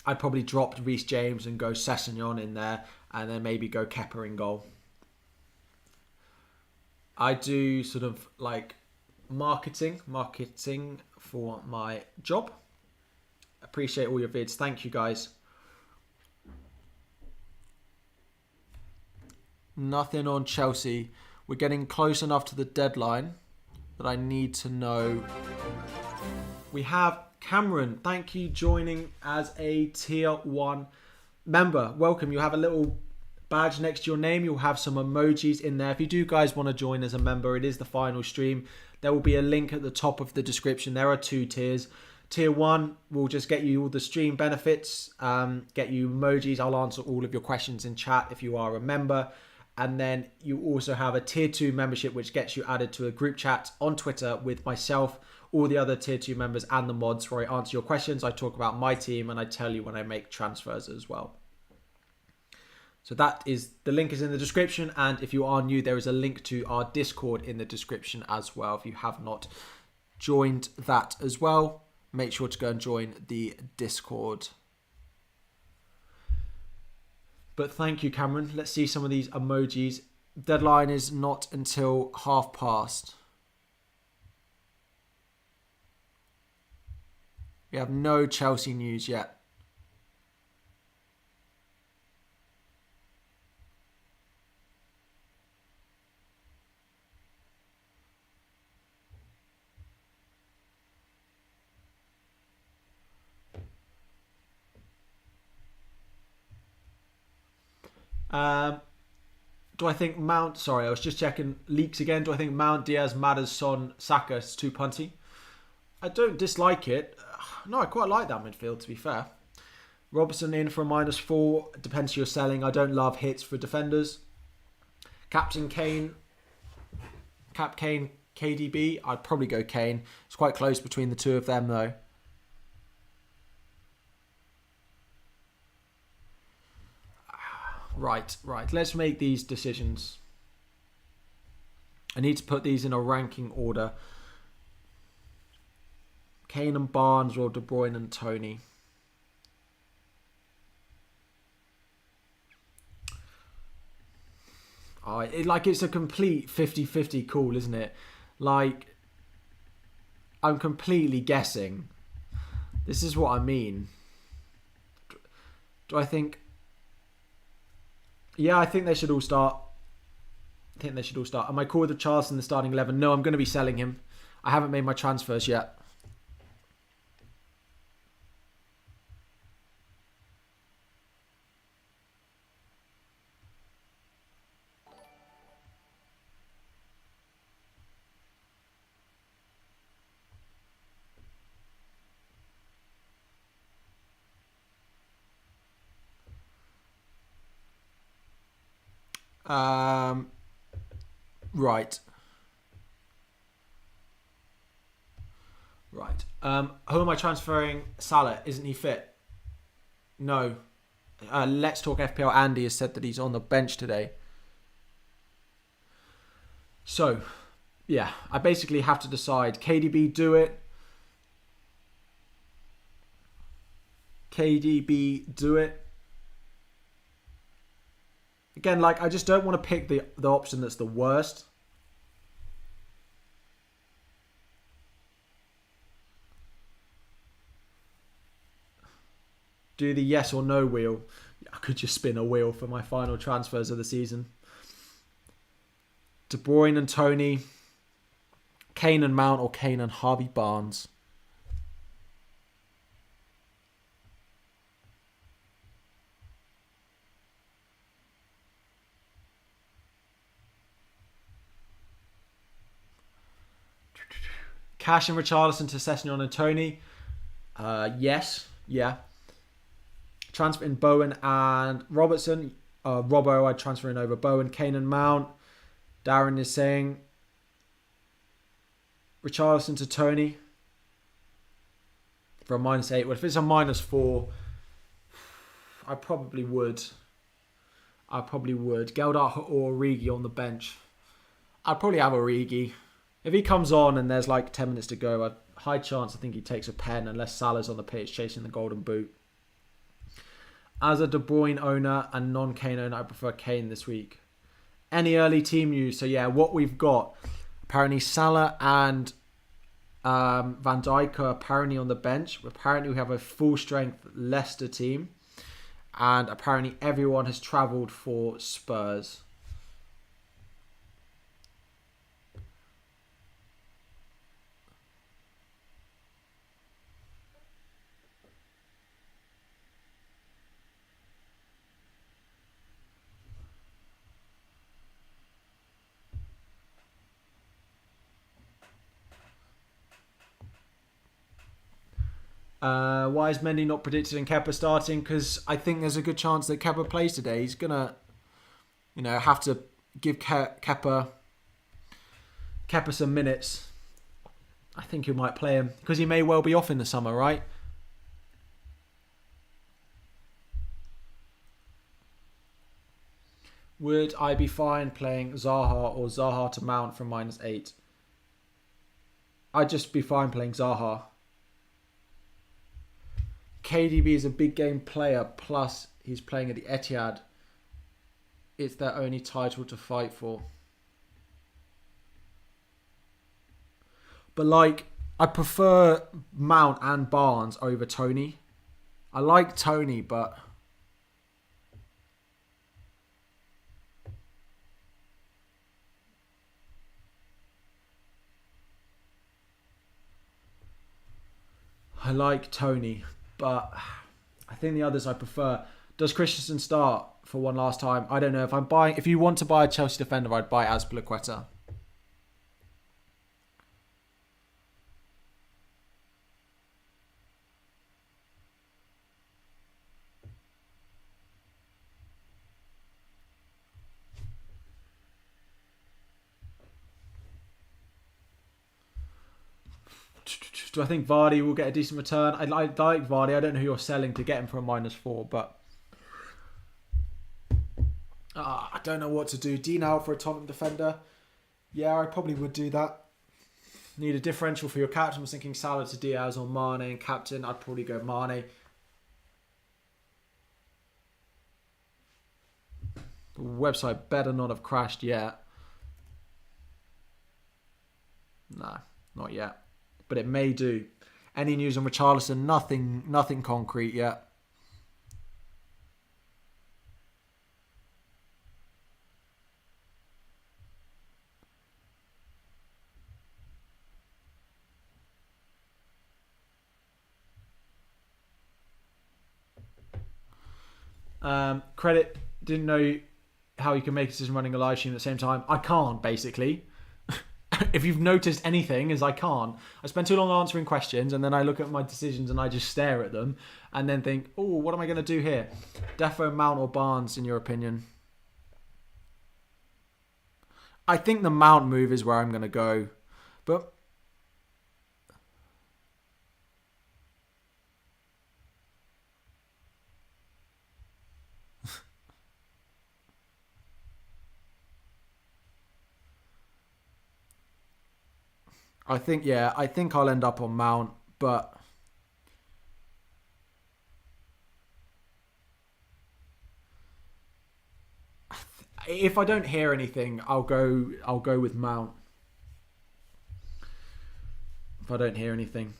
I'd probably drop Reece James and go Sessegnon in there. And then maybe go Kepa in goal. I do sort of like marketing for my job. Appreciate all your vids. Thank you, guys. Nothing on Chelsea. We're getting close enough to the deadline that I need to know. We have Cameron. Thank you joining as a tier 1 member. Welcome. You have a little badge next to your name. You'll have some emojis in there. If you do guys want to join as a member, it is the final stream. There will be a link at the top of the description. There are 2 tiers. Tier 1 will just get you all the stream benefits, get you emojis. I'll answer all of your questions in chat if you are a member. And then you also have a tier 2 membership, which gets you added to a group chat on Twitter with myself, all the other tier 2 members and the mods, where I answer your questions. I talk about my team and I tell you when I make transfers as well. So the link is in the description. And if you are new, there is a link to our Discord in the description as well. If you have not joined that as well, make sure to go and join the Discord. But thank you, Cameron. Let's see some of these emojis. Deadline is not until past. We have no Chelsea news yet. Do I think Mount... Sorry, I was just checking leaks again. Do I think Mount, Diaz, Madders, Son, Saka is too punty? I don't dislike it. No, I quite like that midfield, to be fair. Robertson in for a -4. Depends who you're selling. I don't love hits for defenders. Captain Kane. Cap Kane, KDB. I'd probably go Kane. It's quite close between the two of them, though. Right. Let's make these decisions. I need to put these in a ranking order. Kane and Barnes or De Bruyne and Tony. It's a complete 50-50 call, isn't it? Like, I'm completely guessing. This is what I mean. Do I think... Yeah, I think they should all start. Am I cool with Richarlison in the starting 11? No, I'm going to be selling him. I haven't made my transfers yet. Right. Who am I transferring? Salah. Isn't he fit? No. Let's Talk FPL Andy has said that he's on the bench today. So, yeah. I basically have to decide. KDB, do it. KDB, do it. Again, like, I just don't want to pick the option that's the worst. Do the yes or no wheel. I could just spin a wheel for my final transfers of the season. De Bruyne and Tony. Kane and Mount or Kane and Harvey Barnes. Cash and Richarlison to Sessegnon and Tony. Yes. Yeah. Transfer in Bowen and Robertson. Robbo, I'd transfer in over Bowen. Kane and Mount. Darren is saying Richarlison to Tony. for a -8. Well, if it's a -4, I probably would. Geldart or Origi on the bench. I'd probably have Origi. If he comes on and there's like 10 minutes to go, a high chance I think he takes a pen unless Salah's on the pitch chasing the golden boot. As a De Bruyne owner and non-Kane owner, I prefer Kane this week. Any early team news? So yeah, what we've got, apparently Salah and Van Dijk are apparently on the bench. Apparently we have a full-strength Leicester team. And apparently everyone has travelled for Spurs. Why is Mendy not predicted and Kepa starting? Because I think there's a good chance that Kepa plays today. He's going to, have to give Kepa some minutes. I think he might play him because he may well be off in the summer, right? Would I be fine playing Zaha or Zaha to Mount from -8? I'd just be fine playing Zaha. KDB is a big game player, plus he's playing at the Etihad. It's their only title to fight for. But I prefer Mount and Barnes over Tony. I like Tony, but But I think the others I prefer. Does Christensen start for one last time? I don't know. If you want to buy a Chelsea defender, I'd buy Azpilicueta. Do I think Vardy will get a decent return? I like Vardy. I don't know who you're selling to get him for a -4, but I don't know what to do. Dean out for a Tottenham defender. Yeah, I probably would do that. Need a differential for your captain. I was thinking Salah to Diaz or Mane. And captain, I'd probably go Mane. The website better not have crashed yet. Nah, not yet. But it may do. Any news on Richarlison? Nothing concrete yet. Credit didn't know how you can make a decision running a live stream at the same time. I can't, basically. If you've noticed anything, is I can't. I spend too long answering questions and then I look at my decisions and I just stare at them and then think, oh, what am I going to do here? Defo, Mount or Barnes, in your opinion? I think the Mount move is where I'm going to go. But I think I'll end up on Mount, but if I don't hear anything, I'll go with Mount. If I don't hear anything.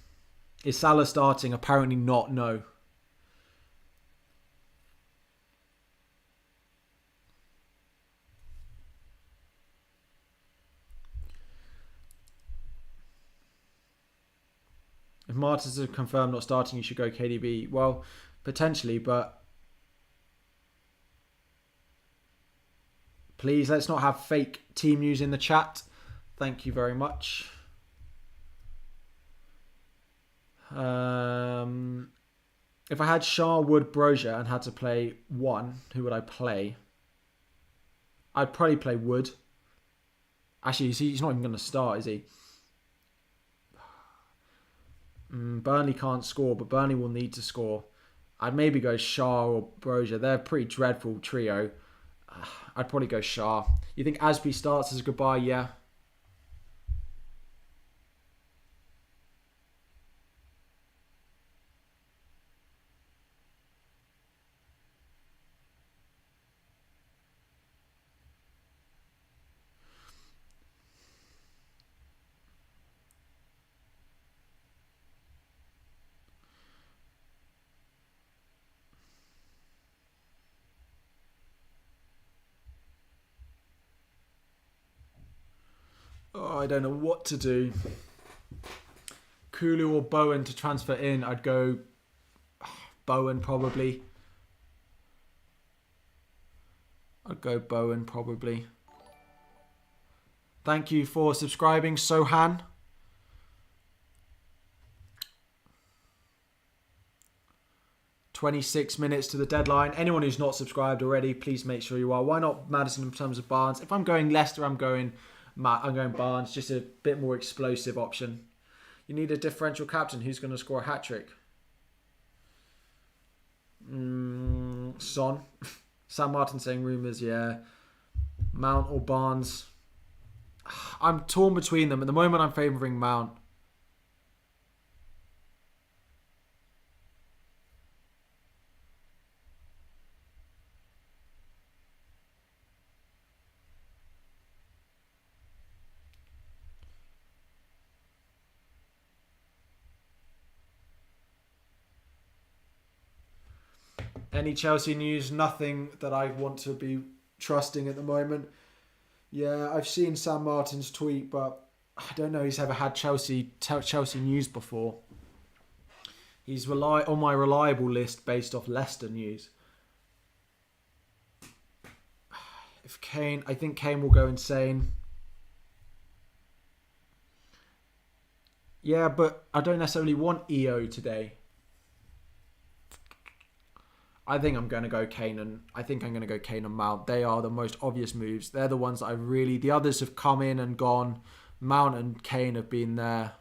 Is Salah starting? Apparently not, no. If Martins is confirmed not starting, you should go KDB. Well, potentially, but please, let's not have fake team news in the chat. Thank you very much. If I had Shaw, Wood, Brozier and had to play one, who would I play? I'd probably play Wood. Actually, he's not even going to start, is he? Burnley can't score, but Burnley will need to score. I'd maybe go Shah or Brozier. They're a pretty dreadful trio. I'd probably go Shah. You think Aspi starts as a goodbye? Yeah. Oh, I don't know what to do. Kulu or Bowen to transfer in. I'd go Bowen probably. I'd go Bowen probably. Thank you for subscribing, Sohan. $26 to the deadline. Anyone who's not subscribed already, please make sure you are. Why not Maddison in terms of Barnes? If I'm going Leicester, I'm going Barnes. Just a bit more explosive option. You need a differential captain. Who's going to score a hat-trick? Son. Sam Martin saying rumours, yeah. Mount or Barnes. I'm torn between them. At the moment, I'm favouring Mount. Any Chelsea news? Nothing that I want to be trusting at the moment. Yeah, I've seen Sam Martin's tweet, but I don't know he's ever had Chelsea news before. He's on my reliable list based off Leicester news. If Kane, I think Kane will go insane. Yeah, but I don't necessarily want EO today. I think I'm going to go Kane and Mount. They are the most obvious moves. They're the ones that I really... The others have come in and gone. Mount and Kane have been there.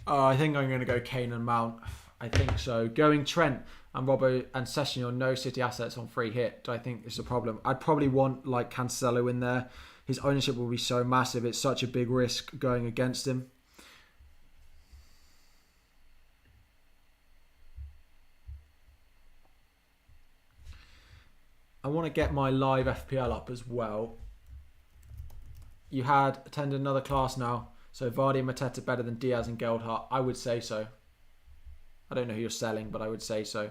I think I'm going to go Kane and Mount. I think so. Going Trent and Robbo and Sessegnon, no City assets on free hit. Do I think it's a problem? I'd probably want like Cancelo in there. His ownership will be so massive. It's such a big risk going against him. I want to get my live FPL up as well. You had attended another class now. So Vardy and Mateta better than Diaz and Geldhart. I would say so. I don't know who you're selling, but I would say so.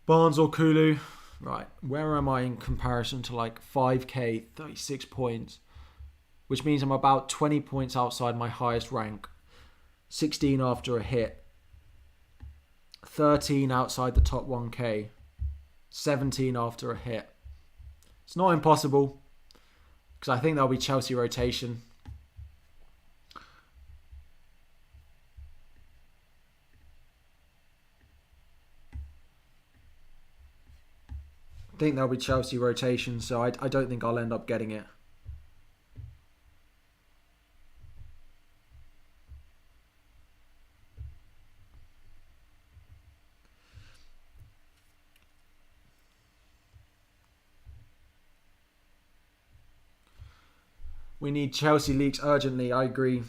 Barnes or Kulu. Right, where am I in comparison to like 5k, 36 points? Which means I'm about 20 points outside my highest rank. 16 after a hit. 13 outside the top 1k. 17 after a hit. It's not impossible, because I think there'll be Chelsea rotation. So I don't think I'll end up getting it. We need Chelsea leaks urgently, I agree.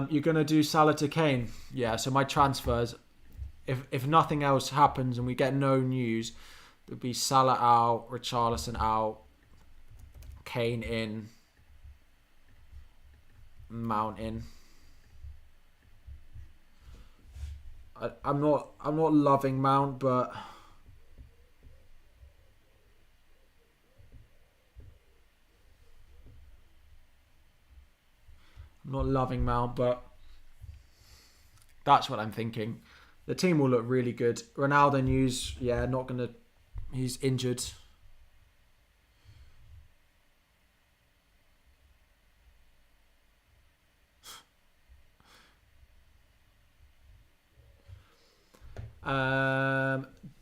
You're going to do Salah to Kane. Yeah, so my transfers, if nothing else happens and we get no news, there'll be Salah out, Richarlison out, Kane in, Mount in. I'm not loving Mount, but That's what I'm thinking. The team will look really good. Ronaldo news, yeah, not going to... He's injured.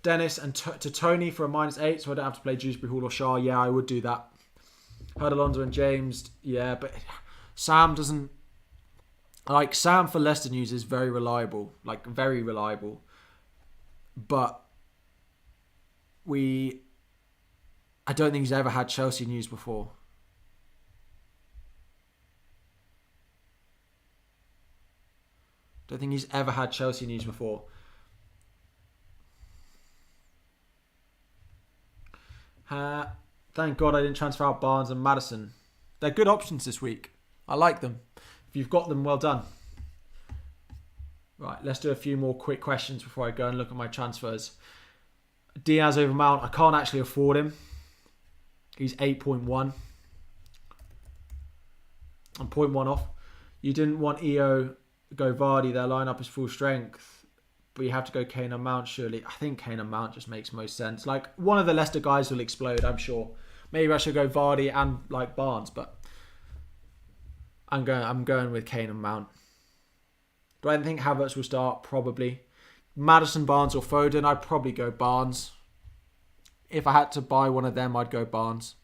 Dennis and to Tony for a -8, so I don't have to play Dewsbury Hall or Shaw. Yeah, I would do that. Heard Alonso and James. Yeah, but Sam doesn't... Like, Sam for Leicester news is very reliable. Like, very reliable. But I don't think he's ever had Chelsea news before. Don't think he's ever had Chelsea news before. Thank God I didn't transfer out Barnes and Maddison. They're good options this week. I like them. If you've got them, well done. Right, let's do a few more quick questions before I go and look at my transfers. Diaz over Mount. I can't actually afford him. He's 8.1. I'm 0.1 off. You didn't want EO go Vardy. Their lineup is full strength. But you have to go Kane and Mount, surely. I think Kane and Mount just makes most sense. Like, one of the Leicester guys will explode, I'm sure. Maybe I should go Vardy and, like, Barnes, but I'm going with Kane and Mount. Do I think Havertz will start? Probably. Maddison, Barnes or Foden? I'd probably go Barnes. If I had to buy one of them, I'd go Barnes.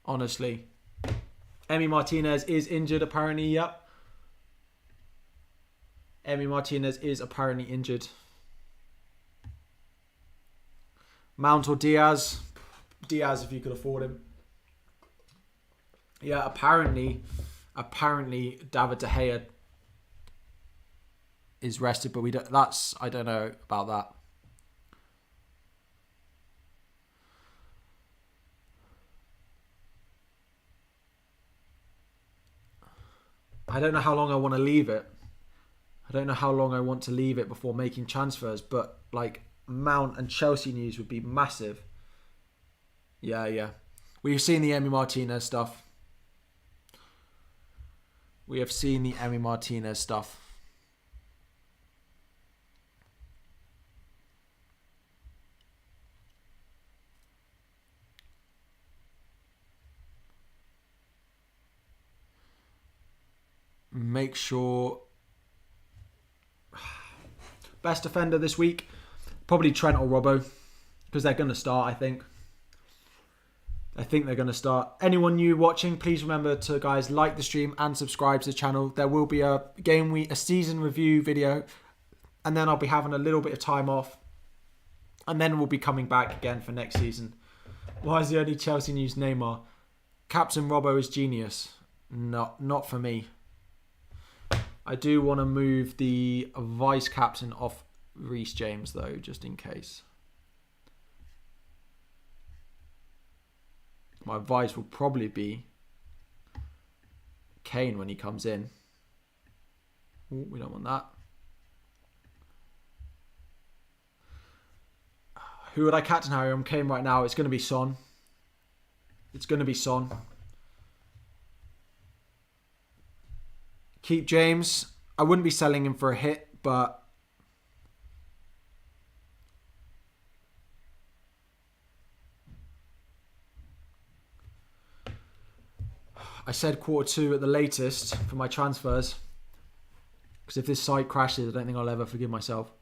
Honestly. Emi Martinez is injured apparently, yep. Emi Martinez is apparently injured. Mount or Diaz? Diaz if you could afford him. Yeah, apparently David De Gea is rested, but I don't know about that. I don't know how long I want to leave it. I don't know how long I want to leave it before making transfers, but like Mount and Chelsea news would be massive. Yeah. We've seen the Emi Martinez stuff. We have seen the Emi Martinez stuff. Make sure... Best defender this week? Probably Trent or Robbo. Because they're going to start, I think. I think they're going to start. Anyone new watching, please remember to, guys, like the stream and subscribe to the channel. There will be a game week, a season review video. And then I'll be having a little bit of time off. And then we'll be coming back again for next season. Why is the only Chelsea news Neymar? Captain Robbo is genius. Not for me. I do want to move the vice captain off Reece James, though, just in case. My vice will probably be Kane when he comes in. Ooh, we don't want that. Who would I captain, Harry? I'm Kane right now. It's going to be Son. It's going to be Son. Keep James. I wouldn't be selling him for a hit, but I said Q2 at the latest for my transfers. Because if this site crashes, I don't think I'll ever forgive myself.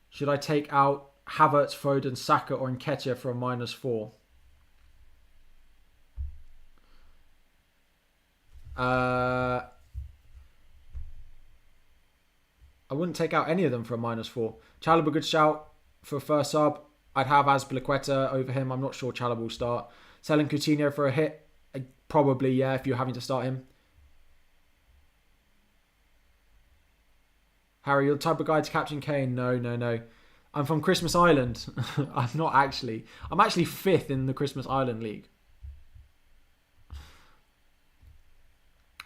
Should I take out Havertz, Foden, Saka or Nketiah for a -4? I wouldn't take out any of them for a -4. Chalobah, good shout for a first sub. I'd have Azpilicueta over him. I'm not sure Chalobah will start. Selling Coutinho for a hit? Probably, yeah, if you're having to start him. Harry, you're the type of guy to captain Kane? No. I'm from Christmas Island. I'm not actually. I'm actually 5th in the Christmas Island League.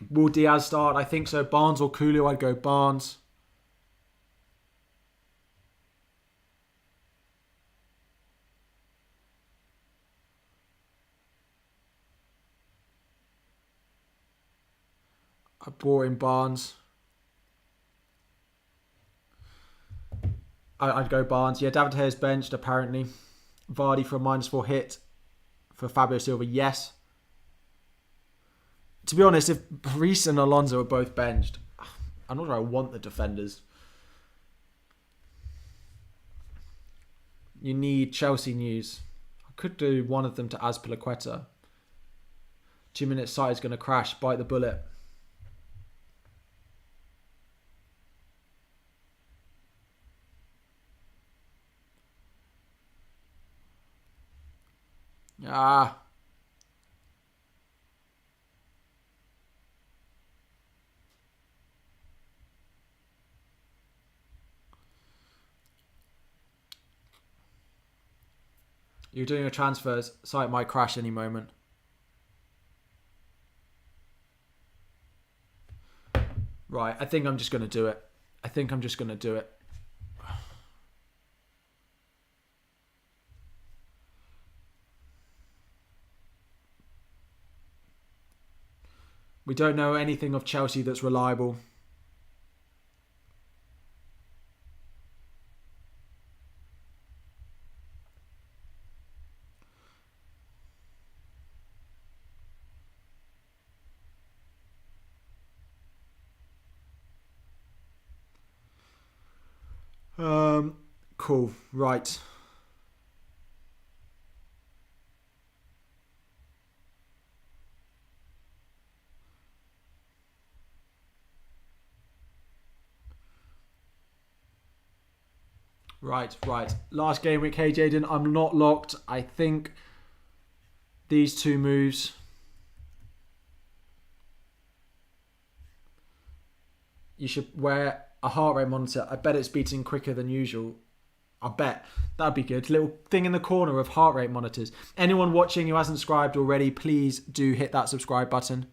Will Diaz start? I think so. Barnes or Coolio? I'd go Barnes. I brought in Barnes. I'd go Barnes. Yeah, David Hayes benched apparently. Vardy for a -4 hit for Fabio Silva. Yes. To be honest, if Reece and Alonso are both benched, I'm not sure I want the defenders. You need Chelsea news. I could do one of them to Azpilicueta. 2 minutes site is going to crash. Bite the bullet. Ah. You're doing your transfers. Site might crash any moment. Right, I think I'm just going to do it. We don't know anything of Chelsea that's reliable. Cool. Right. Right. Last game week. Hey, Jaden, I'm not locked. I think these two moves. You should wear a heart rate monitor. I bet it's beating quicker than usual. I bet. That'd be good. Little thing in the corner of heart rate monitors. Anyone watching who hasn't subscribed already, please do hit that subscribe button.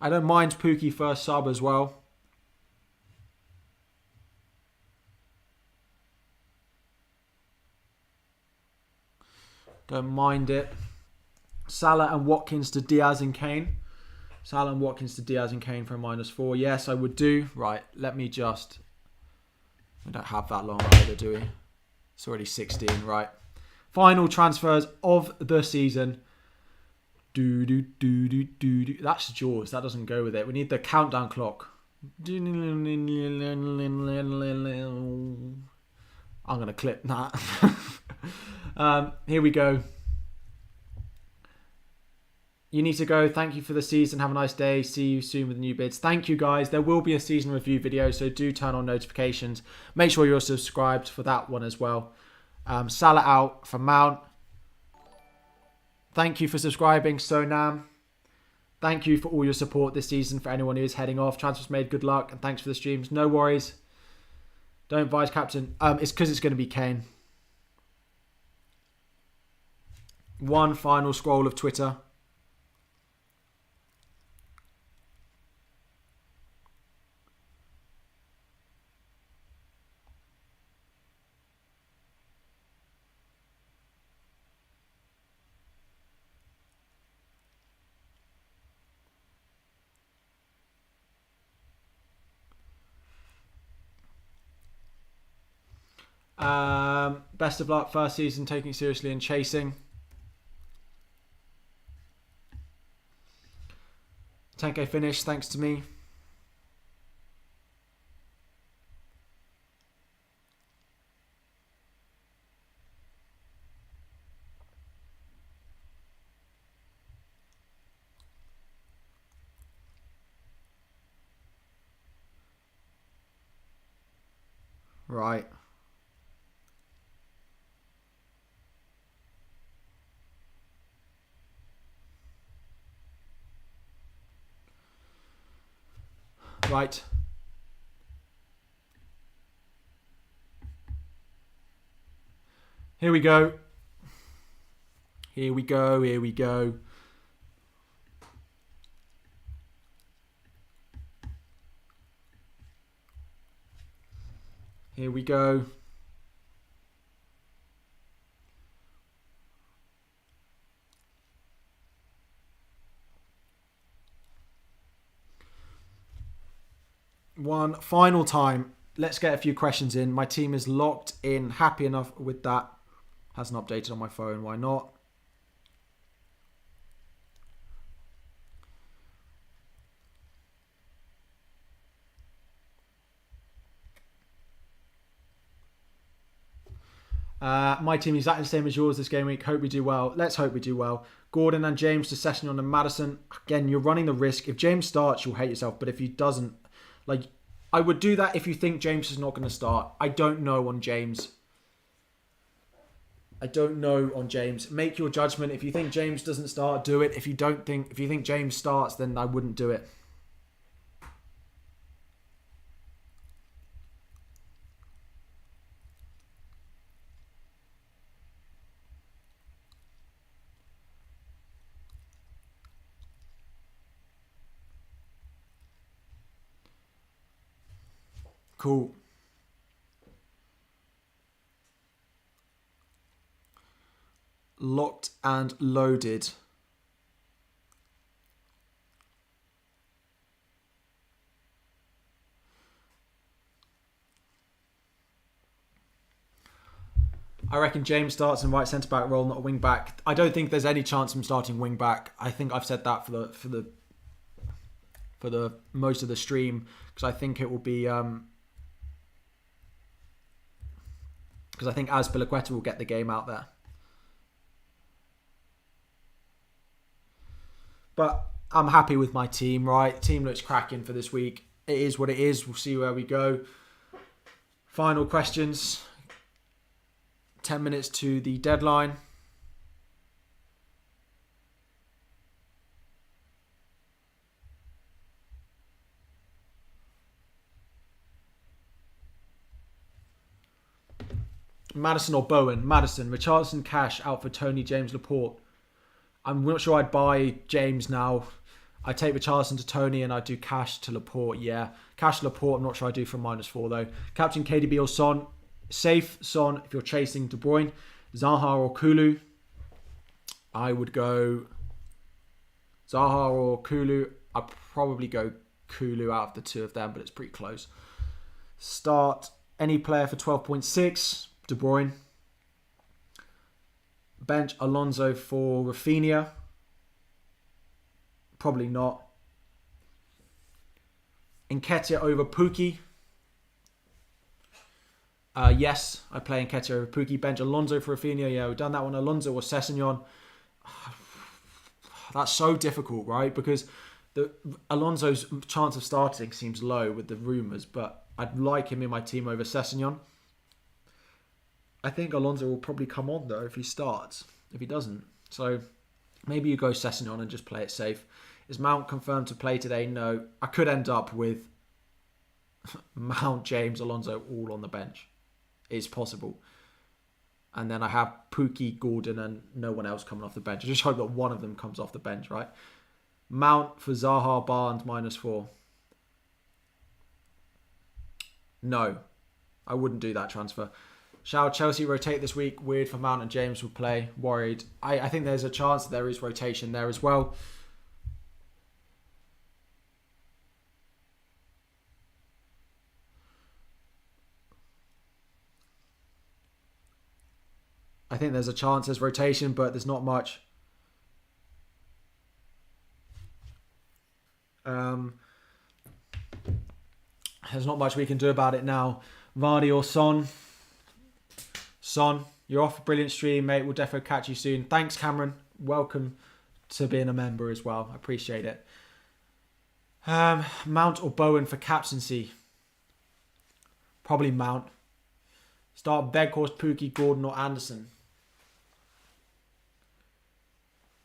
I don't mind Pookie first sub as well. Don't mind it. Salah and Watkins to Diaz and Kane. Salah and Watkins to Diaz and Kane for a -4. Yes, I would do. Right, let me just... We don't have that long either, do we? It's already 16, right. Final transfers of the season. That's Jaws. That doesn't go with it. We need the countdown clock. I'm going to clip that. Here we go. You need to go. Thank you for the season. Have a nice day. See you soon with new bids. Thank you, guys. There will be a season review video, so do turn on notifications. Make sure you're subscribed for that one as well. Salah out for Mount. Thank you for subscribing, Sonam. Thank you for all your support this season for anyone who is heading off. Transfers made. Good luck. And thanks for the streams. No worries. Don't vice captain. It's because it's going to be Kane. One final scroll of Twitter. Best of luck. First season, taking it seriously and chasing. 10k finish, thanks to me. Right. Right. Here we go. Here we go. Here we go. Here we go. One final time. Let's get a few questions in. My team is locked in. Happy enough with that. Hasn't updated on my phone. Why not? My team is exactly the same as yours this game week. Hope we do well. Let's hope we do well. Gordon and James to Sessignon and Maddison. Again, you're running the risk. If James starts, you'll hate yourself. But if he doesn't, like, I would do that if you think James is not going to start. I don't know on James. Make your judgment. If you think James doesn't start, do it. If you think James starts, then I wouldn't do it. Cool. Locked and loaded. I reckon James starts in right centre back role, not a wing back. I don't think there's any chance of him starting wing back. I think I've said that for the most of the stream, because I think it will be because I think Azpilicueta will get the game out there. But I'm happy with my team, right? Team looks cracking for this week. It is what it is. We'll see where we go. Final questions. 10 minutes to the deadline. Maddison or Bowen? Maddison. Richarlison, Cash out for Tony, James, Laporte. I'm not sure I'd buy James now. I take Richarlison to Tony and I do Cash to Laporte. Yeah, Cash to Laporte. I'm not sure I do for -4 though. Captain KDB or Son. Safe Son if you're chasing De Bruyne. Zaha or Kulu. I would go Zaha or Kulu. I'd probably go Kulu out of the two of them, but it's pretty close. Start any player for 12.6. De Bruyne. Bench Alonso for Rafinha. Probably not. Nketiah over Pukki. Yes, I play Nketiah over Pukki. Bench Alonso for Rafinha. Yeah, we've done that one. Alonso or Sessegnon. That's so difficult, right? Because Alonso's chance of starting seems low with the rumours, but I'd like him in my team over Sessegnon. I think Alonso will probably come on though if he starts. If he doesn't, so maybe you go Sessegnon and just play it safe. Is Mount confirmed to play today? No. I could end up with Mount, James, Alonso all on the bench. It's possible. And then I have Pukki, Gordon, and no one else coming off the bench. I just hope that one of them comes off the bench, right? Mount for Zaha, Barnes -4. No, I wouldn't do that transfer. Shall Chelsea rotate this week? Weird for Mount and James will play. Worried. I think there's a chance that there is rotation there as well. I think there's a chance there's rotation, but there's not much. There's not much we can do about it now. Vardy or Son? Son, you're off a brilliant stream, mate. We'll definitely catch you soon. Thanks, Cameron. Welcome to being a member as well. I appreciate it. Mount or Bowen for captaincy? Probably Mount. Start Weghorst, Pukki, Gordon or Anderson?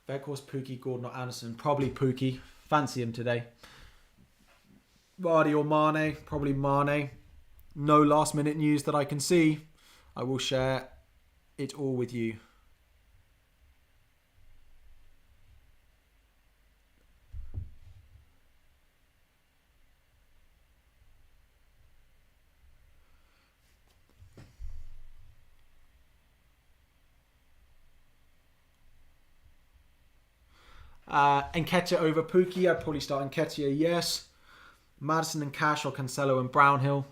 Weghorst, Pukki, Gordon or Anderson? Probably Pukki. Fancy him today. Vardy or Mane? Probably Mane. No last minute news that I can see. I will share it all with you. Nketiah over Pookie. I'd probably start Nketiah, yes. Maddison and Cash or Cancelo and Brownhill.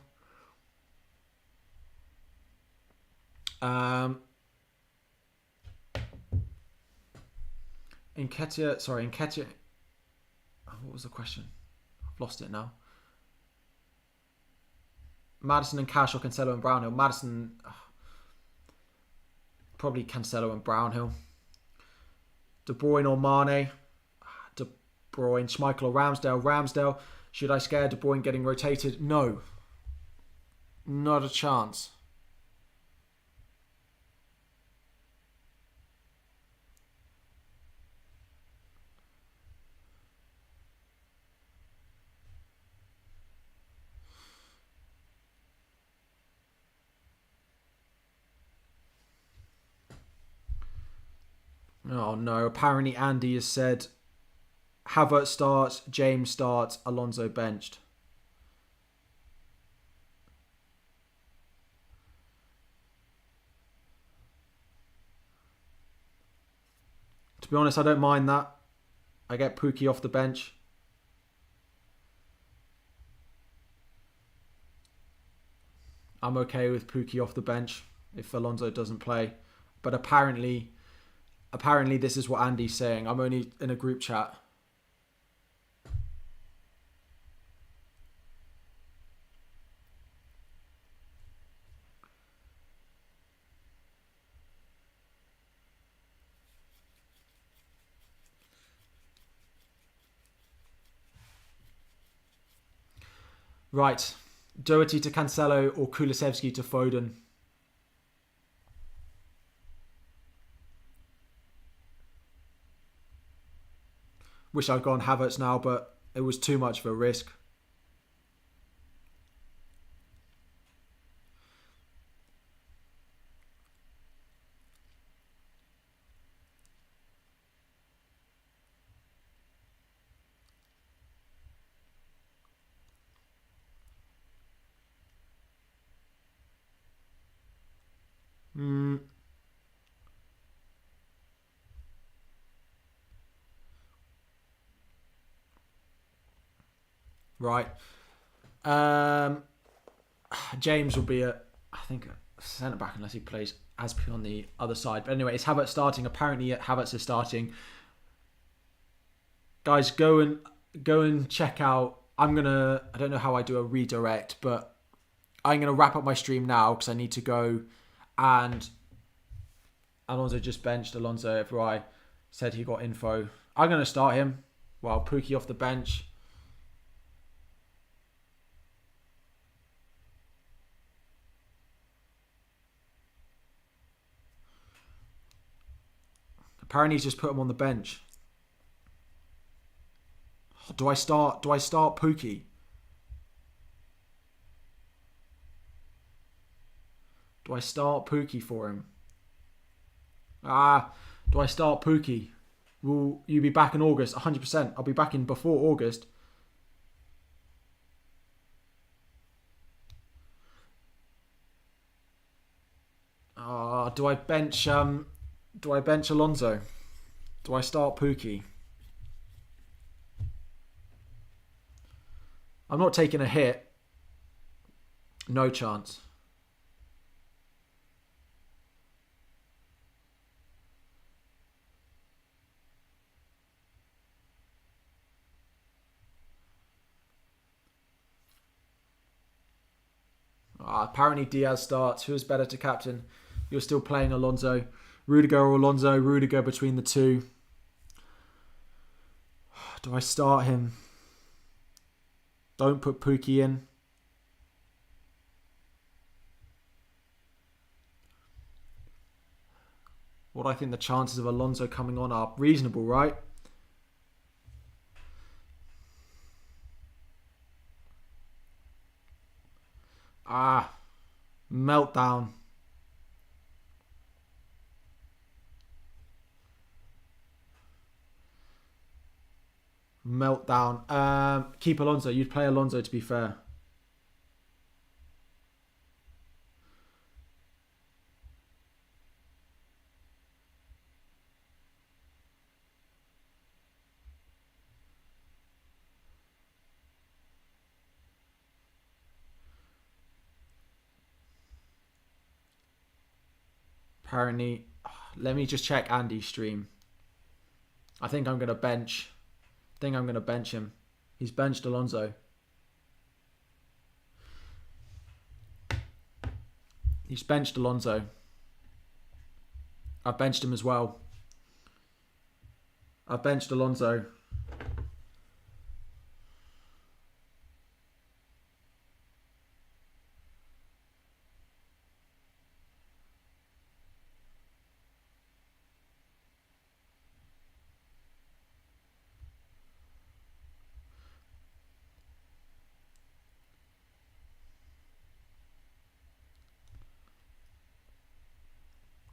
Nketiah. What was the question? I've lost it now. Maddison and Cash or Cancelo and Brownhill. Maddison, probably Cancelo and Brownhill. De Bruyne or Mane. De Bruyne. Schmeichel or Ramsdale. Ramsdale. Should I scare De Bruyne getting rotated? No. Not a chance. Oh no, apparently Andy has said Havertz starts, James starts, Alonso benched. To be honest, I don't mind that. I get Pookie off the bench. I'm okay with Pookie off the bench if Alonso doesn't play. But apparently this is what Andy's saying. I'm only in a group chat. Right. Doherty to Cancelo or Kulusevski to Foden. Wish I'd gone Havertz now, but it was too much of a risk. Right. James will be I think, a centre back unless he plays Aspi on the other side. But anyway, it's Havertz starting. Apparently, Havertz is starting. Guys, go and check out. I don't know how I do a redirect, but I'm gonna wrap up my stream now because I need to go. And Alonso just benched. Alonso, FY said he got info. I'm gonna start him. Well, Pookie off the bench. Apparently he's just put him on the bench. Do I start Pookie? Do I start Pookie for him? Do I start Pookie? Will you be back in August? 100%. I'll be back in before August. Do I bench Alonso? Do I start Pookie? I'm not taking a hit. No chance. Apparently Diaz starts. Who is better to captain? You're still playing Alonso. Rudiger or Alonso? Rudiger between the two. Do I start him? Don't put Pookie in. What I think the chances of Alonso coming on are reasonable, right? Meltdown. Meltdown. Keep Alonso. You'd play Alonso, to be fair. Apparently, let me just check Andy's stream. I think I'm going to bench. Him. He's benched Alonso. He's benched Alonso. I've benched him as well. I've benched Alonso.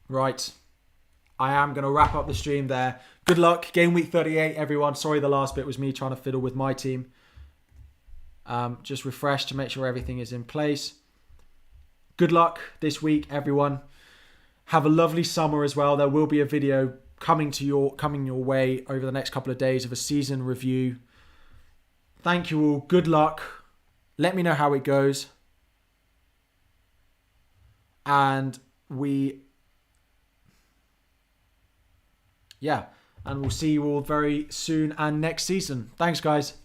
Right. I am going to wrap up the stream there. Good luck. Game week 38, everyone. Sorry the last bit was me trying to fiddle with my team. Just refresh to make sure everything is in place. Good luck this week, everyone. Have a lovely summer as well. There will be a video coming your way over the next couple of days of a season review. Thank you all. Good luck. Let me know how it goes. And we'll see you all very soon and next season. Thanks, guys.